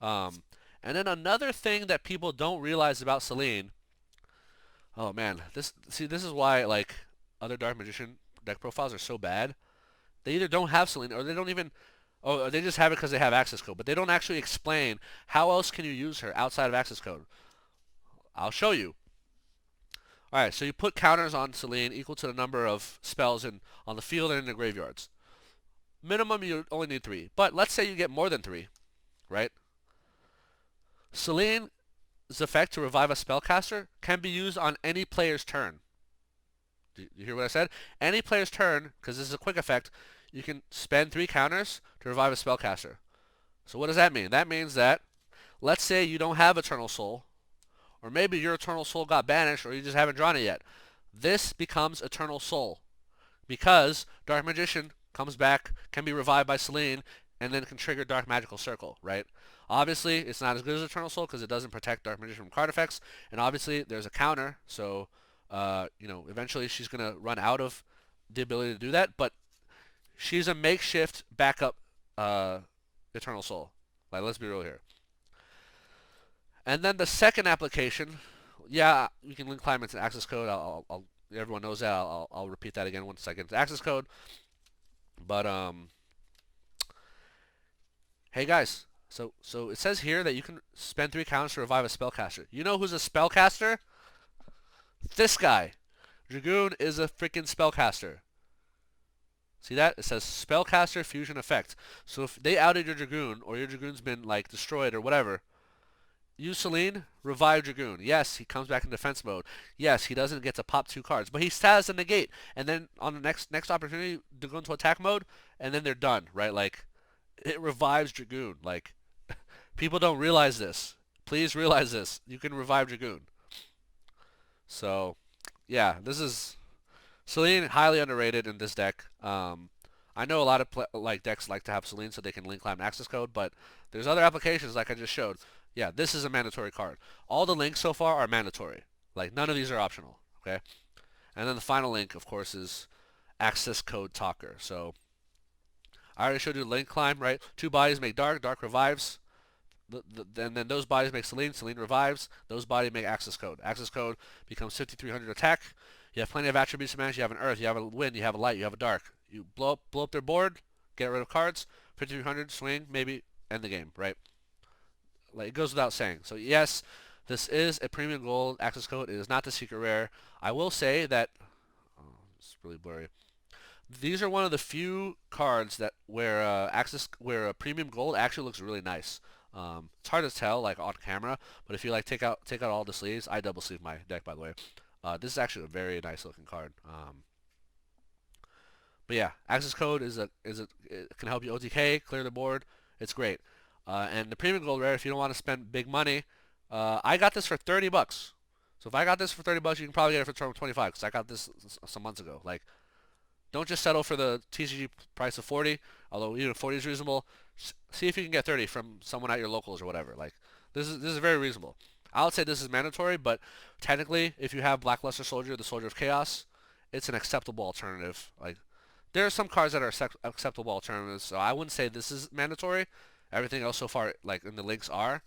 Um, and then another thing that people don't realize about Selene, oh man, this is why like other Dark Magician deck profiles are so bad. They either don't have Selene or they don't even, or they just have it because they have access code, but they don't actually explain how else can you use her outside of access code. I'll show you. All right, so you put counters on Selene equal to the number of spells on the field and in the graveyards. Minimum, you only need 3. But let's say you get more than 3, right? Selene's effect to revive a spellcaster can be used on any player's turn. Do you hear what I said? Any player's turn, because this is a quick effect, you can spend 3 counters to revive a spellcaster. So what does that mean? That means that, let's say you don't have Eternal Soul, or maybe your Eternal Soul got banished, or you just haven't drawn it yet. This becomes Eternal Soul, because Dark Magician comes back, can be revived by Selene, and then can trigger Dark Magical Circle, right? Obviously, it's not as good as Eternal Soul because it doesn't protect Dark Magician from card effects, and obviously there's a counter, so eventually she's gonna run out of the ability to do that. But she's a makeshift backup Eternal Soul. Like, let's be real here. And then the second application, yeah, you can link climb into access code. Everyone knows that. I'll repeat that again once I get into access code. But hey guys, so it says here that you can spend 3 counters to revive a spellcaster. You know who's a spellcaster? This guy. Dragoon is a freaking spellcaster. See that? It says spellcaster fusion effect. So if they outed your Dragoon, or your Dragoon's been like destroyed or whatever, use Selene, revive Dragoon. Yes, he comes back in defense mode. Yes, he doesn't get to pop 2 cards, but he still has a negate. And then on the next opportunity to go into attack mode, and then they're done, right? Like, it revives Dragoon. Like, people don't realize this. Please realize this. You can revive Dragoon. So, yeah, this is Selene, highly underrated in this deck. I know a lot of decks like to have Selene so they can link climb access code, but there's other applications like I just showed. Yeah, this is a mandatory card. All the links so far are mandatory. Like, none of these are optional, okay? And then the final link, of course, is Accesscode Talker. So, I already showed you the link climb, right? 2 bodies make Dark, Dark revives. And then those bodies make Selene, Selene revives. Those bodies make Access Code. Access Code becomes 5300 attack. You have plenty of attributes to manage. You have an Earth, you have a Wind, you have a Light, you have a Dark. You blow up their board, get rid of cards, 5300, swing, maybe end the game, right? Like, it goes without saying. So yes, this is a premium gold access code. It is not the secret rare. I will say that it's really blurry. These are one of the few cards that where a premium gold actually looks really nice. It's hard to tell like on camera, but if you like take out all the sleeves, I double sleeve my deck by the way. This is actually a very nice looking card. But yeah, access code it can help you OTK, clear the board. It's great. And the premium gold rare, if you don't want to spend big money, I got this for 30 bucks. So if I got this for 30 bucks, you can probably get it for 25 because I got this some months ago. Like, don't just settle for the TCG price of 40, although even 40 is reasonable. See if you can get 30 from someone at your locals or whatever. Like, this is very reasonable. I would say this is mandatory, but technically, if you have Blackluster Soldier, the Soldier of Chaos, it's an acceptable alternative. Like, there are some cards that are acceptable alternatives, so I wouldn't say this is mandatory. Everything else so far, like in the links, are.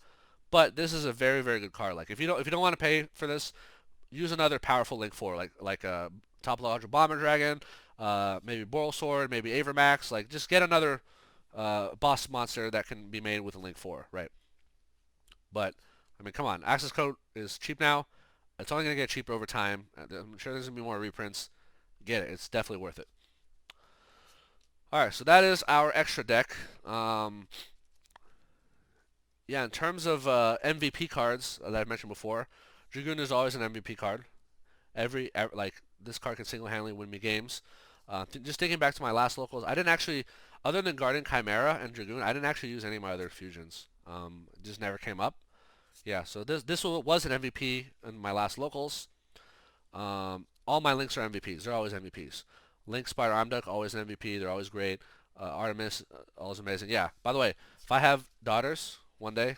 But this is a very, very good card. Like, if you don't want to pay for this, use another powerful link for like a Topological Bomber Dragon, maybe Boral Sword, maybe Avermax. Like, just get another boss monster that can be made with a Link 4, right? But, I mean, come on. Accesscode is cheap now. It's only going to get cheaper over time. I'm sure there's going to be more reprints. Get it. It's definitely worth it. Alright, so that is our extra deck. Yeah, in terms of MVP cards that I mentioned before, Dragoon is always an MVP card. Like, this card can single-handedly win me games. Just thinking back to my last locals, I didn't actually, other than Guardian Chimera and Dragoon, I didn't actually use any of my other fusions. It just never came up. Yeah, so this was an MVP in my last locals. All my links are MVPs. They're always MVPs. Link, Spider, Arm Duck, always an MVP. They're always great. Artemis, always amazing. Yeah, by the way, if I have daughters one day,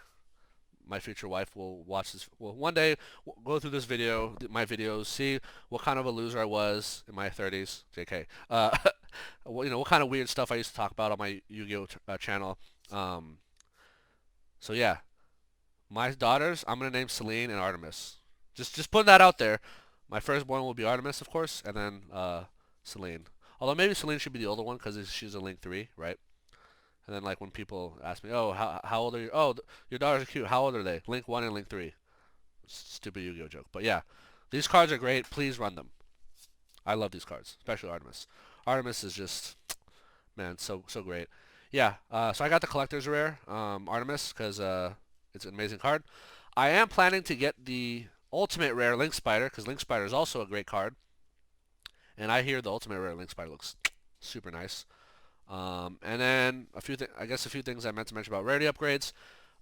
my future wife will watch this. Well, one day, go through this video, my videos, see what kind of a loser I was in my 30s. JK. What kind of weird stuff I used to talk about on my Yu-Gi-Oh channel. So yeah, my daughters, I'm gonna name Selene and Artemis. Just putting that out there. My firstborn will be Artemis, of course, and then Selene. Although maybe Selene should be the older one because she's a Link 3, right? And then, like, when people ask me, oh, how old are you? Oh, your daughters are cute. How old are they? Link 1 and Link 3. Stupid Yu-Gi-Oh joke. But yeah, these cards are great. Please run them. I love these cards, especially Artemis. Artemis is just, man, so great. Yeah, so I got the collector's rare Artemis because it's an amazing card. I am planning to get the ultimate rare Link Spider because Link Spider is also a great card. And I hear the ultimate rare Link Spider looks super nice. And then a few things I meant to mention about rarity upgrades.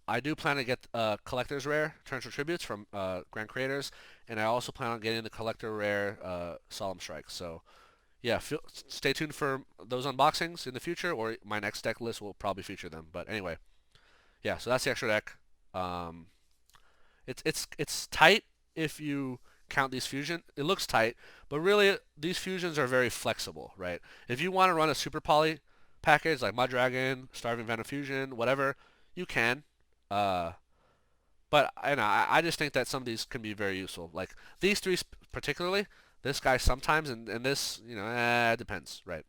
I do plan to get collector's rare Torrential Tributes from Grand Creators, and I also plan on getting the collector rare Solemn Strike. So yeah, stay tuned for those unboxings in the future, or my next deck list will probably feature them. But anyway, yeah, so that's the extra deck. It's tight if you count these fusion. It looks tight, but really these fusions are very flexible, right? If you want to run a super poly package like Mud Dragon, Starving Venom Fusion, whatever, you can. But I just think that some of these can be very useful. Like these three particularly, this guy sometimes, and this, it depends, right?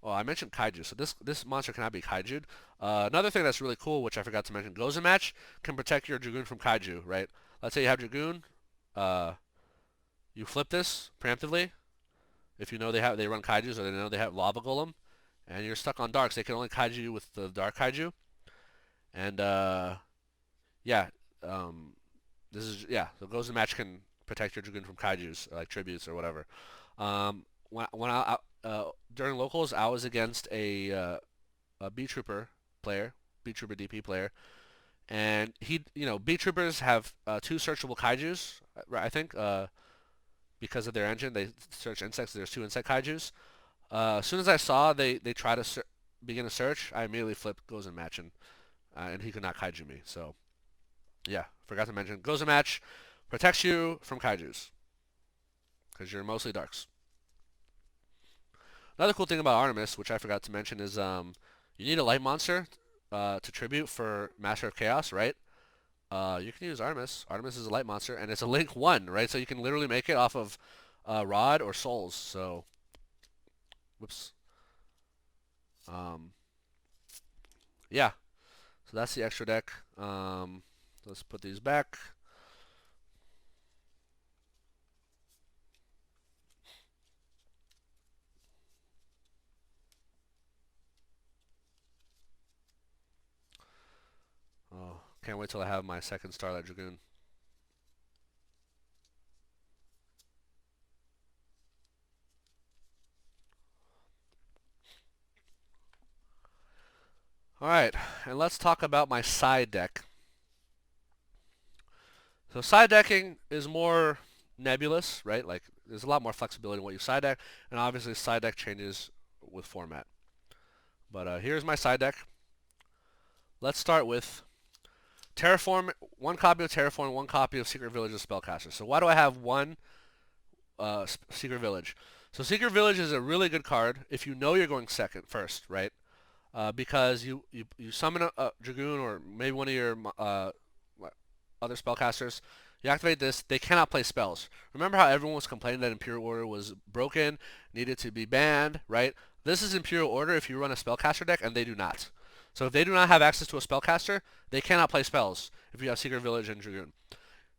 Oh, I mentioned Kaiju. So this monster cannot be Kaiju'd. Another thing that's really cool, which I forgot to mention, Gozen match can protect your Dragoon from Kaiju, right? Let's say you have Dragoon, you flip this preemptively. If you know they run Kaijus, or they know they have Lava Golem, and you're stuck on Dharcs, they can only Kaiju you with the Dharc Kaiju. And yeah, the Gozen match can protect your Dragoon from Kaijus, like tributes or whatever. During locals, I was against a B Trooper player, B Trooper DP player, and B Troopers have two searchable Kaijus, I think, because of their engine. They search insects. There's two insect Kaijus. As soon as I saw they try to begin a search, I immediately flipped Gozen match, and he could not Kaiju me. So yeah, forgot to mention Gozen match protects you from Kaijus because you're mostly Dharcs. Another cool thing about Artemis, which I forgot to mention, is you need a light monster to tribute for Master of Chaos, right? You can use Artemis. Artemis is a light monster, and it's a Link 1, right? So you can literally make it off of Rod or Souls. So, whoops. Yeah. So that's the extra deck. Let's put these back. Oh, can't wait till I have my second Starlight Dragoon. Alright, and let's talk about my side deck. So side decking is more nebulous, right? Like, there's a lot more flexibility in what you side deck, and obviously side deck changes with format. But here's my side deck. Let's start with Terraform, one copy of Terraform, one copy of Secret Village of Spellcaster. So why do I have one Secret Village? So Secret Village is a really good card if you know you're going first, right? Because you summon a Dragoon or maybe one of your other spellcasters. You activate this, they cannot play spells. Remember how everyone was complaining that Imperial Order was broken, needed to be banned, right? This is Imperial Order if you run a spellcaster deck, and they do not. So if they do not have access to a spellcaster, they cannot play spells if you have Secret Village and Dragoon.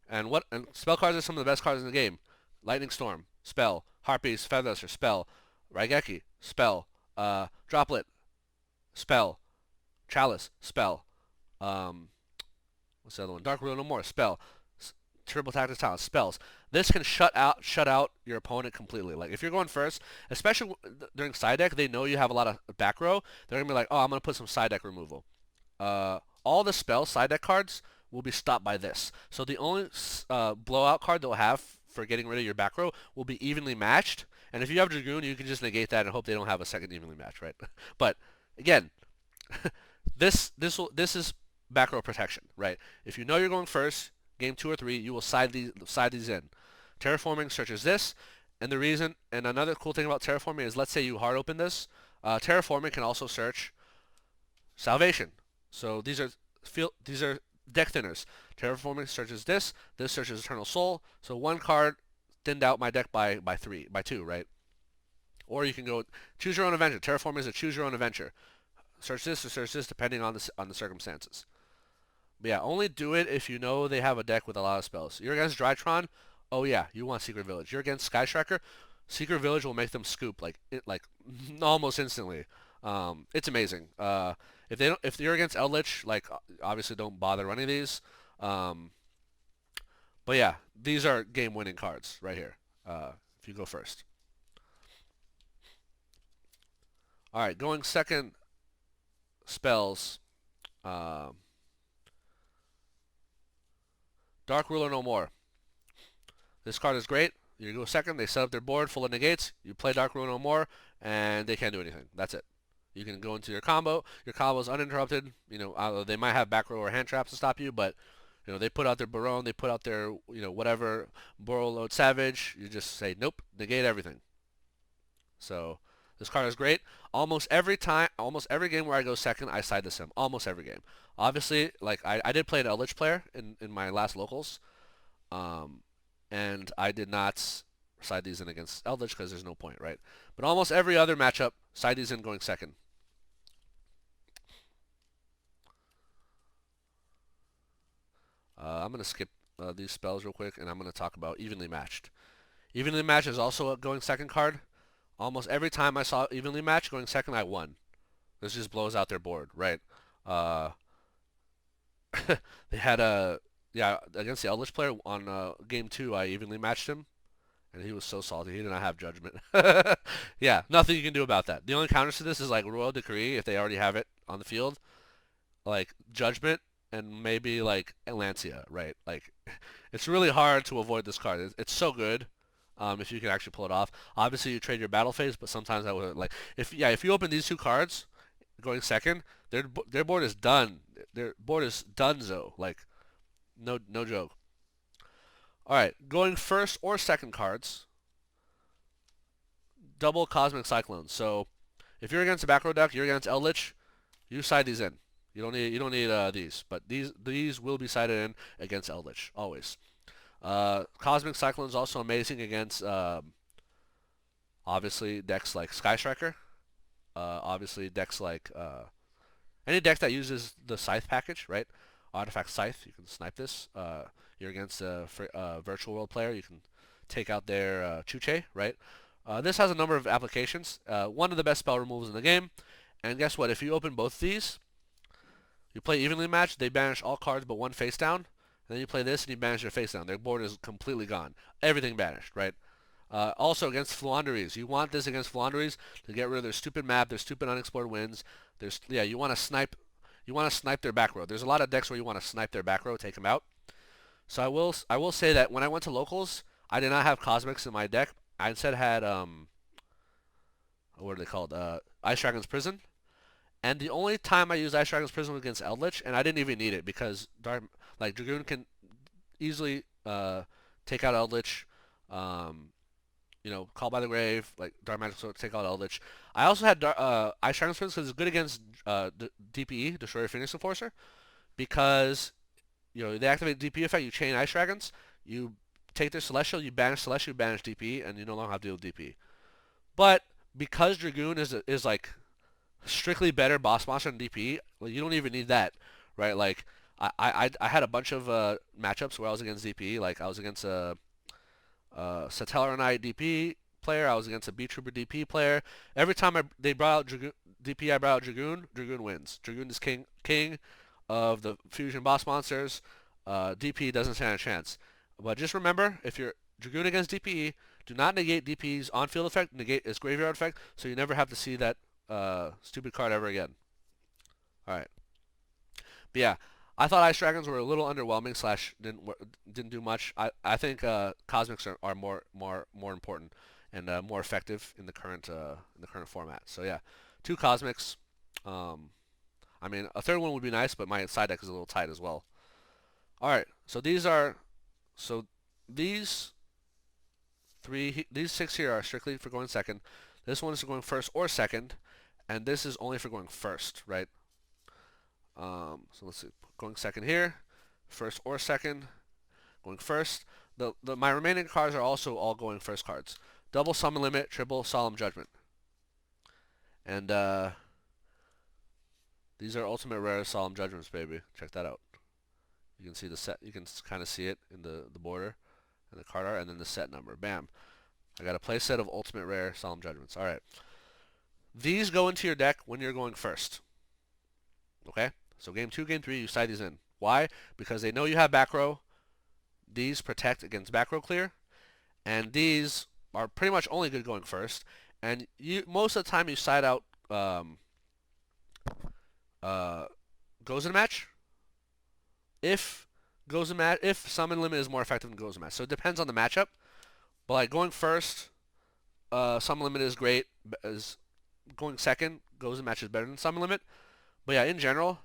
And spell cards are some of the best cards in the game. Lightning Storm, spell. Harpies, Featherduster, spell. Raigeki, spell. Droplet, spell. Chalice, spell. What's the other one? Dark Ruler No More, spell. Triple Tactics Talent, spells. This can shut out your opponent completely. Like if you're going first, especially during side deck, they know you have a lot of back row. They're gonna be like, oh, I'm gonna put some side deck removal. All the spell side deck cards will be stopped by this. So the only blowout card they'll have for getting rid of your back row will be evenly matched. And if you have Dragoon, you can just negate that and hope they don't have a second evenly matched, right? But again, this is back row protection, right? If you know you're going first, game 2 or 3, you will side these in. Terraforming searches this, and the reason, and another cool thing about terraforming is, let's say you hard open this, terraforming can also search salvation. So these are deck thinners. Terraforming searches this searches Eternal Soul. So one card thinned out my deck by 2, right? Or you can go choose your own adventure. Terraforming is a choose your own adventure. Search this or search this depending on the circumstances. But yeah, only do it if you know they have a deck with a lot of spells. You're against Drytron, oh yeah, you want Secret Village. You're against Sky Striker, Secret Village will make them scoop like almost instantly. It's amazing. If you're against Eldritch, like obviously don't bother running these. But yeah, these are game-winning cards right here. If you go first. All right, going second. Spells. Dark Ruler No More. This card is great. You go second, they set up their board full of negates, you play Dark Ruler No More, and they can't do anything. That's it. You can go into your combo. Your combo is uninterrupted. You know, they might have back row or hand traps to stop you, but you know, they put out their Barone, they put out their, you know, whatever, Burrow Load Savage. You just say, nope, negate everything. So, this card is great. Almost every game where I go second, I side the sim. Almost every game. Obviously, like, I did play an Eldritch player in my last locals. And I did not side these in against Eldritch because there's no point, right? But almost every other matchup, side these in going second. I'm going to skip these spells real quick, and I'm going to talk about Evenly Matched. Evenly Matched is also a going second card. Almost every time I saw Evenly Matched going second, I won. This just blows out their board, right? They had against the Eldritch player on game 2, I evenly matched him, and he was so salty. He did not have judgment. Yeah, nothing you can do about that. The only counters to this is like Royal Decree if they already have it on the field, like judgment, and maybe like Lancia, right? Like, it's really hard to avoid this card. It's so good. If you can actually pull it off. Obviously, you trade your battle phase, but sometimes I would like if you open these 2 cards, going second, their board is done. Their board is donezo. Like, no joke. All right, going first or second cards. Double Cosmic Cyclone. So, if you're against a back row deck, you're against Eldritch, you side these in. You don't need these, but these will be sided in against Eldritch always. Cosmic Cyclone is also amazing against obviously decks like Sky Striker. Obviously decks like any deck that uses the Scythe package, right? Artifact Scythe, you can snipe this. You're against a virtual world player, you can take out their Chuche, right? This has a number of applications. One of the best spell removals in the game. And guess what? If you open both these, you play evenly matched, they banish all cards but one face down. And then you play this and you banish their face down. Their board is completely gone. Everything banished, right? Also against Floowandereeze. You want this against Floowandereeze to get rid of their stupid map, their stupid unexplored winds. You want to snipe their back row. There's a lot of decks where you want to snipe their back row, take them out. So I will say that when I went to locals, I did not have Cosmics in my deck. I instead had what are they called? Ice Dragon's Prison. And the only time I used Ice Dragon's Prison was against Eldritch, and I didn't even need it because Dragoon can easily take out Eldritch. Call by the Grave, like Dark Magic Sword, take out Eldritch. I also had Ice Dragon's Prison because it's good against DPE, Destroyer Phoenix Enforcer, because they activate DP effect, you chain Ice Dragons, You take their Celestial, you banish Celestial, you banish DP, and you no longer have to deal with DP. But because Dragoon is like strictly better boss monster than DP, well, you don't even need that, right? Like I had a bunch of matchups where I was against DP. Like I was against a Satellar Knight DP player. I was against a B-Trooper DP player. Every time they brought out Dragoon, DP, I brought out Dragoon. Dragoon wins. Dragoon is king of the fusion boss monsters. DP doesn't stand a chance. But just remember, if you're Dragoon against DP, do not negate DP's on-field effect. Negate its graveyard effect, so you never have to see that stupid card ever again. All right. But yeah, I thought Ice Dragons were a little underwhelming slash didn't do much. I think Cosmics are more important and more effective in the current format. So yeah, 2 Cosmics. I mean, a third one would be nice, but my side deck is a little tight as well. All right, so these 6 here are strictly for going second. This one is for going first or second, and this is only for going first, right? So let's see, going second here, first or second, going first. My remaining cards are also all going first cards. Double Summon Limit, triple Solemn Judgment. And these are ultimate rare Solemn Judgments, baby. Check that out. You can see the set, you can kind of see it in the border and the card art, and then the set number. Bam. I got a play set of ultimate rare Solemn Judgments. All right. These go into your deck when you're going first. Okay? So game 2, game 3, you side these in. Why? Because they know you have back row. These protect against back row clear. And these are pretty much only good going first. And you most of the time you side out Gozen match. If Summon Limit is more effective than Gozen match. So it depends on the matchup. But like going first, Summon Limit is great. As going second, Gozen match is better than Summon Limit. But yeah, in general,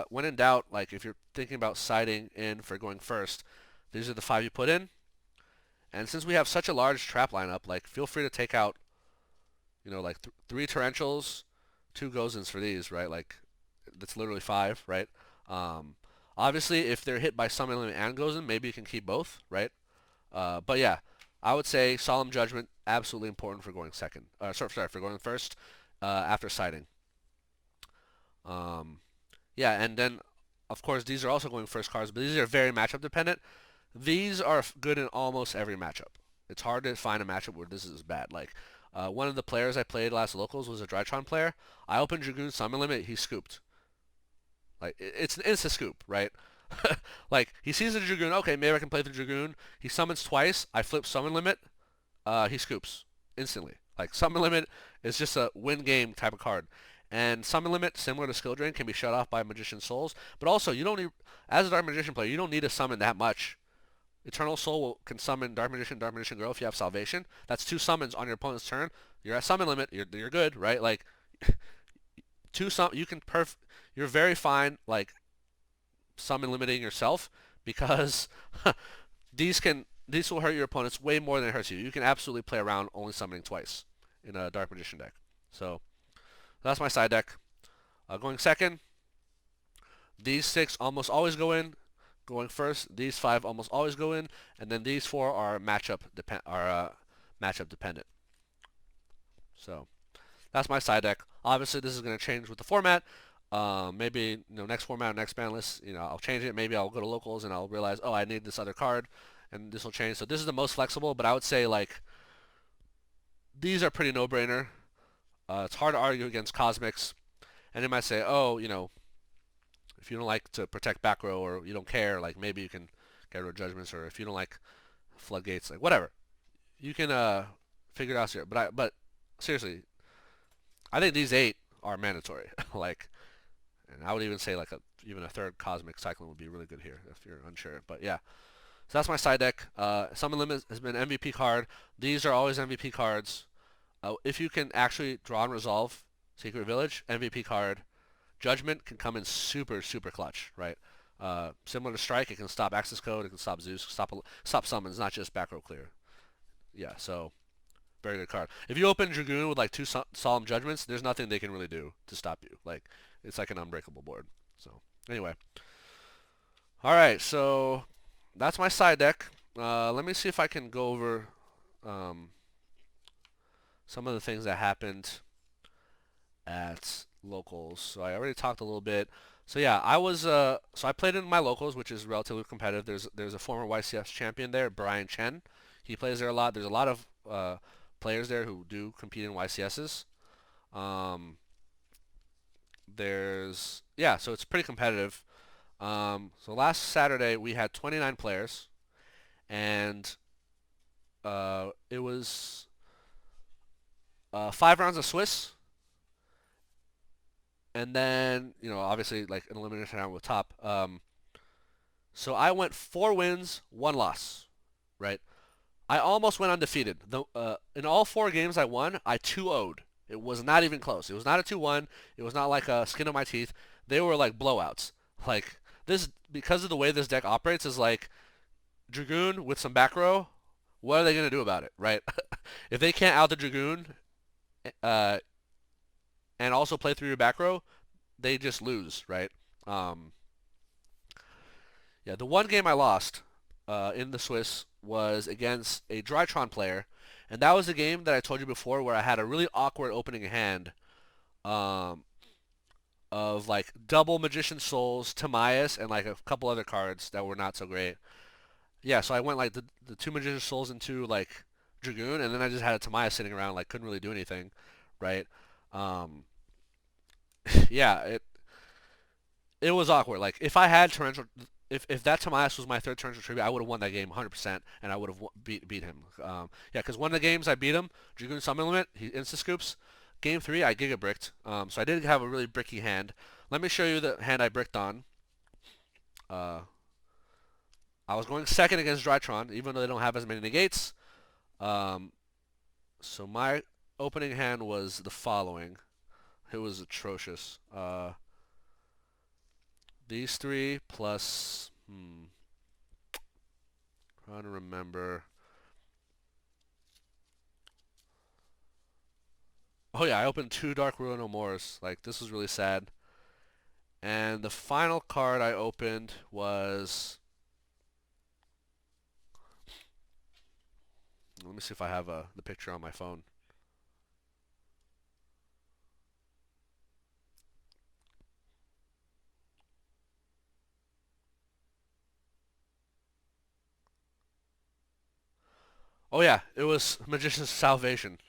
when in doubt, like if you're thinking about siding in for going first, these are the 5 you put in. And since we have such a large trap lineup, like feel free to take out, like 3 Torrentials, 2 Gozens for these, right? Like that's literally 5, right? Obviously, if they're hit by Summon Limit and Gozen, maybe you can keep both, right? But yeah, I would say Solemn Judgment absolutely important for going second. Sorry, for going first after siding. Yeah, and then of course these are also going first cards, but these are very matchup dependent. These are good in almost every matchup. It's hard to find a matchup where this is bad. Like one of the players I played last locals was a Drytron player. I opened Dragoon Summon Limit, he scooped. Like it's an insta scoop, right? Like he sees the Dragoon, okay, maybe I can play the Dragoon. He summons twice, I flip Summon Limit, he scoops instantly. Like Summon Limit is just a win game type of card. And Summon Limit, similar to Skill Drain, can be shut off by Magician's Souls. But also, you don't need, as a Dark Magician player, you don't need to summon that much. Eternal Soul can summon Dark Magician Girl if you have Salvation. That's 2 summons on your opponent's turn. You're at Summon Limit. You're good, right? Like 2 you can you're very fine like summon limiting yourself because these will hurt your opponents way more than it hurts you. You can absolutely play around only summoning twice in a Dark Magician deck. So that's my side deck. Going second, these 6 almost always go in. Going first, these 5 almost always go in, and then these 4 are matchup dependent. So that's my side deck. Obviously, this is going to change with the format. Maybe next format, next ban list, I'll change it. Maybe I'll go to locals and I'll realize, oh, I need this other card, and this will change. So this is the most flexible, but I would say like these are pretty no-brainer. It's hard to argue against Cosmics, and they might say, oh, if you don't like to protect back row or you don't care, like maybe you can get rid of Judgments, or if you don't like Floodgates, like whatever, you can figure it out here. But seriously, I think these 8 are mandatory. Like, and I would even say like even a third Cosmic Cyclone would be really good here if you're unsure. But yeah, so that's my side deck. Summon Limit has been MVP card. These are always MVP cards. If you can actually draw and resolve Secret Village, MVP card. Judgment can come in super, super clutch, right? Similar to Strike, it can stop Access Code, it can stop Zeus, stop summons, not just back row clear. Yeah, so very good card. If you open Dragoon with like 2 Solemn Judgments, there's nothing they can really do to stop you. Like it's like an unbreakable board. So anyway, all right, so that's my side deck. Let me see if I can go over um, some of the things that happened at locals. So I already talked a little bit. So yeah, I played in my locals, which is relatively competitive. There's a former YCS champion there, Brian Chen. He plays there a lot. There's a lot of players there who do compete in YCSs. Um, so it's pretty competitive. So last Saturday we had 29 players, and it was 5 rounds of Swiss, and then obviously like an elimination round with top. So I went 4 wins, 1 loss, right? I almost went undefeated. In all 4 games I won, I 2-0'd. It was not even close. It was not a 2-1. It was not like a skin of my teeth. They were like blowouts. Like this, because of the way this deck operates, is like Dragoon with some back row. What are they gonna do about it, right? If they can't out the Dragoon, uh, and also play through your back row, they just lose, right? Um, yeah, the one game I lost in the Swiss was against a Drytron player, and that was the game that I told you before where I had a really awkward opening hand um, of like double Magician Souls, Timaeus, and like a couple other cards that were not so great. Yeah, so I went like the 2 Magician Souls into like Dragoon, and then I just had a Timaeus sitting around, like couldn't really do anything, right? Um, yeah, it was awkward. Like if I had torrential, if that Timaeus was my third torrential tribute, I would have won that game 100%, and I would have beat him. Yeah, because one of the games I beat him, Dragoon Summon Limit, he insta scoops. Game 3, I Giga Bricked. So I did have a really bricky hand. Let me show you the hand I bricked on. Uh, I was going second against Drytron, even though they don't have as many negates. Um, so my opening hand was the following. It was atrocious. These 3 plus, trying to remember. Oh yeah, I opened 2 Dark Ruin No Mores. Like this was really sad. And the final card I opened was. Let me see if I have the picture on my phone. Oh yeah, it was Magician's Salvation.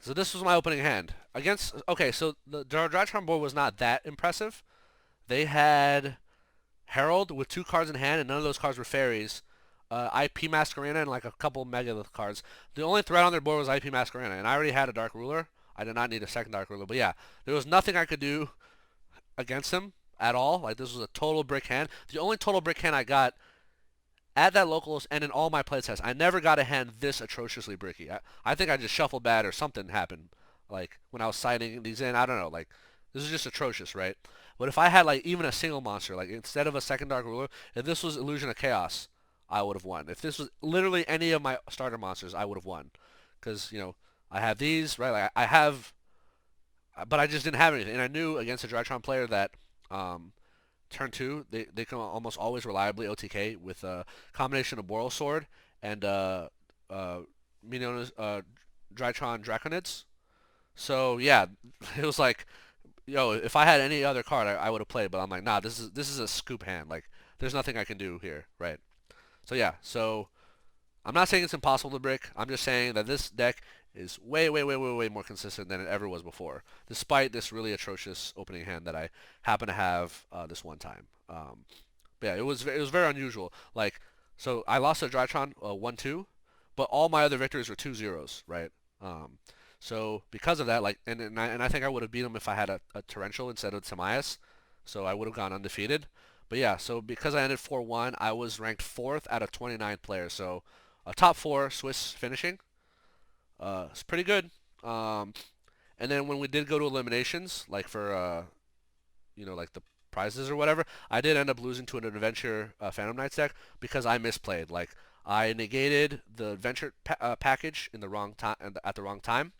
So this was my opening hand against. Okay, so the Drytron board was not that impressive. They had Herald with 2 cards in hand, and none of those cards were fairies. IP Masquerena and like a couple Megalith cards. The only threat on their board was IP Masquerena, and I already had a Dark Ruler. I did not need a second Dark Ruler, but yeah, there was nothing I could do against him at all. Like this was a total brick hand. The only total brick hand I got at that locals and in all my playtests, I never got a hand this atrociously bricky. I think I just shuffled bad or something happened. Like when I was signing these in, I don't know. Like this is just atrocious, right? But if I had like even a single monster, like instead of a second Dark Ruler, if this was Illusion of Chaos, I would have won. If this was literally any of my starter monsters, I would have won. Because I have these, right? Like I have, but I just didn't have anything. And I knew against a Drytron player that um, turn 2, they can almost always reliably OTK with a combination of Boral Sword and uh, Miniona's Drytron Draconids. So yeah, it was like, yo, if I had any other card, I would have played. But I'm like, nah, this is a scoop hand. Like, there's nothing I can do here, right? So yeah, so I'm not saying it's impossible to brick. I'm just saying that this deck is way, way, way, way, way more consistent than it ever was before, despite this really atrocious opening hand that I happen to have this one time. But yeah, it was very unusual. Like, so I lost to Drytron 1-2, but all my other victories were 2-0s, right? Um, so because of that, like, and I think I would have beat him if I had a torrential instead of Timaeus, so I would have gone undefeated. But yeah, so because I ended 4-1, I was ranked 4th out of 29 players. So a top 4 Swiss finishing. It's pretty good. Um, and then when we did go to eliminations, like for like the prizes or whatever, I did end up losing to an adventure Phantom Knights deck because I misplayed. Like I negated the adventure package in the wrong time at the wrong time.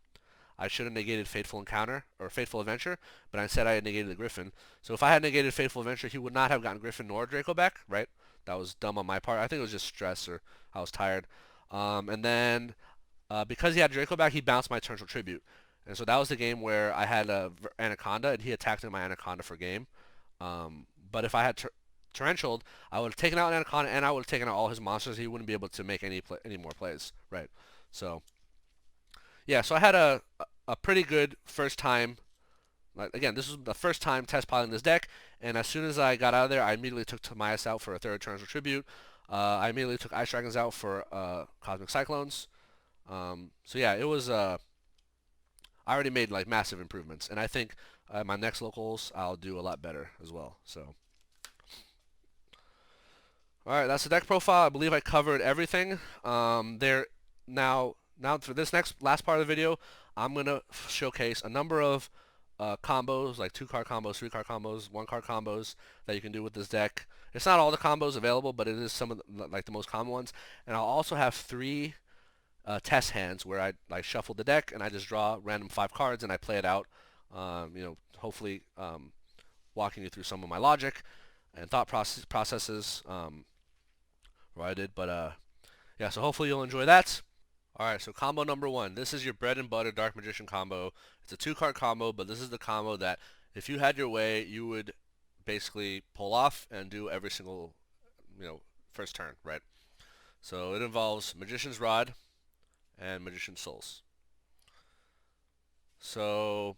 I should have negated Fateful Encounter or Fateful Adventure, but instead I had negated the Griffin. So if I had negated Fateful Adventure, he would not have gotten Griffin nor Draco back, right? That was dumb on my part. I think it was just stress or I was tired. And then because he had Draco back, he bounced my Torrential Tribute. And so that was the game where I had a Anaconda, and he attacked my Anaconda for game. But if I had Torrentialed, I would have taken out Anaconda, and I would have taken out all his monsters. He wouldn't be able to make any more plays, right? So yeah, so I had a pretty good first time. Like again, this was the first time test piloting this deck, and as soon as I got out of there, I immediately took Timaeus out for a third Torrential Tribute. I immediately took Ice Dragons out for Cosmic Cyclones. So yeah, it was. I already made like massive improvements, and I think my next locals I'll do a lot better as well. So, all right, that's the deck profile. I believe I covered everything. There now for this next last part of the video, I'm gonna showcase a number of combos, like 2-card combos, 3-card combos, 1-card combos that you can do with this deck. It's not all the combos available, but it is some of like the most common ones. And I'll also have 3 test hands where I like shuffle the deck and I just draw random 5 cards and I play it out. Hopefully walking you through some of my logic and thought processes what I did. But yeah, so hopefully you'll enjoy that. Alright, so combo number 1. This is your bread and butter Dark Magician combo. It's a 2-card combo, but this is the combo that if you had your way, you would basically pull off and do every single, first turn, right? So it involves Magician's Rod and Magician's Souls. So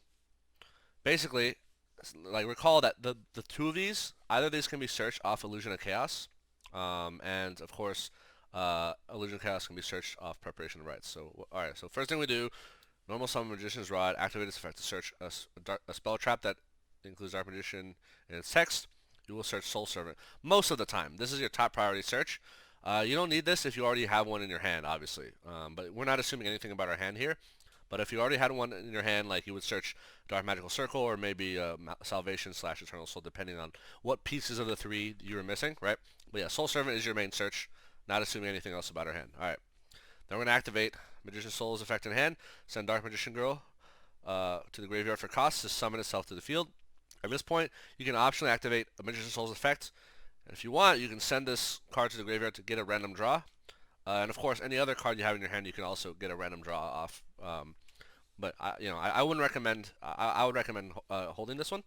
basically, like recall that the 2 of these, either of these can be searched off Illusion of Chaos, and of course, Illusion of Chaos can be searched off Preparation of Rites. So alright, so first thing we do, normal summon Magician's Rod, activate its effect to search a spell trap that includes Dark Magician in its text. You will search Soul Servant most of the time. This is your top priority search. You don't need this if you already have one in your hand, obviously. But we're not assuming anything about our hand here. But if you already had one in your hand, like you would search Dark Magical Circle or maybe Salvation / Eternal Soul, depending on what pieces of the 3 you were missing, right? But yeah, Soul Servant is your main search, not assuming anything else about our hand. Alright. Then we're going to activate Magician's Soul's effect in hand, send Dark Magician Girl to the graveyard for costs to summon itself to the field. At this point, you can optionally activate a Magician's Soul's effect. And if you want, you can send this card to the graveyard to get a random draw. And of course, any other card you have in your hand, you can also get a random draw off. But I wouldn't recommend. I would recommend holding this one,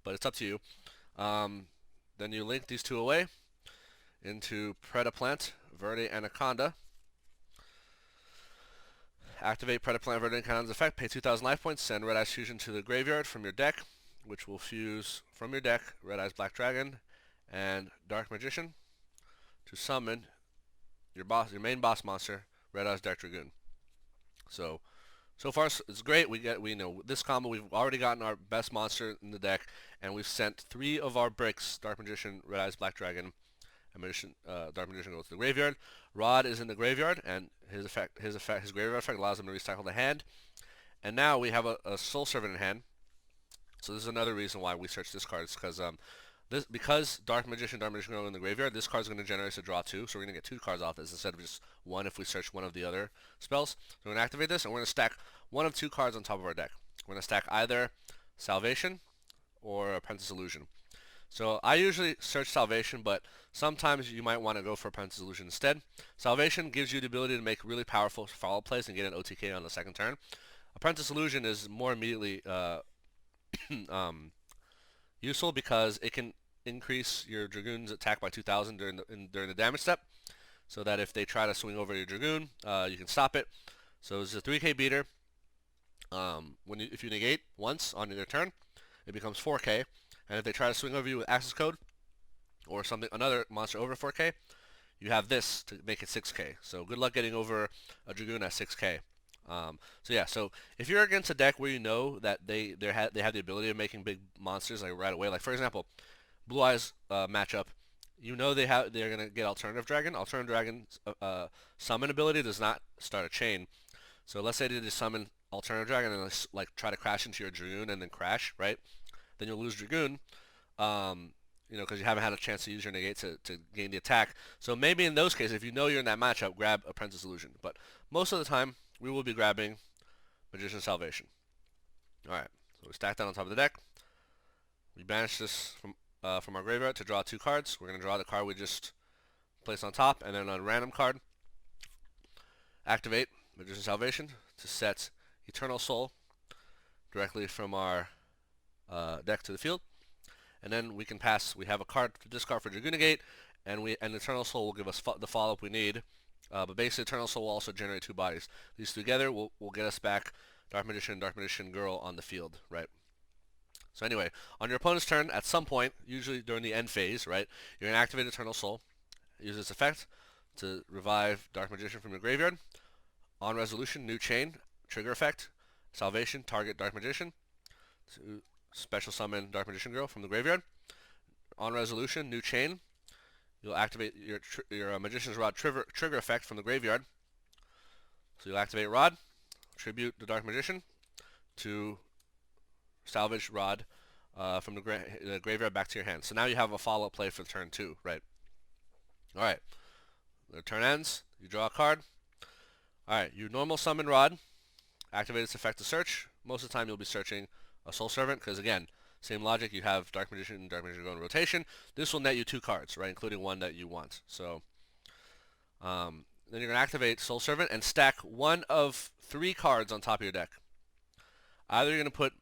but it's up to you. Then you link these 2 away into Predaplant, Verde Anaconda. Activate Predaplant, Verde Anaconda's effect. Pay 2,000 life points. Send Red Eyes Fusion to the graveyard from your deck, which will fuse from your deck Red Eyes Black Dragon and Dark Magician to summon your main boss monster, Red Eyes Dark Dragoon. So far it's great. We know this combo. We've already gotten our best monster in the deck, and we've sent 3 of our bricks: Dark Magician, Red Eyes Black Dragon, and Dark Magician goes to the graveyard. Rod is in the graveyard, and his graveyard effect allows him to recycle the hand. And now we have a Soul Servant in hand. So this is another reason why we search this card. It's because Dark Magician go in the graveyard, this card's going to generate us a draw 2, so we're going to get 2 cards off this instead of just 1 if we search one of the other spells. So we're going to activate this, and we're going to stack 1 of 2 cards on top of our deck. We're going to stack either Salvation or Apprentice Illusion. So I usually search Salvation, but sometimes you might want to go for Apprentice Illusion instead. Salvation gives you the ability to make really powerful follow plays and get an OTK on the second turn. Apprentice Illusion is more immediately useful because it can increase your Dragoon's attack by 2,000 during the damage step, so that if they try to swing over your Dragoon, you can stop it. So it's a 3k beater. If you negate once on their turn, it becomes 4k, and if they try to swing over you with Accesscode or another monster over 4k, you have this to make it 6k. So good luck getting over a Dragoon at 6k. So if you're against a deck where you know that they have the ability of making big monsters like right away, like for example, Blue Eyes matchup, you know they're gonna get Alternative Dragon. Alternative Dragon's summon ability does not start a chain. So let's say they just summon Alternative Dragon and like try to crash into your Dragoon and then crash, right? Then you'll lose Dragoon, because you haven't had a chance to use your negate to gain the attack. So maybe in those cases, if you know you're in that matchup, grab Apprentice Illusion. But most of the time, we will be grabbing Magician's Salvation. Alright, so we stack that on top of the deck. We banish this from our graveyard to draw 2 cards. We're going to draw the card we just placed on top, and then on a random card, activate Magician's Salvation to set Eternal Soul directly from our deck to the field. And then we can pass, we have a card to discard for Dragoon Negate, and Eternal Soul will give us the follow-up we need. But basically, Eternal Soul will also generate 2 bodies. These together will get us back Dark Magician Girl on the field, right? So anyway, on your opponent's turn, at some point, usually during the end phase, right, you're going to activate Eternal Soul, use its effect to revive Dark Magician from your graveyard. On resolution, new chain, trigger effect, Salvation, target Dark Magician, to special summon Dark Magician Girl from the graveyard. On resolution, new chain, you'll activate your Magician's Rod trigger effect from the graveyard. So you'll activate Rod, tribute the Dark Magician to salvage Rod from the graveyard back to your hand. So now you have a follow-up play for turn 2, right? Alright, the turn ends, you draw a card. Alright, you normal summon Rod, activate its effect to search. Most of the time you'll be searching a Soul Servant, because again, same logic, you have Dark Magician and Dark Magician Girl in rotation. This will net you 2 cards, right, including one that you want. So, then you're going to activate Soul Servant and stack one of 3 cards on top of your deck. Either you're going to put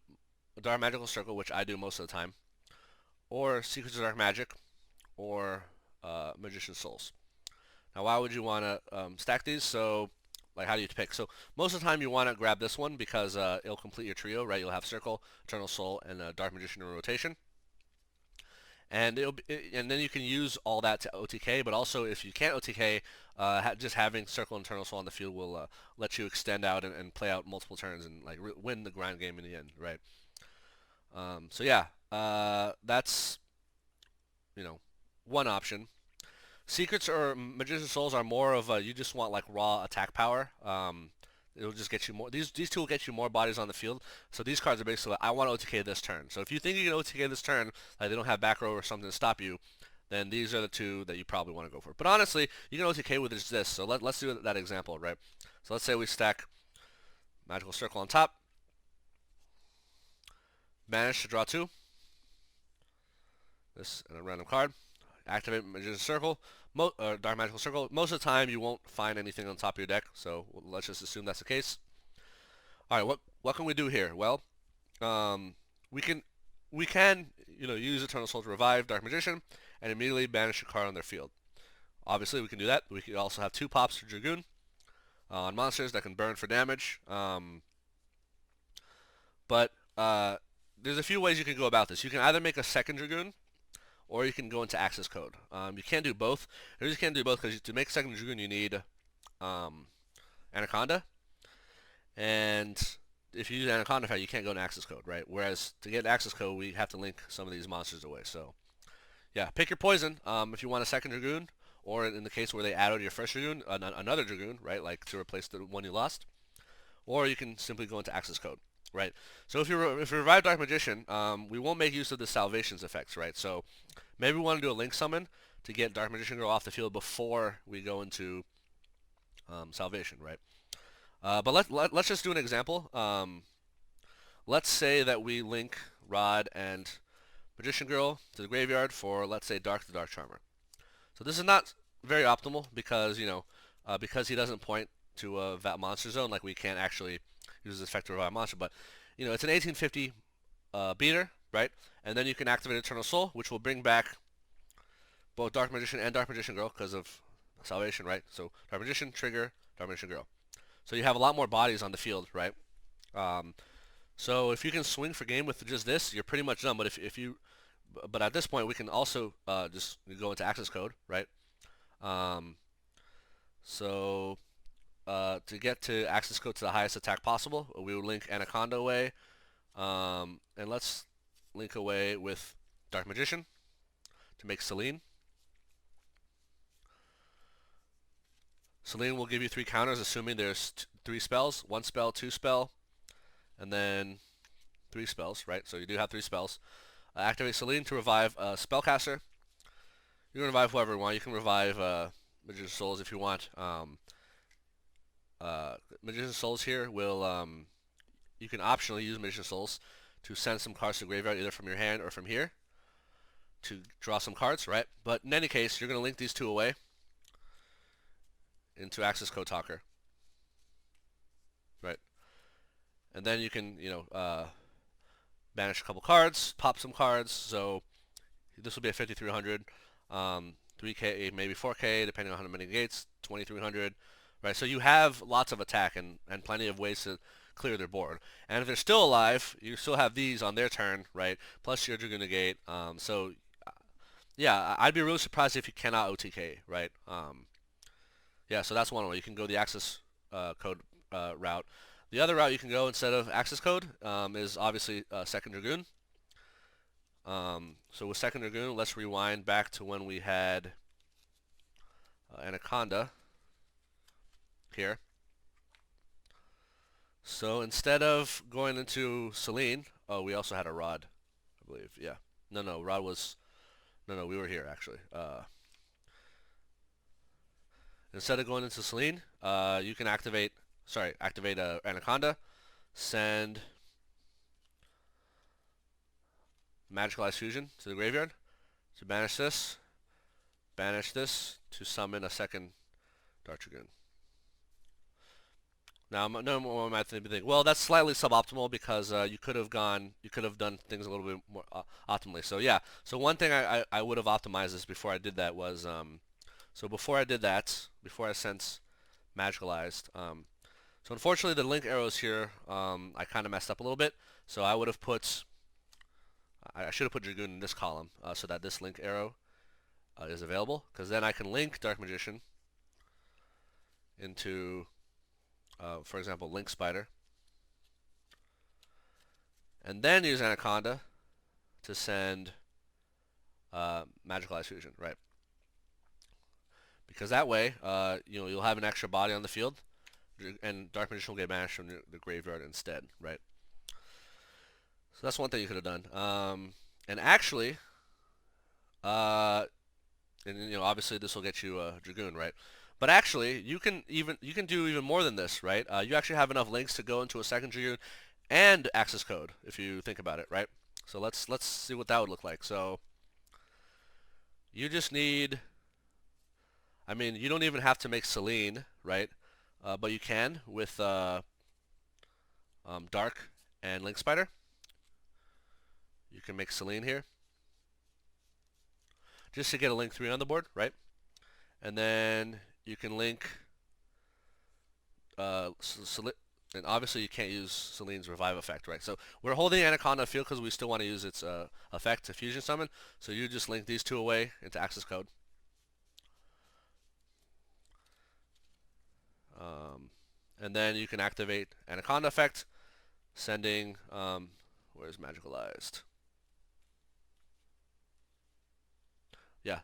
a Dark Magical Circle, which I do most of the time, or Secrets of Dark Magic, or Magician's Souls. Now, why would you want to stack these? So, like, how do you pick? So, most of the time you want to grab this one because it'll complete your trio, right? You'll have Circle, Eternal Soul, and Dark Magician in rotation. And and then you can use all that to OTK, but also if you can't OTK, just having Circle and Eternal Soul on the field will let you extend out and play out multiple turns and like win the grind game in the end, right? So yeah, that's, you know, one option. Secrets or Magician's Souls are more of a, you just want like raw attack power. It'll just get you more. These 2 will get you more bodies on the field. So these cards are basically like, I want to OTK this turn. So if you think you can OTK this turn, like they don't have back row or something to stop you, then these are the 2 that you probably want to go for. But honestly, you can OTK with just this. So let's do that example, right? So let's say we stack Magical Circle on top, manage to draw 2. This and a random card. Activate Magician's Circle, Dark Magical Circle. Most of the time, you won't find anything on top of your deck, so let's just assume that's the case. All right, what can we do here? Well, we can use Eternal Soul to revive Dark Magician and immediately banish a card on their field. Obviously, we can do that. We could also have 2 pops for Dragoon on monsters that can burn for damage. But there's a few ways you can go about this. You can either make a second Dragoon, or you can go into Accesscode. You can't do both. You just can't do both because to make second Dragoon you need Anaconda. And if you use Anaconda, you can't go into Accesscode, right? Whereas to get Accesscode, we have to link some of these monsters away. So, yeah, pick your poison. If you want a second Dragoon, or in the case where they added your first Dragoon, another Dragoon, right, like to replace the one you lost. Or you can simply go into Accesscode, right? So if you revive Dark Magician, we won't make use of the Salvations effects, right? So maybe we want to do a Link Summon to get Dark Magician Girl off the field before we go into Salvation, right? But let's just do an example. Let's say that we link Rod and Magician Girl to the graveyard for, let's say, Dark the Dark Charmer. So this is not very optimal because, because he doesn't point to a monster zone, like we can't actually use this effect to revive a monster, but, it's an 1850 beater, right? And then you can activate Eternal Soul, which will bring back both Dark Magician and Dark Magician Girl because of Salvation, right? So Dark Magician, trigger, Dark Magician Girl. So you have a lot more bodies on the field, right? So if you can swing for game with just this, you're pretty much done. But at this point, we can also just go into Accesscode, right? To get to Accesscode to the highest attack possible, we will link Anaconda away, and let's link away with Dark Magician to make Selene. Selene will give you 3 counters, assuming there's 3 spells, 1 spell, 2 spell, and then 3 spells, right? So you do have 3 spells. Activate Selene to revive Spellcaster. You can revive whoever you want. You can revive Magician's Souls if you want. Magician's Souls here will you can optionally use Magician Souls to send some cards to the graveyard either from your hand or from here to draw some cards, right? But in any case, you're going to link these two away into Accesscode Talker, right? And then you can, banish a couple cards, pop some cards. So this will be a 5300, 3K, maybe 4K, depending on how many gates, 2300, right? So you have lots of attack and plenty of ways to clear their board. And if they're still alive, you still have these on their turn, right? Plus your Dragoon negate. Yeah, I'd be really surprised if you cannot OTK, right? Yeah, so that's one way. You can go the access code route. The other route you can go instead of access code is obviously second Dragoon. So with second Dragoon, let's rewind back to when we had Anaconda here. So instead of going into Selene, oh, we also had a Rod, I believe. Yeah. No, Rod was... No, we were here, actually. Instead of going into Selene, you can activate Anaconda, send Magicalized Fusion to the graveyard to banish this to summon a second Dharc Dragoon. Now, no one might think, well, that's slightly suboptimal because you could have done things a little bit more optimally. So yeah, so one thing I would have optimized this before I did that was, before I sent Magicalized, so unfortunately the link arrows here, I kind of messed up a little bit. So I would have I should have put Dragoon in this column so that this link arrow is available, because then I can link Dark Magician into, for example, Link Spider, and then use Anaconda to send Magicalized Fusion, right? Because that way, you'll have an extra body on the field, and Dark Magician will get banished from the graveyard instead, right? So that's one thing you could have done. And actually, obviously this will get you a Dragoon, right? But actually, you can do even more than this, right? You actually have enough links to go into a second Dragoon and access code, if you think about it, right? So let's see what that would look like. So you just need, you don't even have to make Selene, right? But you can with Dharc and Link Spider. You can make Selene here, just to get a link 3 on the board, right? And then you can link and obviously you can't use Selene's revive effect, right? So we're holding Anaconda field because we still want to use its effect to fusion summon. So you just link these two away into access code. And then you can activate Anaconda effect, sending, where's Magicalized? Yeah.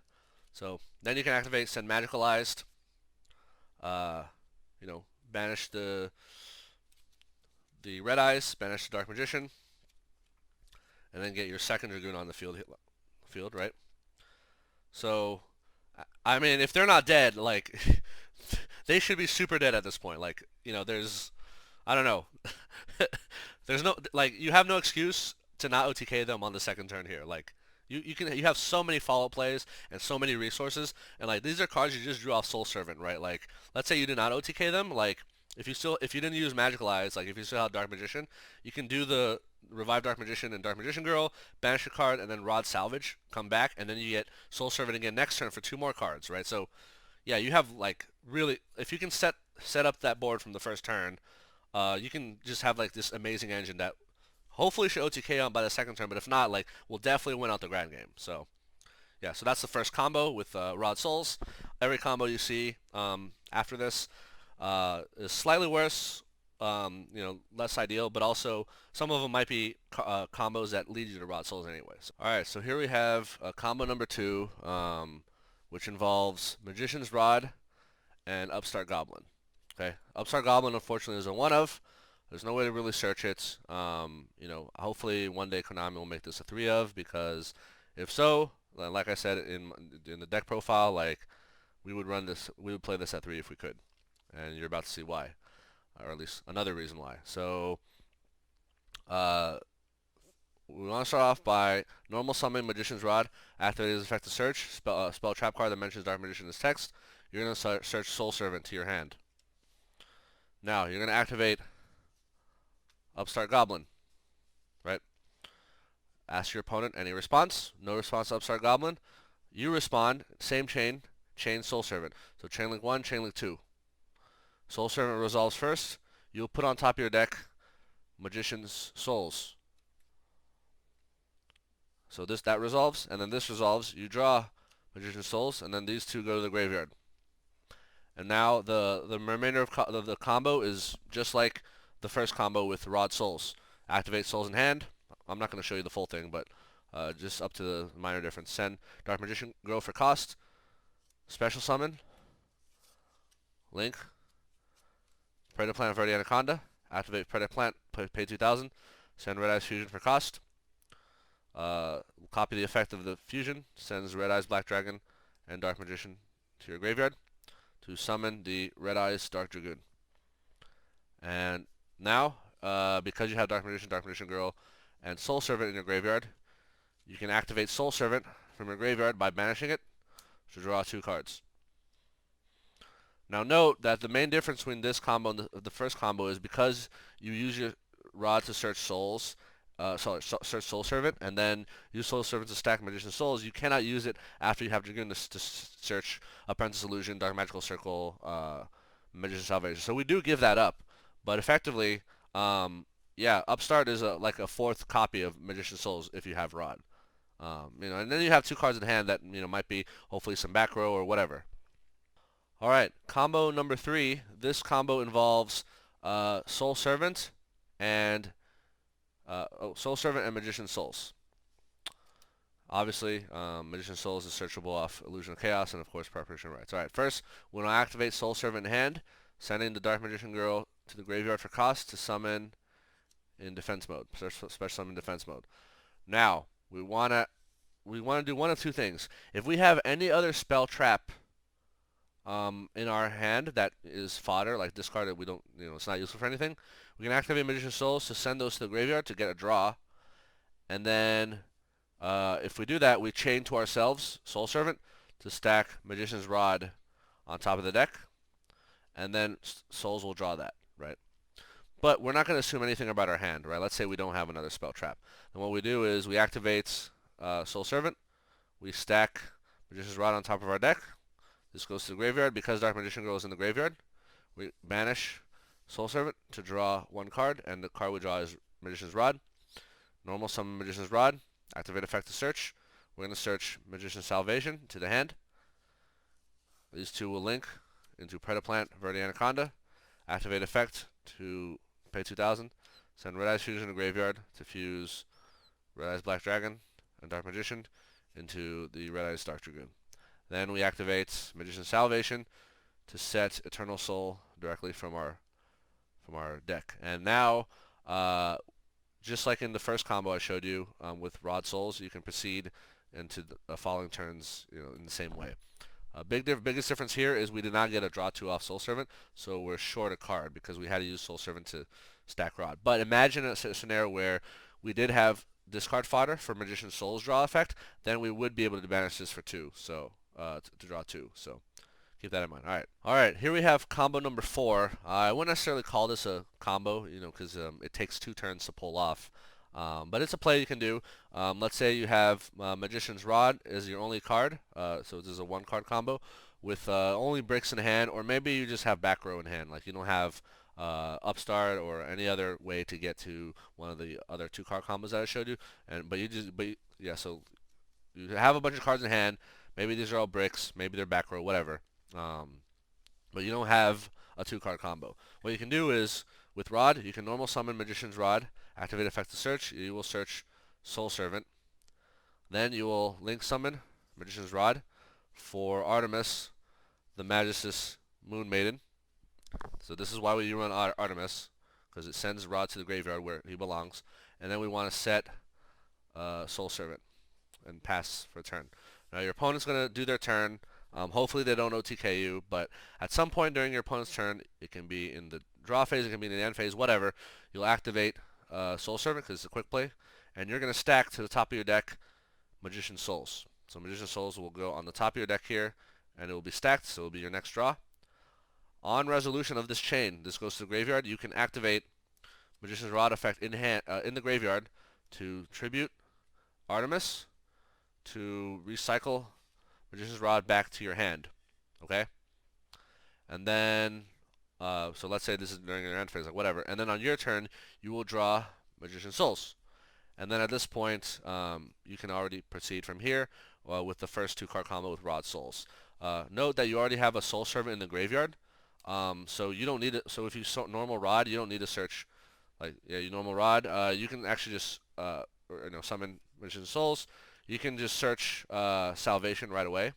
So then you can activate, send Magicalized, banish the Red Eyes, banish the Dark Magician, and then get your second Dragoon on the field, right? So, if they're not dead, like, they should be super dead at this point. Like, there's, I don't know. There's no, like, you have no excuse to not OTK them on the second turn here. Like, you have so many follow plays and so many resources, and like these are cards you just drew off Soul Servant, right? Like, let's say you did not OTK them, like if you didn't use Magicalized, like if you still have Dark Magician, you can do the Revive Dark Magician and Dark Magician Girl, banish a card, and then Rod Salvage, come back, and then you get Soul Servant again next turn for 2 more cards, right? So yeah, you have like really, if you can set up that board from the first turn, you can just have like this amazing engine that hopefully should OTK on by the second turn, but if not, like, we'll definitely win out the grand game. So yeah, so that's the first combo with Rod Souls. Every combo you see after this is slightly worse, less ideal, but also some of them might be combos that lead you to Rod Souls anyway. So, alright, so here we have combo number 2, which involves Magician's Rod and Upstart Goblin. Okay, Upstart Goblin unfortunately is a one of. There's no way to really search it. Hopefully one day Konami will make this a 3 of, because if so, like I said in the deck profile, like we would play this at 3 if we could, and you're about to see why, or at least another reason why. So Uh, we want to start off by normal summoning Magician's Rod. Activate his effect to search. Spell trap card that mentions Dark Magician as text. You're going to search Soul Servant to your hand. Now, you're going to activate Upstart Goblin, right? Ask your opponent any response. No response to Upstart Goblin. You respond, same chain, chain Soul Servant. So chain link 1, chain link 2. Soul Servant resolves first. You'll put on top of your deck Magician's Souls. So that resolves, and then this resolves. You draw Magician's Souls, and then these two go to the graveyard. And now the remainder of the combo is just like the first combo with Rod Souls. Activate Souls in hand. I'm not going to show you the full thing, but just up to the minor difference. Send Dark Magician Girl for cost. Special summon. Link. Predator Plant Rarity Anaconda. Activate Predator Plant. Pay 2,000. Send Red Eyes Fusion for cost. Copy the effect of the fusion. Sends Red Eyes Black Dragon and Dark Magician to your graveyard to summon the Red Eyes Dark Dragoon. And now, because you have Dark Magician Girl, and Soul Servant in your graveyard, you can activate Soul Servant from your graveyard by banishing it to draw 2 cards. Now note that the main difference between this combo and the first combo is because you use your rod to search souls, search Soul Servant, and then use Soul Servant to stack Magician's Souls, you cannot use it after you have Dragoon to search Apprentice Illusion, Dark Magical Circle, Magician's Salvation. So we do give that up, but effectively, yeah, Upstart is like a 4th copy of Magician's Souls if you have Rod. And then you have 2 cards in hand that might be hopefully some Backrow or whatever. All right, combo number 3. This combo involves Soul Servant and Soul Servant and Magician's Souls. Obviously, Magician's Souls is searchable off Illusion of Chaos and of course Preparation of Rites. All right, first we're gonna activate Soul Servant in hand, sending the Dark Magician Girl to the graveyard for cost to summon in defense mode, special summon defense mode. Now we wanna do one of 2 things. If we have any other spell trap in our hand that is fodder, like this card that we don't, it's not useful for anything, we can activate Magician's Souls to send those to the graveyard to get a draw, and then if we do that, we chain to ourselves Soul Servant to stack Magician's Rod on top of the deck, and then Souls will draw that, right? But we're not going to assume anything about our hand, right? Let's say we don't have another spell trap. And what we do is we activate Soul Servant, we stack Magician's Rod on top of our deck. This goes to the graveyard. Because Dark Magician Girl is in the graveyard, we banish Soul Servant to draw 1 card, and the card we draw is Magician's Rod. Normal summon Magician's Rod. Activate effect to search. We're going to search Magician's Salvation to the hand. These 2 will link into Predator Plant Rarity Anaconda. Activate effect to pay 2,000. Send Red Eyes Fusion to the graveyard to fuse Red Eyes Black Dragon and Dark Magician into the Red Eyes Dark Dragoon. Then we activate Magician's Salvation to set Eternal Soul directly from our deck. And now, just like in the first combo I showed you with Rod Souls, you can proceed into the following turns, in the same way. Biggest difference here is we did not get a draw 2 off Soul Servant, so we're short a card because we had to use Soul Servant to stack Rod. But imagine a scenario where we did have discard fodder for Magician's Souls draw effect, then we would be able to banish this for 2, so to draw 2. So keep that in mind. All right. Here we have combo number 4. I wouldn't necessarily call this a combo, because it takes 2 turns to pull off. But it's a play you can do. Let's say you have Magician's Rod as your only card, so this is a 1-card combo with only bricks in hand, or maybe you just have Backrow in hand, like you don't have Upstart or any other way to get to one of the other 2-card combos that I showed you. So you have a bunch of cards in hand. Maybe these are all bricks, maybe they're Backrow, whatever. But you don't have a 2-card combo. What you can do is with Rod, you can normal summon Magician's Rod. Activate effect to search. You will search Soul Servant. Then you will link summon Magician's Rod for Artemis, the Magus Moon Maiden. So this is why we run Artemis, because it sends Rod to the graveyard where he belongs. And then we want to set Soul Servant and pass for a turn. Now your opponent's going to do their turn. Hopefully they don't OTK you, but at some point during your opponent's turn, it can be in the draw phase, it can be in the end phase, whatever, you'll activate Soul Servant because it's a quick play, and you're going to stack to the top of your deck Magician Souls. So Magician Souls will go on the top of your deck here, and it will be stacked, so it will be your next draw. On resolution of this chain, this goes to the graveyard. You can activate Magician's Rod effect in hand in the graveyard to tribute Artemis, to recycle Magician's Rod back to your hand. Okay? And then, so let's say this is during your end phase, like whatever. And then on your turn, you will draw Magician Souls. And then at this point, you can already proceed from here with the first 2-card combo with Rod Souls. Note that you already have a Soul Servant in the graveyard, so you don't need it. So if you normal Rod, you don't need to search. Like you normal Rod, you can actually just summon Magician Souls. You can just search Salvation right away,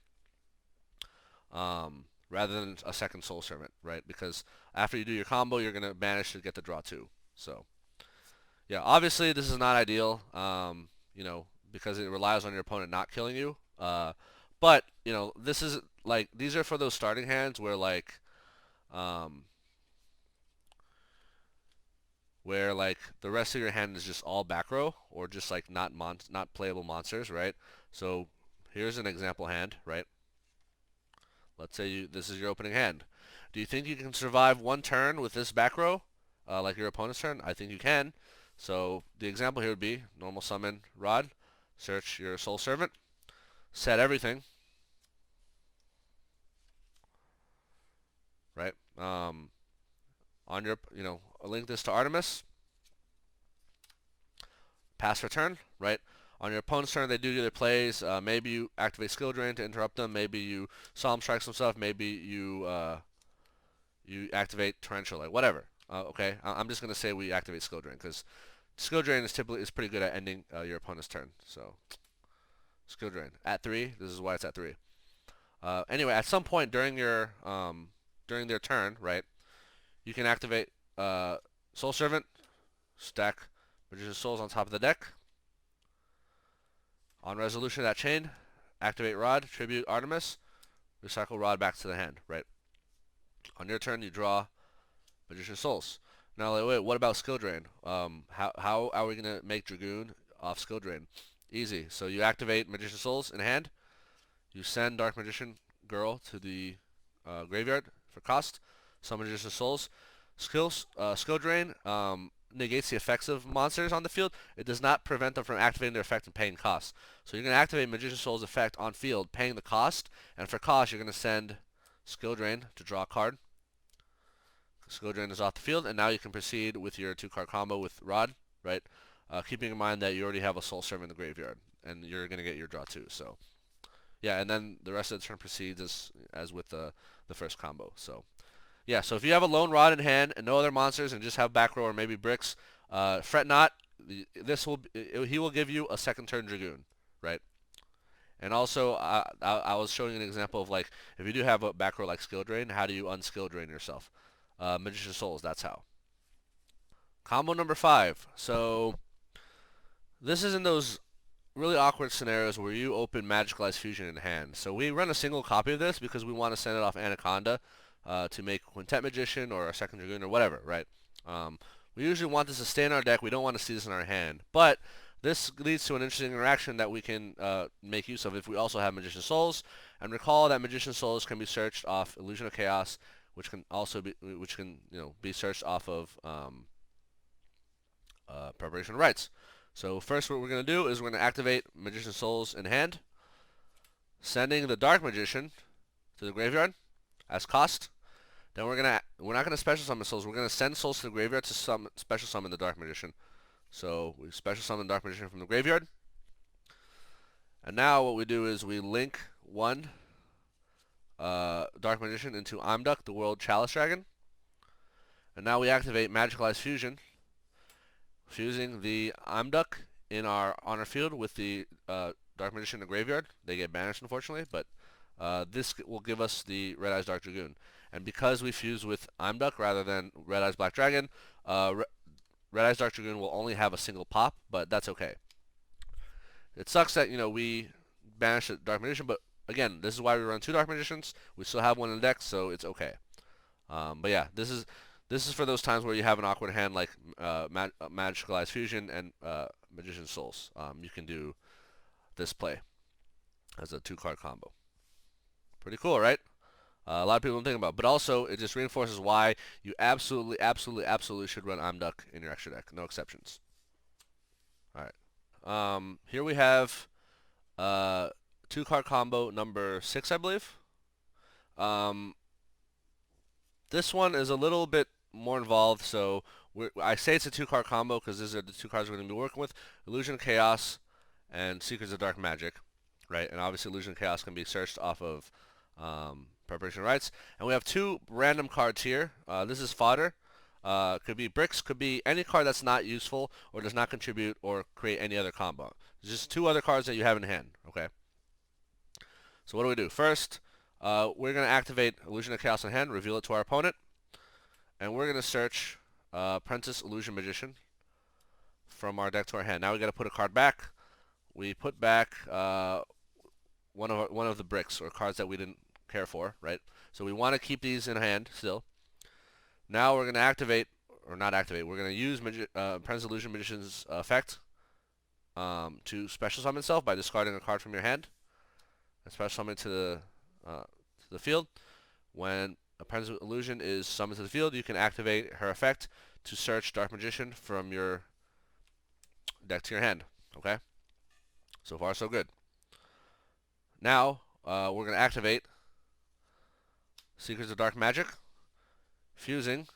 rather than a second Soul Servant, right? Because after you do your combo, you're gonna manage to get the draw 2. So. Yeah, obviously this is not ideal, because it relies on your opponent not killing you. But this is like these are for those starting hands where the rest of your hand is just all back row or just like not playable monsters, right? So here's an example hand, right? Let's say this is your opening hand. Do you think you can survive one turn with this back row, like your opponent's turn? I think you can. So the example here would be normal summon Rod, search your Soul Servant, set everything, right? On your, link this to Artemis, pass for turn, right? On your opponent's turn, they do their plays. Maybe you activate Skill Drain to interrupt them. Maybe you Solemn Strike some stuff. Maybe you activate Torrential, like whatever. Okay, I'm just gonna say we activate Skill Drain because Skill Drain is pretty good at ending your opponent's turn. So Skill Drain at 3. This is why it's at 3. Anyway, at some point during their turn, right, you can activate Soul Servant, stack Magician's Souls on top of the deck. On resolution of that chain, activate Rod, tribute Artemis, recycle Rod back to the hand, right? On your turn, you draw Magician Souls. Now, wait, what about Skill Drain? How are we going to make Dragoon off Skill Drain? Easy. So you activate Magician Souls in hand. You send Dark Magician Girl to the graveyard for cost. Summon Magician Souls. Skill Drain negates the effects of monsters on the field. It does not prevent them from activating their effect and paying costs. So you're going to activate Magician Souls effect on field, paying the cost. And for cost, you're going to send Skill Drain to draw a card. Skill Drain is off the field, and now you can proceed with your 2-card combo with Rod, right? Keeping in mind that you already have a Soul Servant in the graveyard, and you're going to get your draw 2. So, yeah, and then the rest of the turn proceeds as with the first combo. So, yeah, so if you have a lone Rod in hand and no other monsters and just have back row or maybe bricks, fret not. He will give you a second turn Dragoon, right? And also, I was showing an example of like if you do have a back row like Skill Drain, how do you unskill drain yourself? Magician Souls, that's how. Combo number 5. So this is in those really awkward scenarios where you open Magicalized Fusion in hand. So we run a single copy of this because we want to send it off Anaconda to make Quintet Magician or a second Dragoon or whatever, right? We usually want this to stay in our deck. We don't want to see this in our hand. But this leads to an interesting interaction that we can make use of if we also have Magician Souls. And recall that Magician Souls can be searched off Illusion of Chaos, which can also be searched off of Preparation of Rites. So first what we're going to do is we're going to activate Magician Souls in hand, sending the Dark Magician to the graveyard as cost. Then we're not going to special summon Souls. We're going to send Souls to the graveyard to special summon the Dark Magician. So we special summon the Dark Magician from the graveyard. And now what we do is we link one Dark Magician into Imduck, the World Chalice Dragon. And now we activate Magicalized Fusion, fusing the Imduck in our honor field with the Dark Magician in the graveyard. They get banished, unfortunately, but this will give us the Red Eyes Dark Dragoon. And because we fuse with Imduck rather than Red Eyes Black Dragon, Red Eyes Dark Dragoon will only have a single pop, but that's okay. It sucks that we banish the Dark Magician, but again, this is why we run 2 Dark Magicians. We still have one in the deck, so it's okay. But yeah, this is This is for those times where you have an awkward hand like Magicalized Fusion and Magician's Souls. You can do this play as a 2-card combo. Pretty cool, right? A lot of people don't think about it. But also, it just reinforces why you absolutely, absolutely, absolutely should run Amduck in your extra deck. No exceptions. Alright. Here we have 2-card combo number 6, I believe. This one is a little bit more involved, so I say it's a 2-card combo because these are the 2 cards we're going to be working with. Illusion of Chaos and Secrets of Dark Magic, right? And obviously Illusion of Chaos can be searched off of Preparation Rites. And we have 2 random cards here. This is fodder. Could be bricks, could be any card that's not useful or does not contribute or create any other combo. There's just 2 other cards that you have in hand, okay? So what do we do? First, we're going to activate Illusion of Chaos in hand, reveal it to our opponent, and we're going to search Apprentice Illusion Magician from our deck to our hand. Now we got to put a card back. We put back one of the bricks or cards that we didn't care for, right? So we want to keep these in hand still. Now we're going to activate, or not activate, we're going to use Apprentice Illusion Magician's effect to special summon itself by discarding a card from your hand. And special summon to the field. When Apprentice Illusion is summoned to the field, you can activate her effect to search Dark Magician from your deck to your hand. Okay? So far, so good. Now, we're going to activate Secrets of Dark Magic, fusing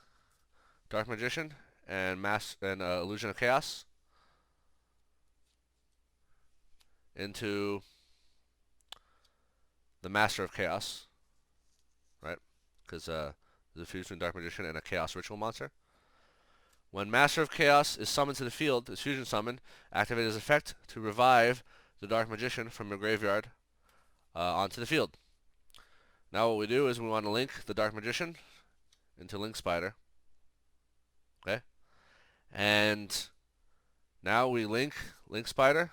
Dark Magician and Illusion of Chaos into the Master of Chaos, right? Because there's a fusion between Dark Magician and a Chaos Ritual monster. When Master of Chaos is summoned to the field, is fusion summoned, activate his effect to revive the Dark Magician from your graveyard onto the field. Now what we do is we want to link the Dark Magician into Link Spider. Okay? And now we link Link Spider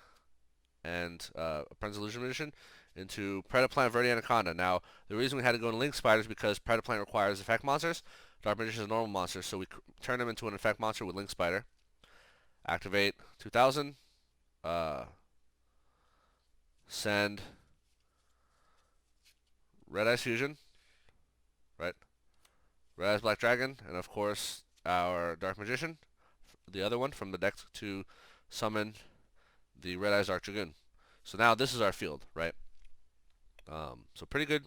and Apprentice Illusion Magician into Predaplant Verde Anaconda. Now, the reason we had to go into Link Spider is because Predaplant requires effect monsters. Dark Magician is a normal monster, so we turn him into an effect monster with Link Spider. Activate 2000. Send Red Eyes Fusion, right? Red Eyes Black Dragon, and of course our Dark Magician, the other one from the deck to summon the Red Eyes Dark Dragoon. So now this is our field, right? So pretty good.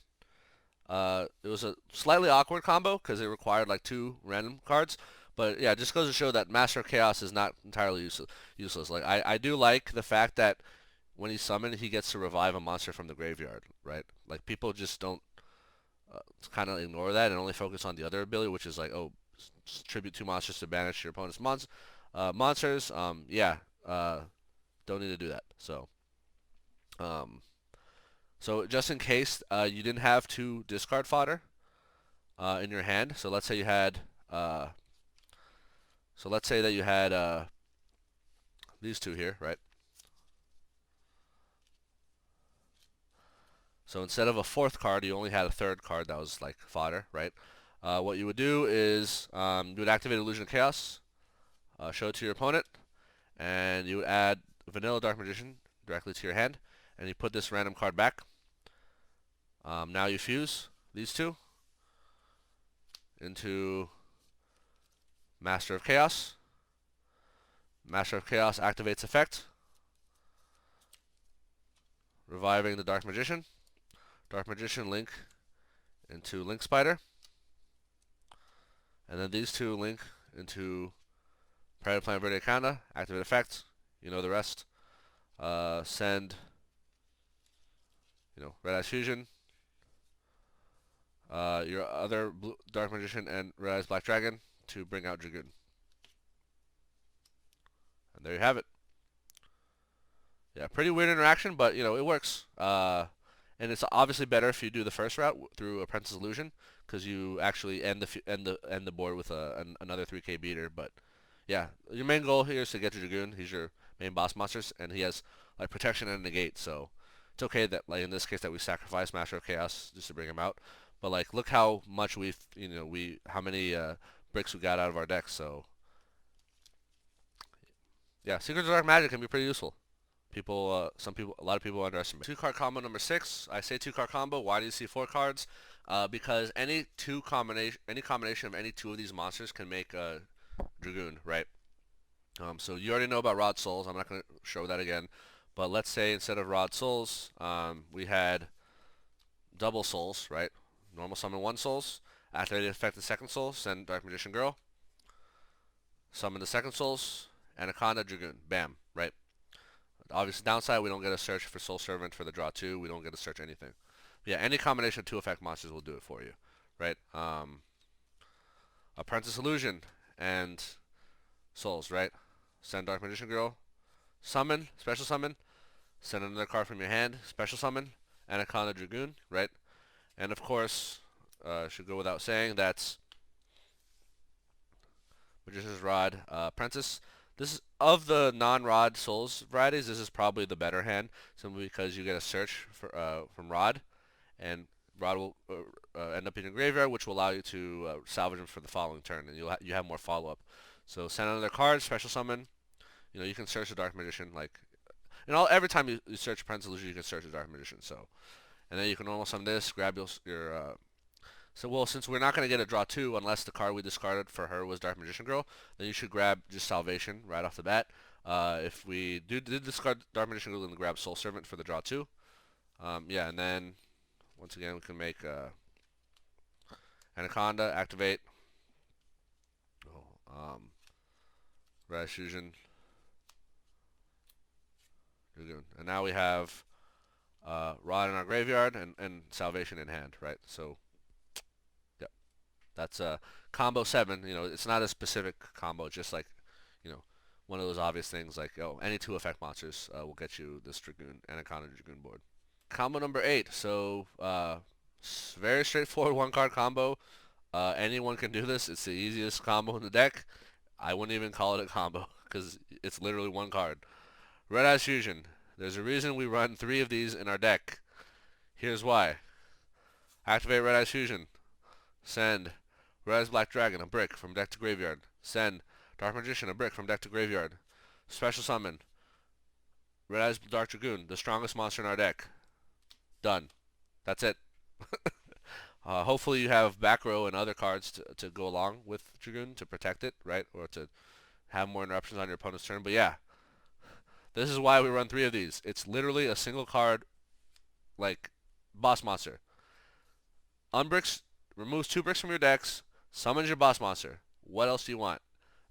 It was a slightly awkward combo because it required like 2 random cards. But yeah, it just goes to show that Master of Chaos is not entirely useless. Like I do like the fact that when he's summoned, he gets to revive a monster from the graveyard, right? Like people just don't kind of ignore that and only focus on the other ability, which is like, oh, tribute 2 monsters to banish your opponent's monsters. Yeah, don't need to do that. So just in case you didn't have 2 discard fodder in your hand, so let's say you had, these 2 here, right? So instead of a 4th card, you only had a 3rd card that was like fodder, right? What you would do is you would activate Illusion of Chaos, show it to your opponent, and you would add Vanilla Dark Magician directly to your hand, and you put this random card back. Now you fuse these 2 into Master of Chaos. Master of Chaos activates effect, reviving the Dark Magician. Dark Magician link into Link Spider. And then these 2 link into Predaplant Verde Anaconda, activate effect, you know the rest. Send, Red Eyes Fusion, your other Dark Magician and Red Eyes Black Dragon to bring out Dragoon. And there you have it. Yeah, pretty weird interaction, but it works. And it's obviously better if you do the first route through Apprentice Illusion, because you actually end the board with another 3K beater. But yeah, your main goal here is to get to Dragoon. He's your main boss monsters, and he has like protection and negate. So it's okay that like in this case that we sacrifice Master of Chaos just to bring him out. But like, look how much how many bricks we got out of our deck. So yeah, Secrets of Dark Magic can be pretty useful. A lot of people underestimate. Two card combo number 6. I say two card combo. Why do you see 4 cards? Because any combination of any two of these monsters can make a Dragoon, right? So you already know about Rod Souls. I'm not going to show that again. But let's say instead of Rod Souls, we had double Souls, right? Normal summon 1 Souls. After they affect the second Soul, send Dark Magician Girl. Summon the second Souls. Anaconda Dragoon. Bam, right? Obviously, downside, we don't get a search for Soul Servant for the draw 2. We don't get to search anything. But yeah, any combination of 2 effect monsters will do it for you, right? Apprentice Illusion and Souls, right? Send Dark Magician Girl. Summon, special summon. Send another card from your hand, special summon. Anaconda Dragoon, right? And of course, should go without saying, that's Magician's Rod, Apprentice. This is, of the non-Rod Souls varieties, this is probably the better hand, simply because you get a search from Rod, and Rod will end up in your graveyard, which will allow you to salvage them for the following turn, and you have more follow-up. So send another card, special summon. You know, you can search the Dark Magician, like, every time you search Apprentice Illusion, you can search the Dark Magician. So, and then you can normal summon this, grab your so, well, since we're not going to get a draw 2 unless the card we discarded for her was Dark Magician Girl, then you should grab just Salvation right off the bat. If we did discard Dark Magician Girl, then grab Soul Servant for the draw 2. Yeah, and then, once again, we can make Anaconda, activate, Red Fusion, Dragoon. And now we have Rod in our graveyard and Salvation in hand, right? So, that's combo 7. You know, it's not a specific combo, just like, one of those obvious things like, any 2 effect monsters will get you this Dragoon, Anaconda Dragoon board. Combo number 8. So, very straightforward 1-card combo. Anyone can do this. It's the easiest combo in the deck. I wouldn't even call it a combo because it's literally 1 card. Red Eyes Fusion. There's a reason we run 3 of these in our deck. Here's why. Activate Red Eyes Fusion. Send Red Eyes Black Dragon, a brick, from deck to graveyard. Send Dark Magician, a brick, from deck to graveyard. Special summon Red Eyes Dark Dragoon, the strongest monster in our deck. Done. That's it. Hopefully you have Backrow and other cards to go along with Dragoon to protect it, right? Or to have more interruptions on your opponent's turn. But yeah, this is why we run 3 of these. It's literally a single card, like, boss monster. Unbricks, removes 2 bricks from your decks, summons your boss monster. What else do you want?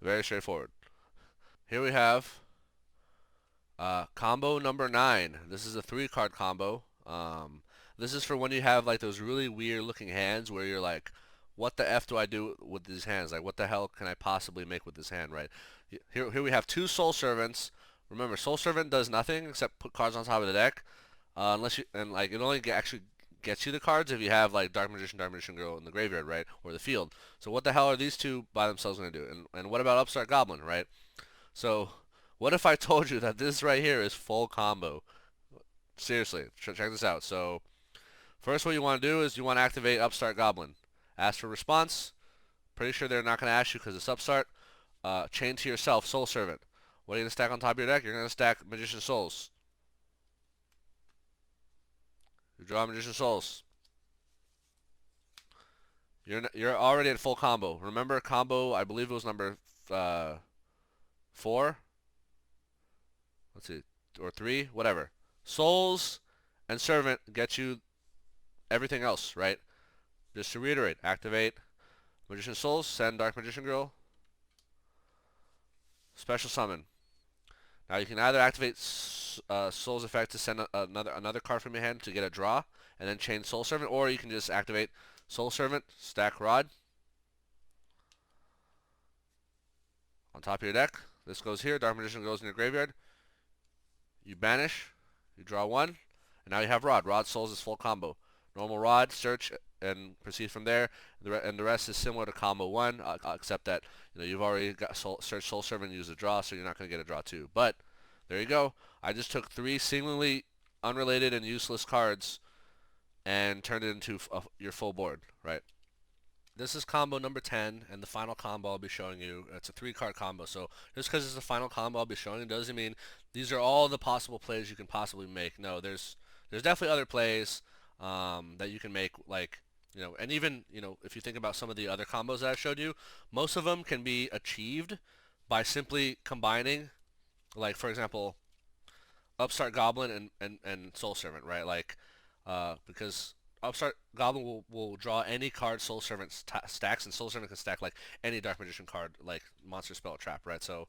Very straightforward. Here we have combo number 9. This is a 3-card combo. This is for when you have like those really weird looking hands where you're like, what the F do I do with these hands? Like, what the hell can I possibly make with this hand, right? Here we have 2 Soul Servants. Remember, Soul Servant does nothing except put cards on top of the deck. It only actually gets you the cards if you have like Dark Magician Girl in the graveyard, right? Or the field. So what the hell are these 2 by themselves going to do? And what about Upstart Goblin, right? So what if I told you that this right here is full combo? Seriously, check this out. So first, what you want to do is you want to activate Upstart Goblin. Ask for response. Pretty sure they're not going to ask you because it's Upstart. Chain to yourself, Soul Servant. What are you going to stack on top of your deck? You're going to stack Magician Souls. You draw Magician Souls. You're already at full combo. Remember combo, I believe it was number 4? Let's see. Or 3? Whatever. Souls and Servant get you everything else, right? Just to reiterate, activate Magician Souls, send Dark Magician Girl, special summon. Now you can either activate Soul's effect to send another card from your hand to get a draw, and then chain Soul Servant, or you can just activate Soul Servant, stack Rod on top of your deck. This goes here. Dark Magician goes in your graveyard. You banish. You draw 1, and now you have Rod. Rod Souls is full combo. Normal Rod, search, and proceed from there. And the rest is similar to combo 1, except that you've already got search Soul Servant and use a draw, so you're not going to get a draw 2. But there you go. I just took 3 seemingly unrelated and useless cards and turned it into your full board, right? this is combo number 10, and the final combo I'll be showing you. It's a 3-card combo, so just because it's the final combo I'll be showing you doesn't mean these are all the possible plays you can possibly make. No, there's definitely other plays that you can make, like, and even, if you think about some of the other combos that I showed you, most of them can be achieved by simply combining, like, for example, Upstart Goblin and Soul Servant, right? Like, because Upstart Goblin will draw any card Soul Servant stacks, and Soul Servant can stack like any Dark Magician card, like Monster, Spell, Trap, right? So,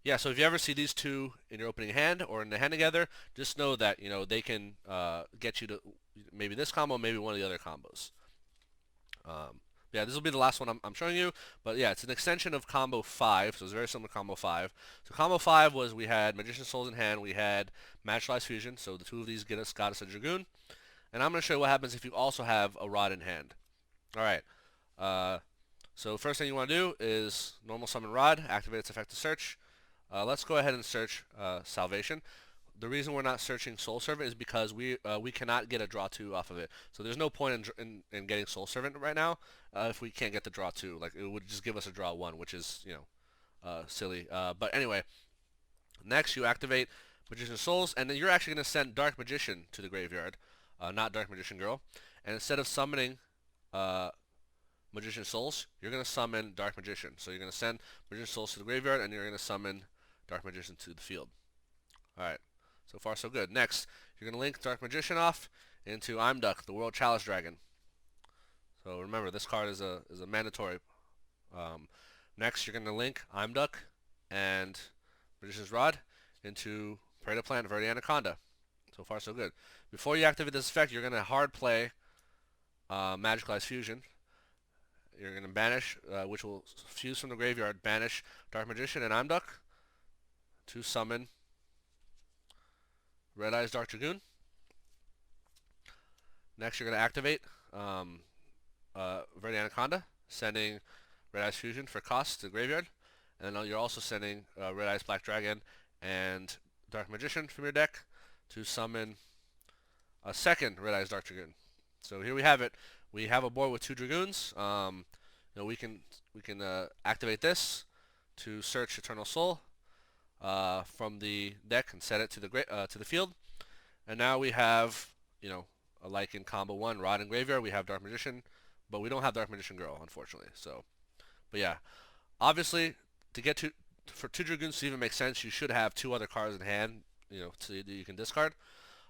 yeah. So if you ever see these two in your opening hand or in the hand together, just know that they can get you to maybe this combo, maybe one of the other combos. Yeah, this will be the last one I'm showing you, but yeah, it's an extension of Combo 5, so it's very similar to Combo 5. So Combo 5 was we had Magician Souls in hand, we had Magicalized Fusion, so the two of these got us a Dragoon, and I'm going to show you what happens if you also have a Rod in hand. Alright, so first thing you want to do is normal summon Rod, activate its effect to search. Let's go ahead and search Salvation. The reason we're not searching Soul Servant is because we cannot get a draw 2 off of it. So there's no point in getting Soul Servant right now if we can't get the draw 2. Like, it would just give us a draw 1, which is, silly. But anyway, next you activate Magician Souls, and then you're actually going to send Dark Magician to the graveyard, not Dark Magician Girl. And instead of summoning Magician Souls, you're going to summon Dark Magician. So you're going to send Magician Souls to the graveyard, and you're going to summon Dark Magician to the field. Alright. So far, so good. Next, you're going to link Dark Magician off into Imduck, the World Chalice Dragon. So remember, this card is a mandatory. Next, you're going to link Imduck and Magician's Rod into Predator Plant, Verde Anaconda. So far, so good. Before you activate this effect, you're going to hard play Magicalized Fusion. You're going to banish, which will fuse from the graveyard, banish Dark Magician and Imduck to summon Red Eyes Dark Dragoon. Next, you're going to activate Verde Anaconda, sending Red Eyes Fusion for cost to the graveyard. And then you're also sending Red Eyes Black Dragon and Dark Magician from your deck to summon a second Red Eyes Dark Dragoon. So here we have it. We have a board with 2 Dragoons. We can activate this to search Eternal Soul from the deck and set it to the field. And now we have, like in Combo 1, Rod and Graveyard, we have Dark Magician, but we don't have Dark Magician Girl, unfortunately. So, but yeah, obviously, for 2 Dragoons to even make sense, you should have 2 other cards in hand, so that you can discard.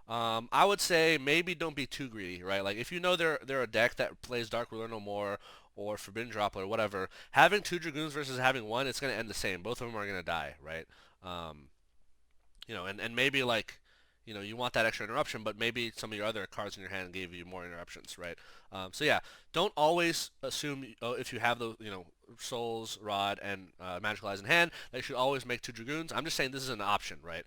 I would say maybe don't be too greedy, right? Like, if you know they're a deck that plays Dark Ruler No More or Forbidden Droplet or whatever, having 2 Dragoons versus having 1, it's going to end the same. Both of them are going to die, right? And maybe, like, you want that extra interruption, but maybe some of your other cards in your hand gave you more interruptions, right? So yeah, don't always assume if you have those, Souls, Rod, and Magicalized in hand, that you should always make 2 Dragoons. I'm just saying this is an option, right?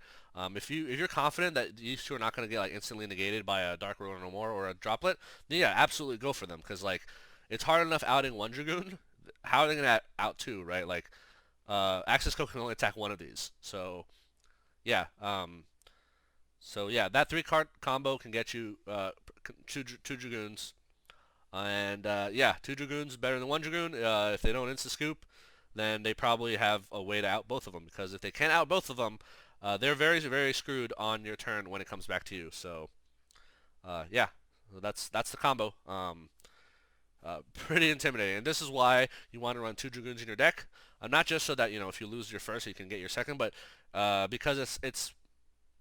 If you're confident that these 2 are not going to get like instantly negated by a Dark Ruler No More or a Droplet, then yeah, absolutely go for them, because like it's hard enough outing 1 Dragoon. How are they going to out 2, right? Like Accesscode can only attack 1 of these, so yeah. So yeah, that 3-card combo can get you 2 Dragoons. And yeah, 2 Dragoons better than 1 Dragoon. If they don't insta-scoop, then they probably have a way to out both of them. Because if they can't out both of them, they're very, very screwed on your turn when it comes back to you. So yeah, that's the combo. Pretty intimidating. And this is why you want to run 2 Dragoons in your deck. Not just so that, if you lose your first, you can get your second, but because it's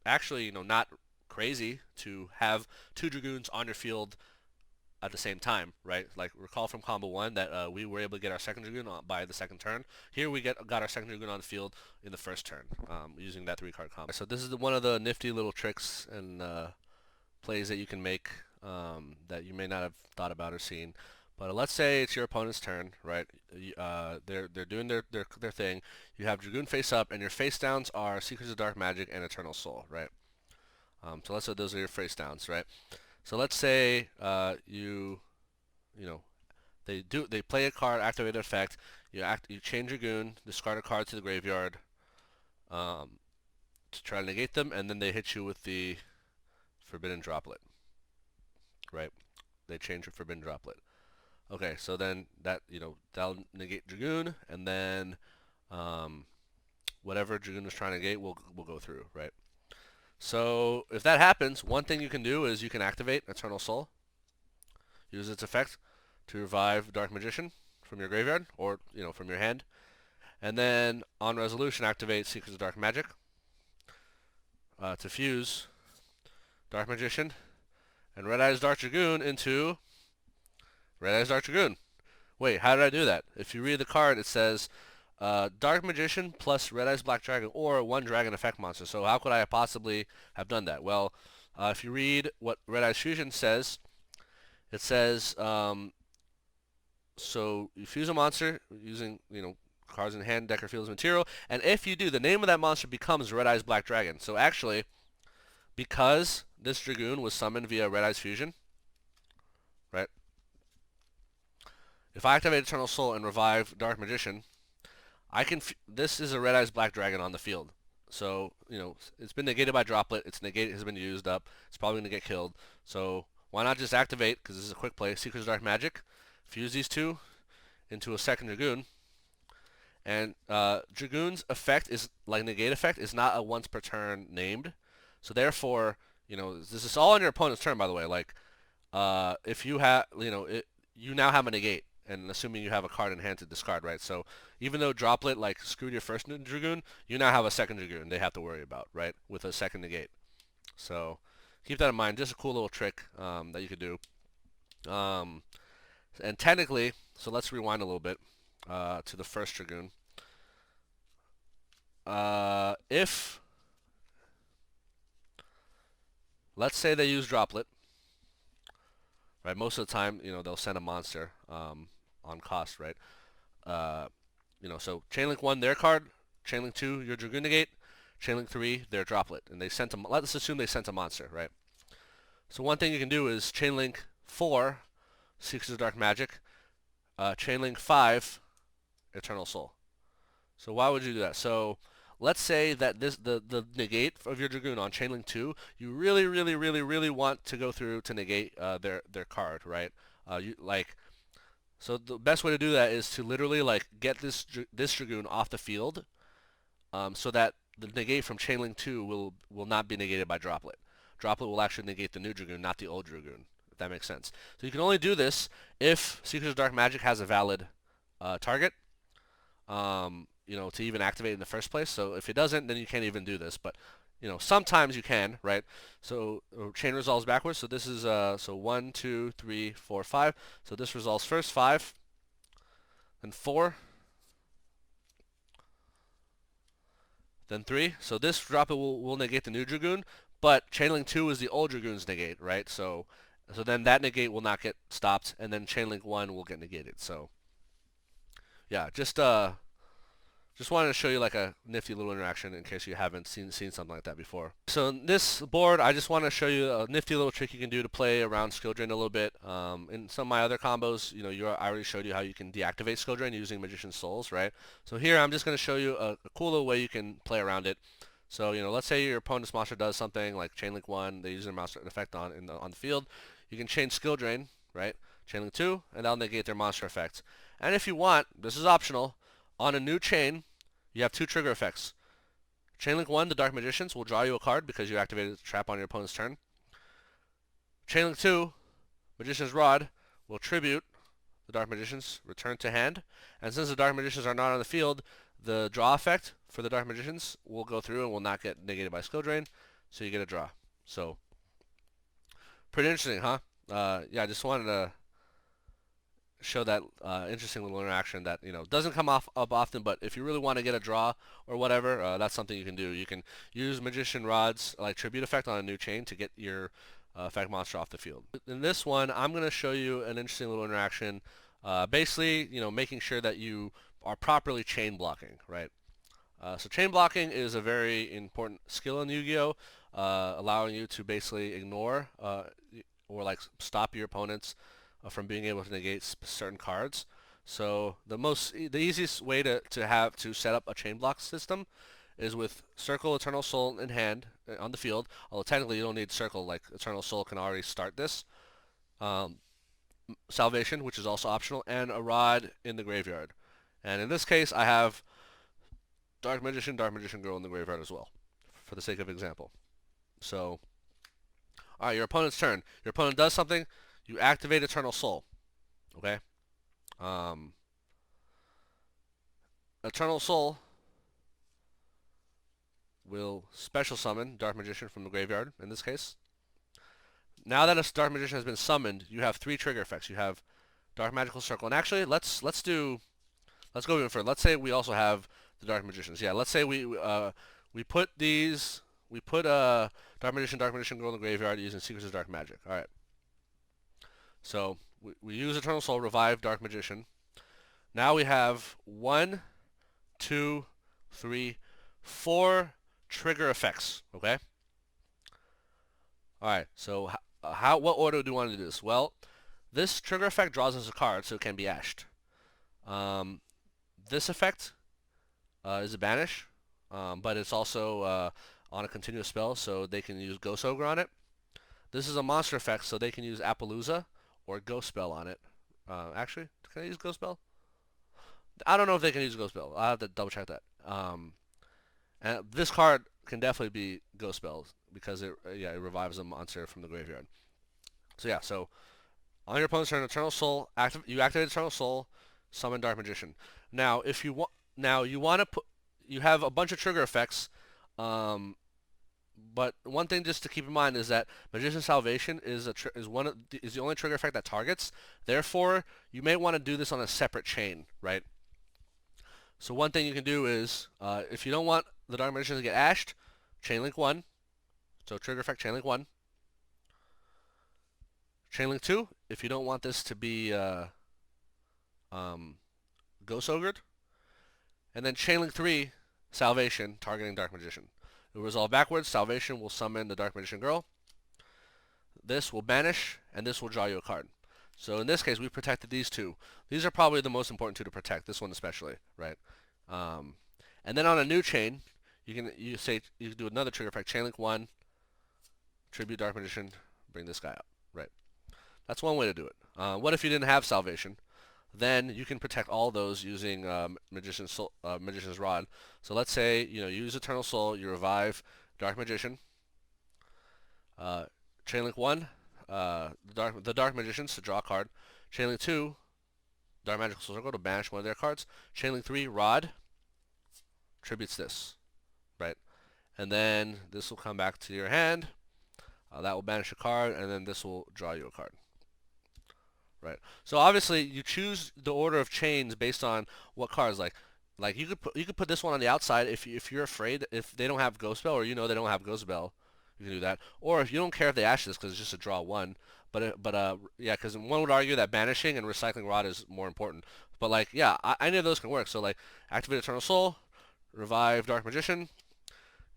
actually, not crazy to have 2 Dragoons on your field at the same time, right? Like, recall from Combo 1 that we were able to get our second Dragoon by the second turn. Here we got our second Dragoon on the field in the first turn using that 3-card combo. So this is one of the nifty little tricks and plays that you can make that you may not have thought about or seen. But let's say it's your opponent's turn, right? They're doing their thing. You have Dragoon face up, and your face downs are Secrets of Dark Magic and Eternal Soul, right? So let's say those are your face downs, right? So let's say they play a card, activate an effect. You chain Dragoon, discard a card to the graveyard to try to negate them, and then they hit you with the Forbidden Droplet, right? They change your Forbidden Droplet. Okay, so then that, that'll negate Dragoon, and then whatever Dragoon is trying to negate will go through, right? So if that happens, one thing you can do is you can activate Eternal Soul, use its effect to revive Dark Magician from your graveyard or from your hand, and then on resolution activate Secrets of Dark Magic to fuse Dark Magician and Red Eyes Dark Dragoon into Red Eyes Dark Dragoon. Wait, how did I do that? If you read the card, it says Dark Magician plus Red Eyes Black Dragon or one Dragon effect monster. So how could I possibly have done that? Well, if you read what Red Eyes Fusion says, it says so you fuse a monster using cards in hand, deck, or field as material, and if you do, the name of that monster becomes Red Eyes Black Dragon. So actually, because this Dragoon was summoned via Red Eyes Fusion, right? If I activate Eternal Soul and revive Dark Magician, this is a Red Eyes Black Dragon on the field. So, it's been negated by Droplet. Its negate has been used up. It's probably going to get killed. So, why not just activate, because this is a quick play, Secrets of Dark Magic, fuse these two into a second Dragoon, and Dragoon's effect is, like negate effect, is not a once per turn named. So therefore, this is all on your opponent's turn, by the way. Like, if you have, you now have a negate, and assuming you have a card in hand to discard, right? So even though Droplet like screwed your first Dragoon, you now have a second Dragoon they have to worry about, right? With a second negate. So keep that in mind. Just a cool little trick that you could do. And technically, so let's rewind a little bit to the first Dragoon. If let's say they use Droplet, right? Most of the time, they'll send a monster on cost, right? So Chainlink 1, their card. Chainlink 2, your Dragoon negate. Chainlink 3, their Droplet. And they sent a, let's assume they sent a monster, right? So one thing you can do is Chainlink 4, Secrets of Dark Magic. Chainlink 5, Eternal Soul. So why would you do that? So let's say that the negate of your Dragoon on Chainlink 2, you really, really, really, really want to go through to negate their card, right? So the best way to do that is to literally get this Dragoon off the field, so that the negate from Chainlink 2 will not be negated by Droplet. Droplet will actually negate the new Dragoon, not the old Dragoon, if that makes sense. So you can only do this if Secrets of Dark Magic has a valid target, to even activate in the first place. So if it doesn't, then you can't even do this. But sometimes you can, right? So chain resolves backwards. So this is so 1, 2, 3, 4, 5. So this resolves first 5, then 4, then 3. So this drop it will negate the new Dragoon, but Chainlink 2 is the old Dragoon's negate, right? So then that negate will not get stopped, and then Chainlink 1 will get negated. So yeah, just wanted to show you like a nifty little interaction in case you haven't seen something like that before. So in this board, I just want to show you a nifty little trick you can do to play around skill drain a little bit. In some of my other combos, I already showed you how you can deactivate skill drain using Magician's Souls, right? So here I'm just going to show you a cool little way you can play around it. So let's say your opponent's monster does something like Chainlink 1, they use their monster effect on the field. You can chain skill drain, right? Chainlink 2, and that'll negate their monster effect. And if you want, this is optional, on a new chain, you have 2 trigger effects. Chainlink 1, the Dark Magicians, will draw you a card because you activated the trap on your opponent's turn. Chainlink 2, Magician's Rod, will tribute the Dark Magicians, return to hand. And since the Dark Magicians are not on the field, the draw effect for the Dark Magicians will go through and will not get negated by skill drain, so you get a draw. So, pretty interesting, huh? Yeah, I just wanted to show that interesting little interaction that doesn't come up often, but if you really want to get a draw or whatever, that's something you can do. You can use Magician Rod's like tribute effect on a new chain to get your effect monster off the field. In this one, I'm going to show you an interesting little interaction, basically making sure that you are properly chain blocking, right? So chain blocking is a very important skill in Yu-Gi-Oh, allowing you to basically ignore or like stop your opponents from being able to negate certain cards. So the easiest way to set up a chain block system is with Circle Eternal Soul in hand on the field. Although technically you don't need Circle, like Eternal Soul can already start this. Salvation, which is also optional, and a Rod in the graveyard. And in this case, I have Dark Magician Girl in the graveyard as well, for the sake of example. So, alright, your opponent's turn. Your opponent does something, you activate Eternal Soul. Okay? Um, Eternal Soul will special summon Dark Magician from the graveyard, in this case. Now that a Dark Magician has been summoned, you have 3 trigger effects. You have Dark Magical Circle. And actually, let's go even further. Let's say we also have the Dark Magicians. Yeah, let's say we put Dark Magician Girl in the graveyard using Secrets of Dark Magic. All right. So we use Eternal Soul, revive Dark Magician. Now we have 1, 2, 3, 4 trigger effects. Okay. All right. So what order do you want to do this? Well, this trigger effect draws us a card, so it can be ashed. This effect is a banish, but it's also on a continuous spell, so they can use Ghost Ogre on it. This is a monster effect, so they can use Appaloosa or Ghost Spell on it. Actually, can I use Ghost Spell? I don't know if they can use Ghost Spell. I'll have to double check that. And this card can definitely be Ghost Spell because it revives a monster from the graveyard. So yeah, so on your opponent's turn, Eternal Soul, you activate Eternal Soul, summon Dark Magician. Now, if you want, you have a bunch of trigger effects, but one thing just to keep in mind is that Magician Salvation is the only trigger effect that targets. Therefore, you may want to do this on a separate chain, right? So one thing you can do is, if you don't want the Dark Magician to get ashed, Chainlink 1. So trigger effect Chainlink 1. Chainlink 2, if you don't want this to be Ghost Ogred. And then Chainlink 3, Salvation, targeting Dark Magician. It will resolve backwards. Salvation will summon the Dark Magician Girl. This will banish, and this will draw you a card. So in this case, we protected these 2. These are probably the most important 2 to protect, this one especially, right? And then on a new chain, you can do another trigger effect, Chainlink 1, tribute Dark Magician, bring this guy up, right? That's one way to do it. What if you didn't have Salvation? Then you can protect all those using Magician's Rod. So let's say you use Eternal Soul, you revive Dark Magician, Chainlink 1, the Dark Magicians to draw a card, Chainlink 2, Dark Magical Circle to banish one of their cards, Chainlink 3, Rod, tributes this, right? And then this will come back to your hand, that will banish a card, and then this will draw you a card. Right. So obviously you choose the order of chains based on what cards. Like you could put this one on the outside if you're afraid if they don't have Ghost Spell or they don't have Ghost Spell, you can do that. Or if you don't care if they ash this because it's just a draw 1. Yeah, because one would argue that banishing and recycling Rod is more important. But like yeah, any of those can work. So like activate Eternal Soul, revive Dark Magician.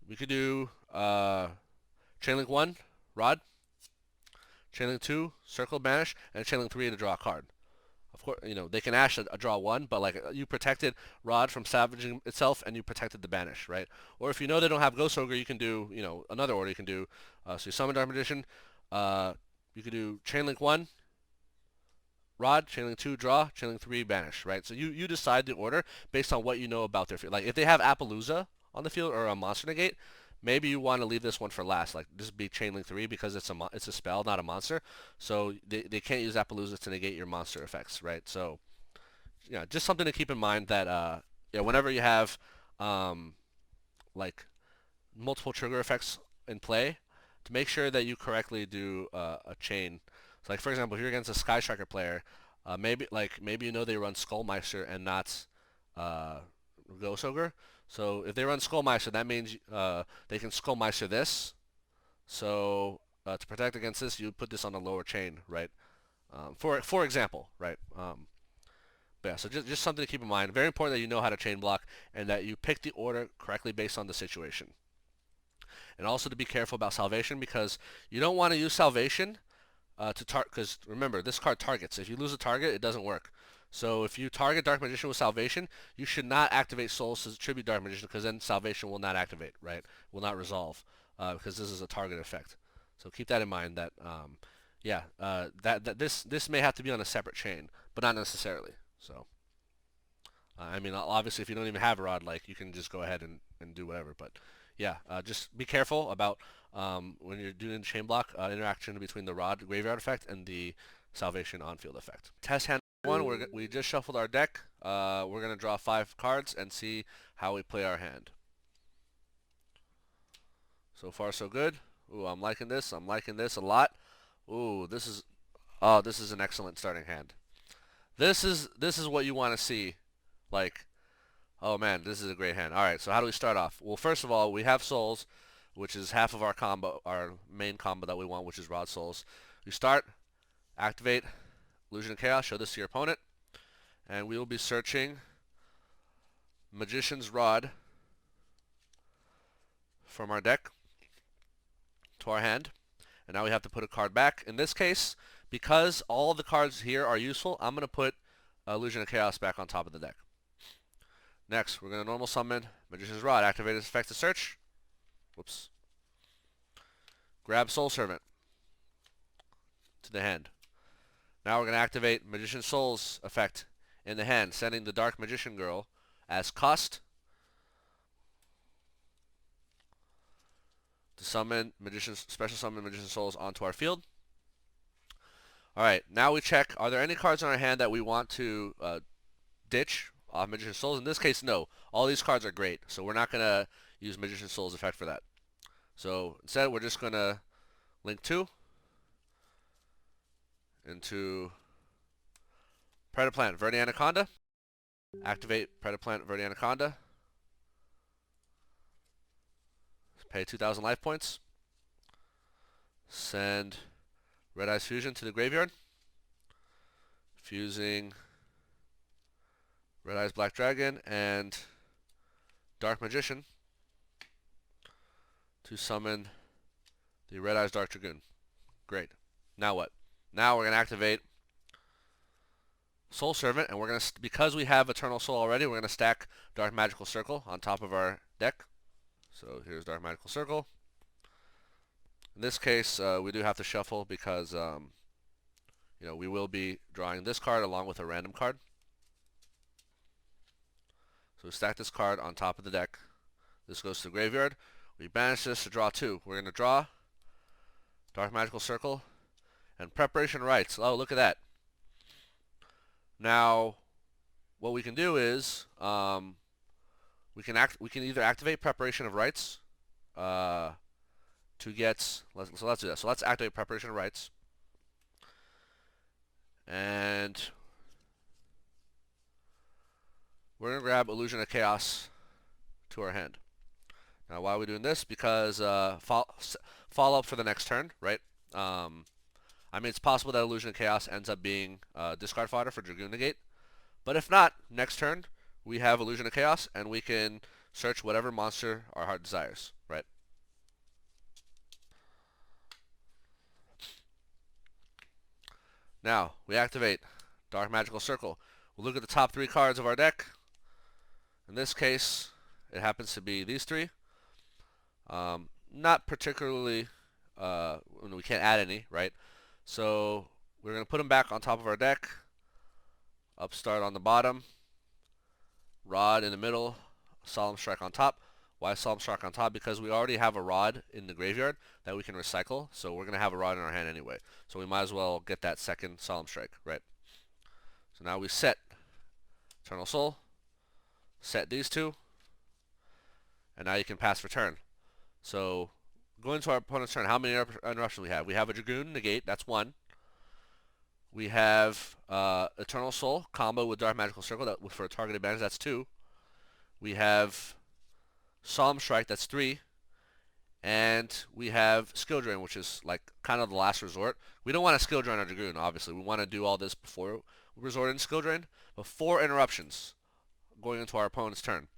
We could do Chainlink 1, Rod. Chainlink 2, Circle Banish, and Chainlink 3 to draw a card. Of course, they can ash a draw 1, but like you protected Rod from salvaging itself, and you protected the Banish, right? Or if they don't have Ghost Ogre, you can do, another order you can do. So you summon Dark Magician, you could do Chainlink 1, Rod, Chainlink 2, draw, Chainlink 3, banish, right? So you decide the order based on what you know about their field. Like if they have Appaloosa on the field or a Monster Negate, maybe you want to leave this one for last. Like this be Chainlink 3 because it's a spell, not a monster. So they can't use Appaloosa to negate your monster effects, right? So just something to keep in mind that whenever you have like multiple trigger effects in play, to make sure that you correctly do a chain. So like for example, if you're against a Sky Striker player, maybe they run Skullmeister and not Ghost Ogre. So if they run Skullmeister, that means they can Skullmeister this. So to protect against this, you put this on the lower chain, right? For example, right? But yeah, so just something to keep in mind. Very important that you know how to chain block and that you pick the order correctly based on the situation. And also to be careful about Salvation because you don't want to use Salvation because remember, this card targets. If you lose a target, it doesn't work. So if you target Dark Magician with Salvation, you should not activate Souls to tribute Dark Magician because then Salvation will not activate, right? Will not resolve because this is a target effect. So keep that in mind that yeah, this may have to be on a separate chain, but not necessarily. So, I mean, obviously, if you don't even have a rod, like you can just go ahead and do whatever. But yeah, just be careful about when you're doing the chain block interaction between the rod graveyard effect and the salvation on field effect. Test hand one. We just shuffled our deck. We're gonna draw 5 cards and see how we play our hand. So far, so good. Ooh, I'm liking this. I'm liking this a lot. Ooh, this is an excellent starting hand. This is what you want to see. Like, oh man, this is a great hand. All right, so how do we start off? Well, first of all, we have souls, which is half of our combo, our main combo that we want, which is rod souls. We start, activate Illusion of Chaos. Show this to your opponent, and we will be searching Magician's Rod from our deck to our hand. And now we have to put a card back. In this case, because all the cards here are useful, I'm going to put Illusion of Chaos back on top of the deck. Next, we're going to normal summon Magician's Rod. Activate its effect to search. Whoops. Grab Soul Servant to the hand. Now we're going to activate Magician's Soul's effect in the hand, sending the Dark Magician Girl as cost to summon special summon Magician's Souls onto our field. Alright, now we check, are there any cards in our hand that we want to ditch off Magician's Souls? In this case, no. All these cards are great, so we're not going to use Magician's Souls effect for that. So instead, we're just going to link 2 into Predaplant Verde Anaconda. Activate Predaplant Verde Anaconda. Pay 2,000 life points. Send Red Eyes Fusion to the graveyard. Fusing Red Eyes Black Dragon and Dark Magician to summon the Red Eyes Dark Dragoon. Great. Now what? Now we're going to activate Soul Servant, and we're going to, because we have Eternal Soul already, we're going to stack Dark Magical Circle on top of our deck. So here's Dark Magical Circle. In this case, we do have to shuffle because, you know, we will be drawing this card along with a random card. So we stack this card on top of the deck. This goes to the graveyard. We banish this to draw 2. We're going to draw Dark Magical Circle and Preparation Rites. Oh, look at that. Now, what we can do is we can either activate Preparation of Rites to get. So let's do that. So let's activate Preparation of Rites, and we're gonna grab Illusion of Chaos to our hand. Now, why are we doing this? Because follow up for the next turn, right? I mean, it's possible that Illusion of Chaos ends up being discard fodder for Dragoon Negate. But if not, next turn, we have Illusion of Chaos, and we can search whatever monster our heart desires, right? Now, we activate Dark Magical Circle. We'll look at the top 3 cards of our deck. In this case, it happens to be these 3. Not particularly, we can't add any, right? So we're going to put them back on top of our deck. Upstart on the bottom. Rod in the middle. Solemn Strike on top. Why Solemn Strike on top? Because we already have a rod in the graveyard that we can recycle. So we're going to have a rod in our hand anyway. So we might as well get that second Solemn Strike, right? So now we set Eternal Soul. Set these 2. And now you can pass for turn. So going to our opponent's turn, how many interruptions we have? We have a Dragoon Negate, that's 1. We have Eternal Soul combo with Dark Magical Circle that for a target advantage, that's 2. We have Solemn Strike, that's 3. And we have Skill Drain, which is like kind of the last resort. We don't want to Skill Drain our Dragoon, obviously. We want to do all this before we resort in Skill Drain. But 4 interruptions going into our opponent's turn.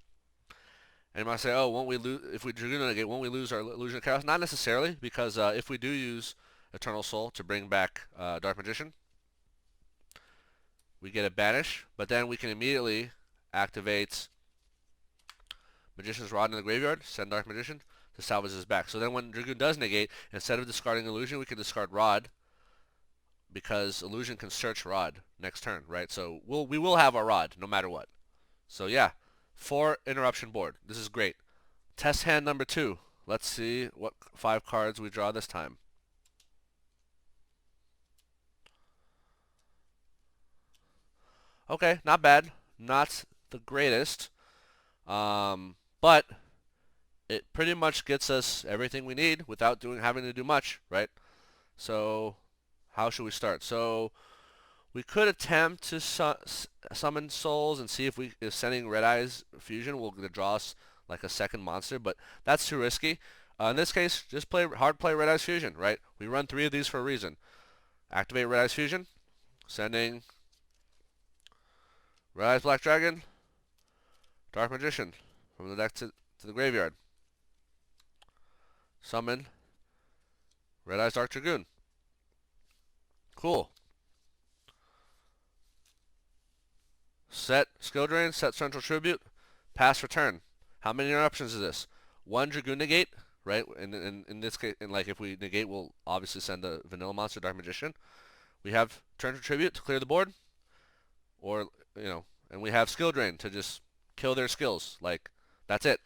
And you might say, oh, won't we lose if we Dragoon Negate? Won't we lose our Illusion of Chaos? Not necessarily, because if we do use Eternal Soul to bring back Dark Magician, we get a banish, but then we can immediately activate Magician's Rod in the graveyard, send Dark Magician to salvage this back. So then when Dragoon does negate, instead of discarding Illusion, we can discard Rod because illusion can search rod next turn, right? So we will have our rod no matter what. So yeah, 4 interruption board. This is great. Test hand number 2. Let's see what 5 cards we draw this time. Okay, not bad. Not the greatest. But it pretty much gets us everything we need without having to do much, right? So how should we start? So we could attempt to summon souls and see if sending Red Eyes Fusion will draw us like a second monster, but that's too risky. In this case, just hard play Red Eyes Fusion, right? We run 3 of these for a reason. Activate Red Eyes Fusion, sending Red Eyes Black Dragon, Dark Magician from the deck to the graveyard. Summon Red Eyes Dark Dragoon. Cool. Set skill drain, set central tribute, pass return. How many interruptions is this? 1 Dragoon negate, right? In this case, like if we negate, we'll obviously send the vanilla monster Dark Magician. We have turn to tribute to clear the board, or and we have skill drain to just kill their skills. Like that's it.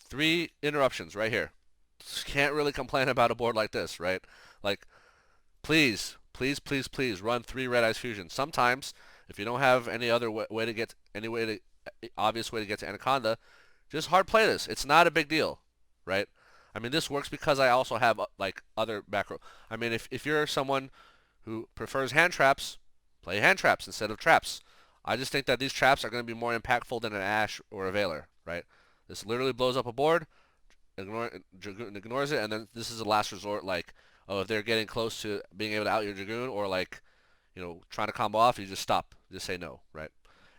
3 interruptions right here. Just can't really complain about a board like this, right? Like, please run 3 Red Eyes Fusion. Sometimes, if you don't have any other obvious way to get to Anaconda, just hard play this. It's not a big deal, right? I mean, this works because I also have like other backrow. I mean, if you're someone who prefers hand traps, play hand traps instead of traps. I just think that these traps are going to be more impactful than an Ash or a Veiler, right? This literally blows up a board, ignores it, and then this is a last resort. Like, oh, if they're getting close to being able to out your Dragoon, or like, trying to combo off, you just stop. Just say no, right?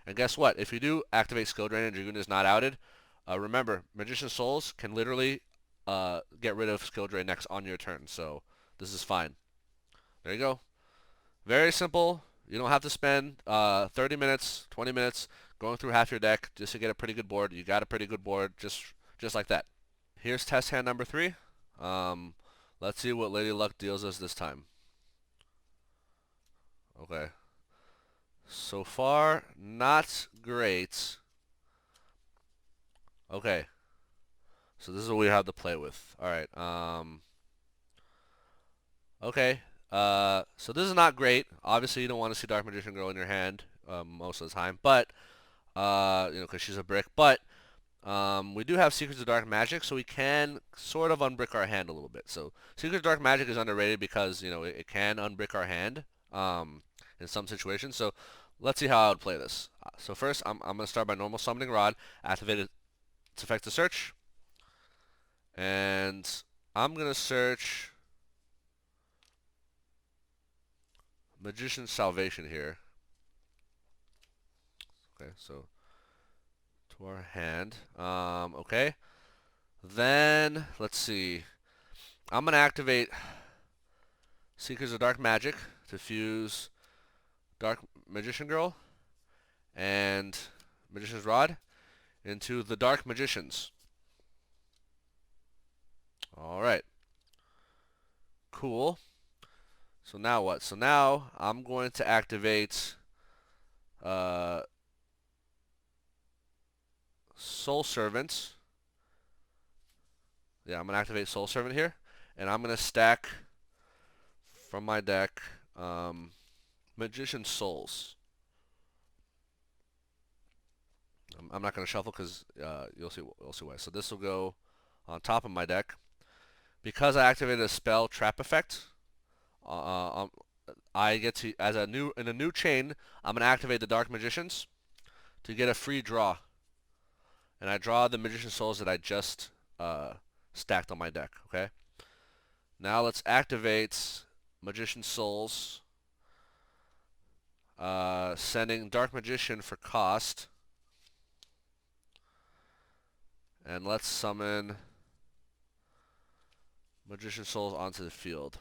And guess what? If you do activate Skill Drain and Dragoon is not outed, remember, Magician Souls can literally get rid of Skill Drain next on your turn. So this is fine. There you go. Very simple. You don't have to spend 30 minutes, 20 minutes going through half your deck just to get a pretty good board. You got a pretty good board just like that. Here's test hand number 3. Let's see what Lady Luck deals us this time. Okay. So far, not great. Okay. So this is what we have to play with. Alright. Okay. So this is not great. Obviously, you don't want to see Dark Magician Girl in your hand most of the time. But, because she's a brick. But, we do have Secrets of Dark Magic, so we can sort of unbrick our hand a little bit. So Secrets of Dark Magic is underrated because, it can unbrick our hand in some situations. So let's see how I would play this. So first, I'm going to start by normal summoning Rod, activate its effect to search. And I'm going to search Magician's Salvation here. Okay, so to our hand. Okay. Then, let's see. I'm going to activate Seekers of Dark Magic to fuse Dark Magician Girl and Magician's Rod into the Dark Magicians. Alright. Cool. So now what? So now I'm going to activate Soul Servant. Yeah, I'm going to activate Soul Servant here. And I'm going to stack from my deck Magician Souls. I'm not going to shuffle because you'll see why. So this will go on top of my deck. Because I activated a spell trap effect, I get to, in a new chain, I'm going to activate the Dark Magicians to get a free draw. And I draw the Magician Souls that I just stacked on my deck, okay? Now let's activate Magician Souls, sending Dark Magician for cost. And let's summon Magician Souls onto the field.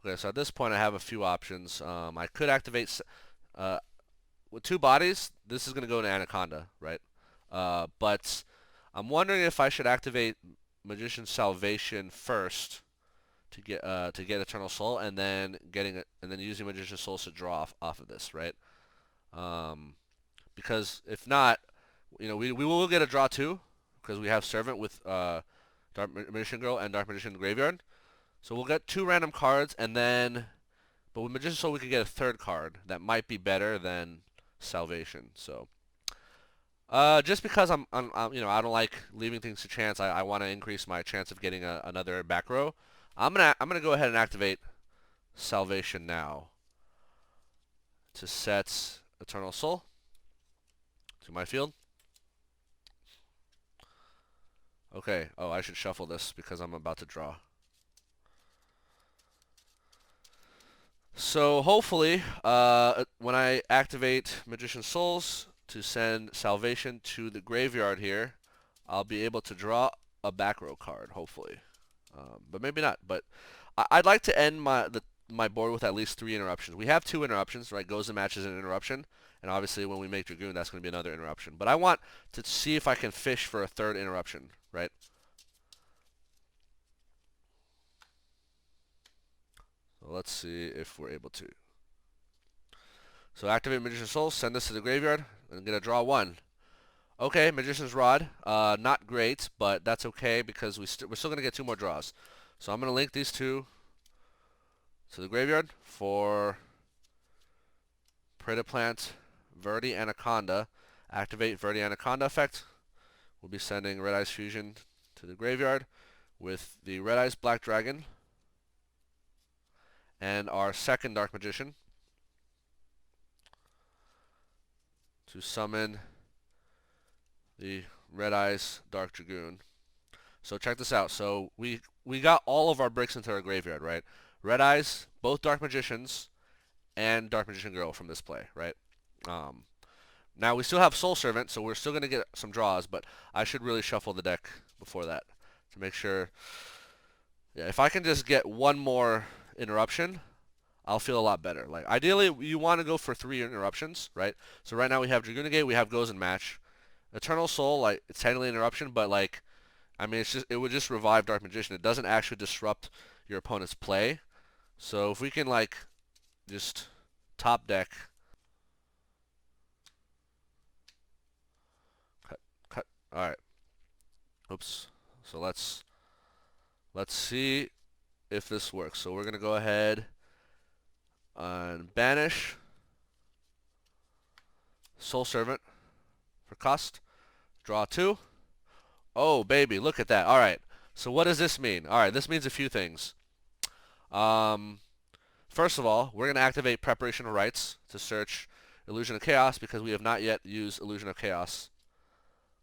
Okay, so at this point I have a few options. I could activate with 2 bodies. This is going to go into Anaconda, right? But I'm wondering if I should activate Magician's Salvation first to get Eternal Soul, and then getting it, and then using Magician's Souls to draw off of this, right? Because if not, we will get a draw too, because we have Servant with Dark Magician Girl and Dark Magician Graveyard. So we'll get 2 random cards, and then, but with Magician's Soul we could get a 3rd card that might be better than Salvation. So. Just because I don't like leaving things to chance. I want to increase my chance of getting another back row. I'm gonna go ahead and activate Salvation now to set Eternal Soul to my field. Okay. Oh, I should shuffle this because I'm about to draw. So hopefully, when I activate Magician's Souls to send Salvation to the graveyard here, I'll be able to draw a back row card, hopefully. But maybe not. But I'd like to end my board with at least 3 interruptions. We have 2 interruptions, right? Gozen matches an interruption, and obviously when we make Dragoon, that's going to be another interruption. But I want to see if I can fish for a 3rd interruption, right? So let's see if we're able to. So activate Magician's Soul, send this to the graveyard, and get a draw 1. Okay, Magician's Rod, not great, but that's okay because we're still going to get 2 more draws. So I'm going to link these 2 to the graveyard for Preda Plant, Verdi Anaconda. Activate Verdi Anaconda effect. We'll be sending Red Eyes Fusion to the graveyard with the Red Eyes Black Dragon and our 2nd Dark Magician to summon the Red Eyes Dark Dragoon. So check this out. So we got all of our bricks into our graveyard, right? Red Eyes, both Dark Magicians, and Dark Magician Girl from this play, right? Now we still have Soul Servant, so we're still going to get some draws, but I should really shuffle the deck before that to make sure. Yeah, if I can just get 1 more interruption, I'll feel a lot better. Like ideally, you want to go for 3 interruptions, right? So right now we have Dragoon Negate, we have Gozen Match, Eternal Soul. Like it's technically an interruption, but like, I mean, it would just revive Dark Magician. It doesn't actually disrupt your opponent's play. So if we can like just top deck, cut. All right. Oops. So let's see if this works. So we're gonna go ahead and banish Soul Servant for cost. Draw 2. Oh, baby, look at that. All right. So what does this mean? All right, this means a few things. First of all, we're going to activate Preparation of Rites to search Illusion of Chaos because we have not yet used Illusion of Chaos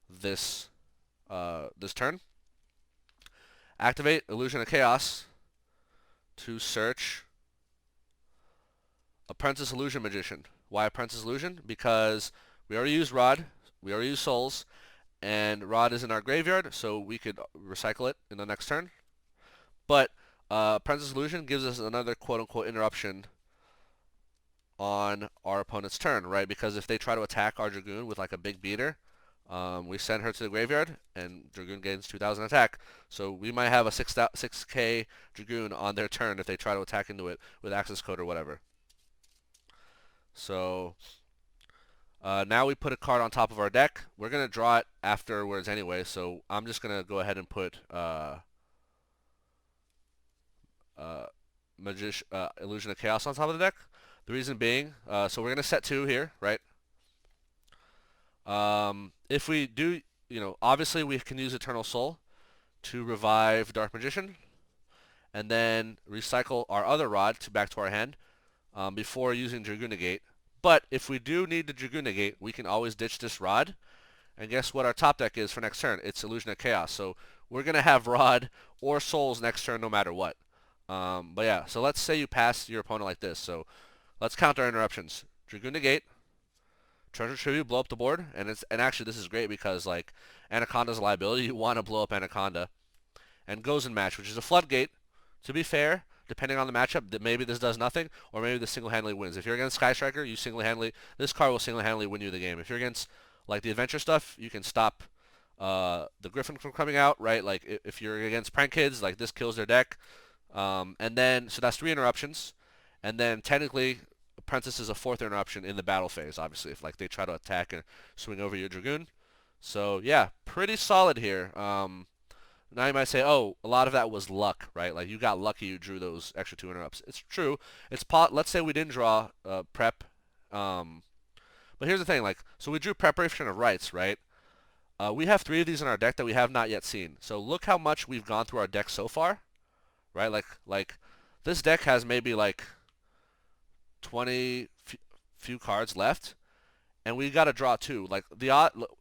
this turn. Activate Illusion of Chaos to search Apprentice Illusion Magician. Why Apprentice Illusion? Because we already used Rod, we already used Souls, and Rod is in our graveyard, so we could recycle it in the next turn. But Apprentice Illusion gives us another quote-unquote interruption on our opponent's turn, right? Because if they try to attack our Dragoon with like a big beater, we send her to the graveyard, and Dragoon gains 2,000 attack. So we might have a 6K Dragoon on their turn if they try to attack into it with Accesscode or whatever. So now we put a card on top of our deck. We're going to draw it afterwards anyway, so I'm just going to go ahead and put Illusion of Chaos on top of the deck. The reason being, so we're going to set 2 here, right? If we do, obviously we can use Eternal Soul to revive Dark Magician, and then recycle our other Rod back to our hand before using Dragoon Negate. But if we do need the Dragoon Negate, we can always ditch this Rod. And guess what our top deck is for next turn? It's Illusion of Chaos. So we're going to have Rod or Souls next turn no matter what. But yeah, so let's say you pass your opponent like this. So let's count our interruptions. Dragoon Negate, Treasure Tribute, blow up the board. And actually this is great because like Anaconda's a liability. You want to blow up Anaconda. And Gozen Match, which is a floodgate. To be fair, depending on the matchup, that maybe this does nothing, or maybe this single-handedly wins. If you're against Sky Striker, this card will single-handedly win you the game. If you're against like the adventure stuff, you can stop the Griffin from coming out, right? Like if you're against Prank Kids, like this kills their deck. And then, so that's 3 interruptions. And then technically, Apprentice is a 4th interruption in the battle phase, obviously, if like they try to attack and swing over your Dragoon. So yeah, pretty solid here. Now you might say, oh, a lot of that was luck, right? Like you got lucky you drew those extra 2 interrupts. It's true. Let's say we didn't draw prep. Um, but here's the thing, like, so we drew Preparation of Rites, right? We have 3 of these in our deck that we have not yet seen. So look how much we've gone through our deck so far, right? Like this deck has maybe like 20 few cards left, and we got to draw 2. Like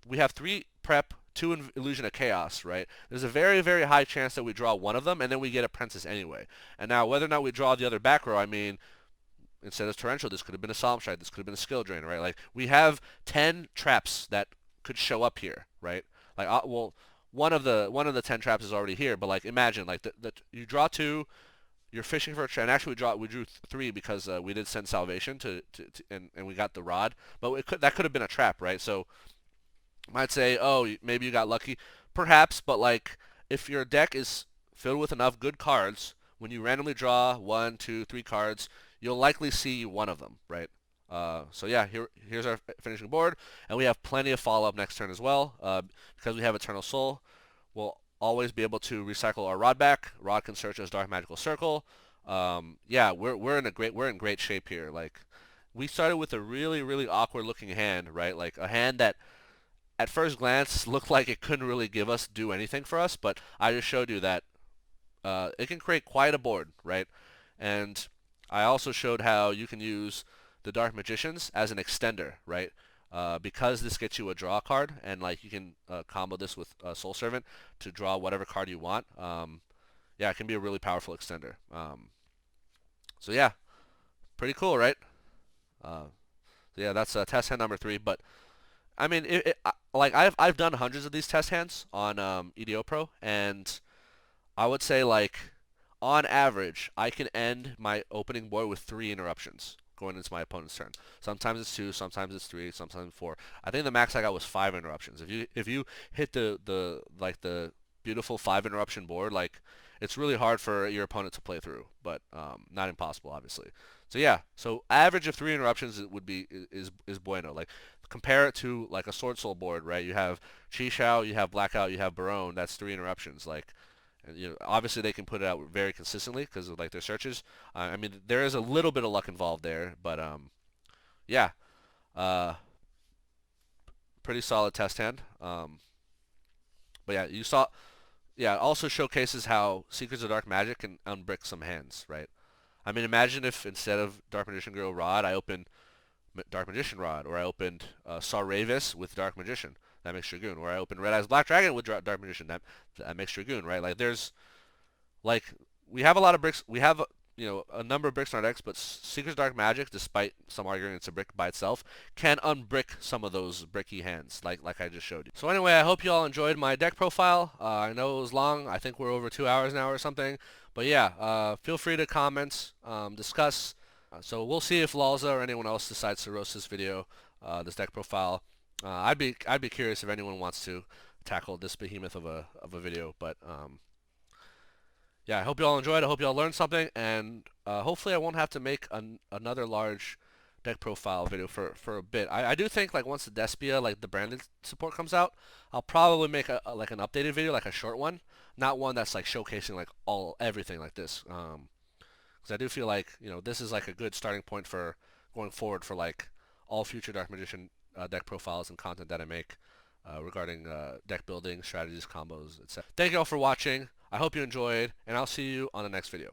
we have 3 prep, 2 illusion of chaos, right? There's a very, very high chance that we draw one of them, and then we get a princess anyway. And now whether or not we draw the other back row, I mean, instead of torrential, this could have been a solemn strike, this could have been a skill drain, right? Like we have 10 traps that could show up here, right? Like well, one of the 10 traps is already here, but like imagine like you draw 2, you're fishing for a trap. And actually, we drew 3 because we did send salvation and we got the rod. But that could have been a trap, right? So you might say, oh, maybe you got lucky, perhaps. But like, if your deck is filled with enough good cards, when you randomly draw 1, 2, 3 cards, you'll likely see one of them, right? So yeah, here's our finishing board, and we have plenty of follow-up next turn as well. Because we have Eternal Soul, we'll always be able to recycle our Rod back. Rod can search as Dark Magical Circle. Yeah, we're in great shape here. Like, we started with a really, really awkward looking hand, right? Like a hand that at first glance looked like it couldn't really do anything for us, but I just showed you that it can create quite a board, right? And I also showed how you can use the Dark Magicians as an extender, right? Because this gets you a draw card, and like you can combo this with Soul Servant to draw whatever card you want. Yeah, it can be a really powerful extender. So yeah, pretty cool, right? So yeah, that's test hand number 3. But I mean, like I've done hundreds of these test hands on EDO Pro, and I would say like on average, I can end my opening board with 3 interruptions going into my opponent's turn. Sometimes it's 2, sometimes it's 3, sometimes 4. I think the max I got was 5 interruptions. If you hit the beautiful 5 interruption board, like it's really hard for your opponent to play through, but not impossible, obviously. So yeah, so average of 3 interruptions is bueno. Like compare it to like a Sword Soul board, right? You have Chi-Shao, you have Blackout, you have Barone. That's 3 interruptions. Like, and, you know, obviously they can put it out very consistently because of like their searches. I mean, there is a little bit of luck involved there, but yeah, uh, pretty solid test hand. But yeah, yeah, it also showcases how Secrets of Dark Magic can unbrick some hands, right? I mean, imagine if instead of Dark Magician Girl Rod, I opened Dark Magician Rod, or I opened Saravis with Dark Magician. That makes Dragoon. Or I opened Red Eyes Black Dragon with Dark Magician. That makes Dragoon, right? Like there's like we have a lot of bricks. We have a number of bricks in our decks, but Secret's Dark Magic, despite some arguing it's a brick by itself, can unbrick some of those bricky hands, like I just showed you. So anyway, I hope you all enjoyed my deck profile. I know it was long. I think we're over 2 hours now or something. But yeah, feel free to comment, discuss. So we'll see if Lalza or anyone else decides to roast this video, this deck profile. I'd be curious if anyone wants to tackle this behemoth of a video. But yeah, I hope you all enjoyed. I hope you all learned something, and hopefully I won't have to make another large deck profile video for a bit. I do think like once the Despia, like the branded support comes out, I'll probably make like an updated video, like a short one, not one that's like showcasing like everything like this. Because I do feel like this is like a good starting point for going forward for like all future Dark Magician deck profiles and content that I make regarding deck building, strategies, combos, etc. Thank you all for watching. I hope you enjoyed, and I'll see you on the next video.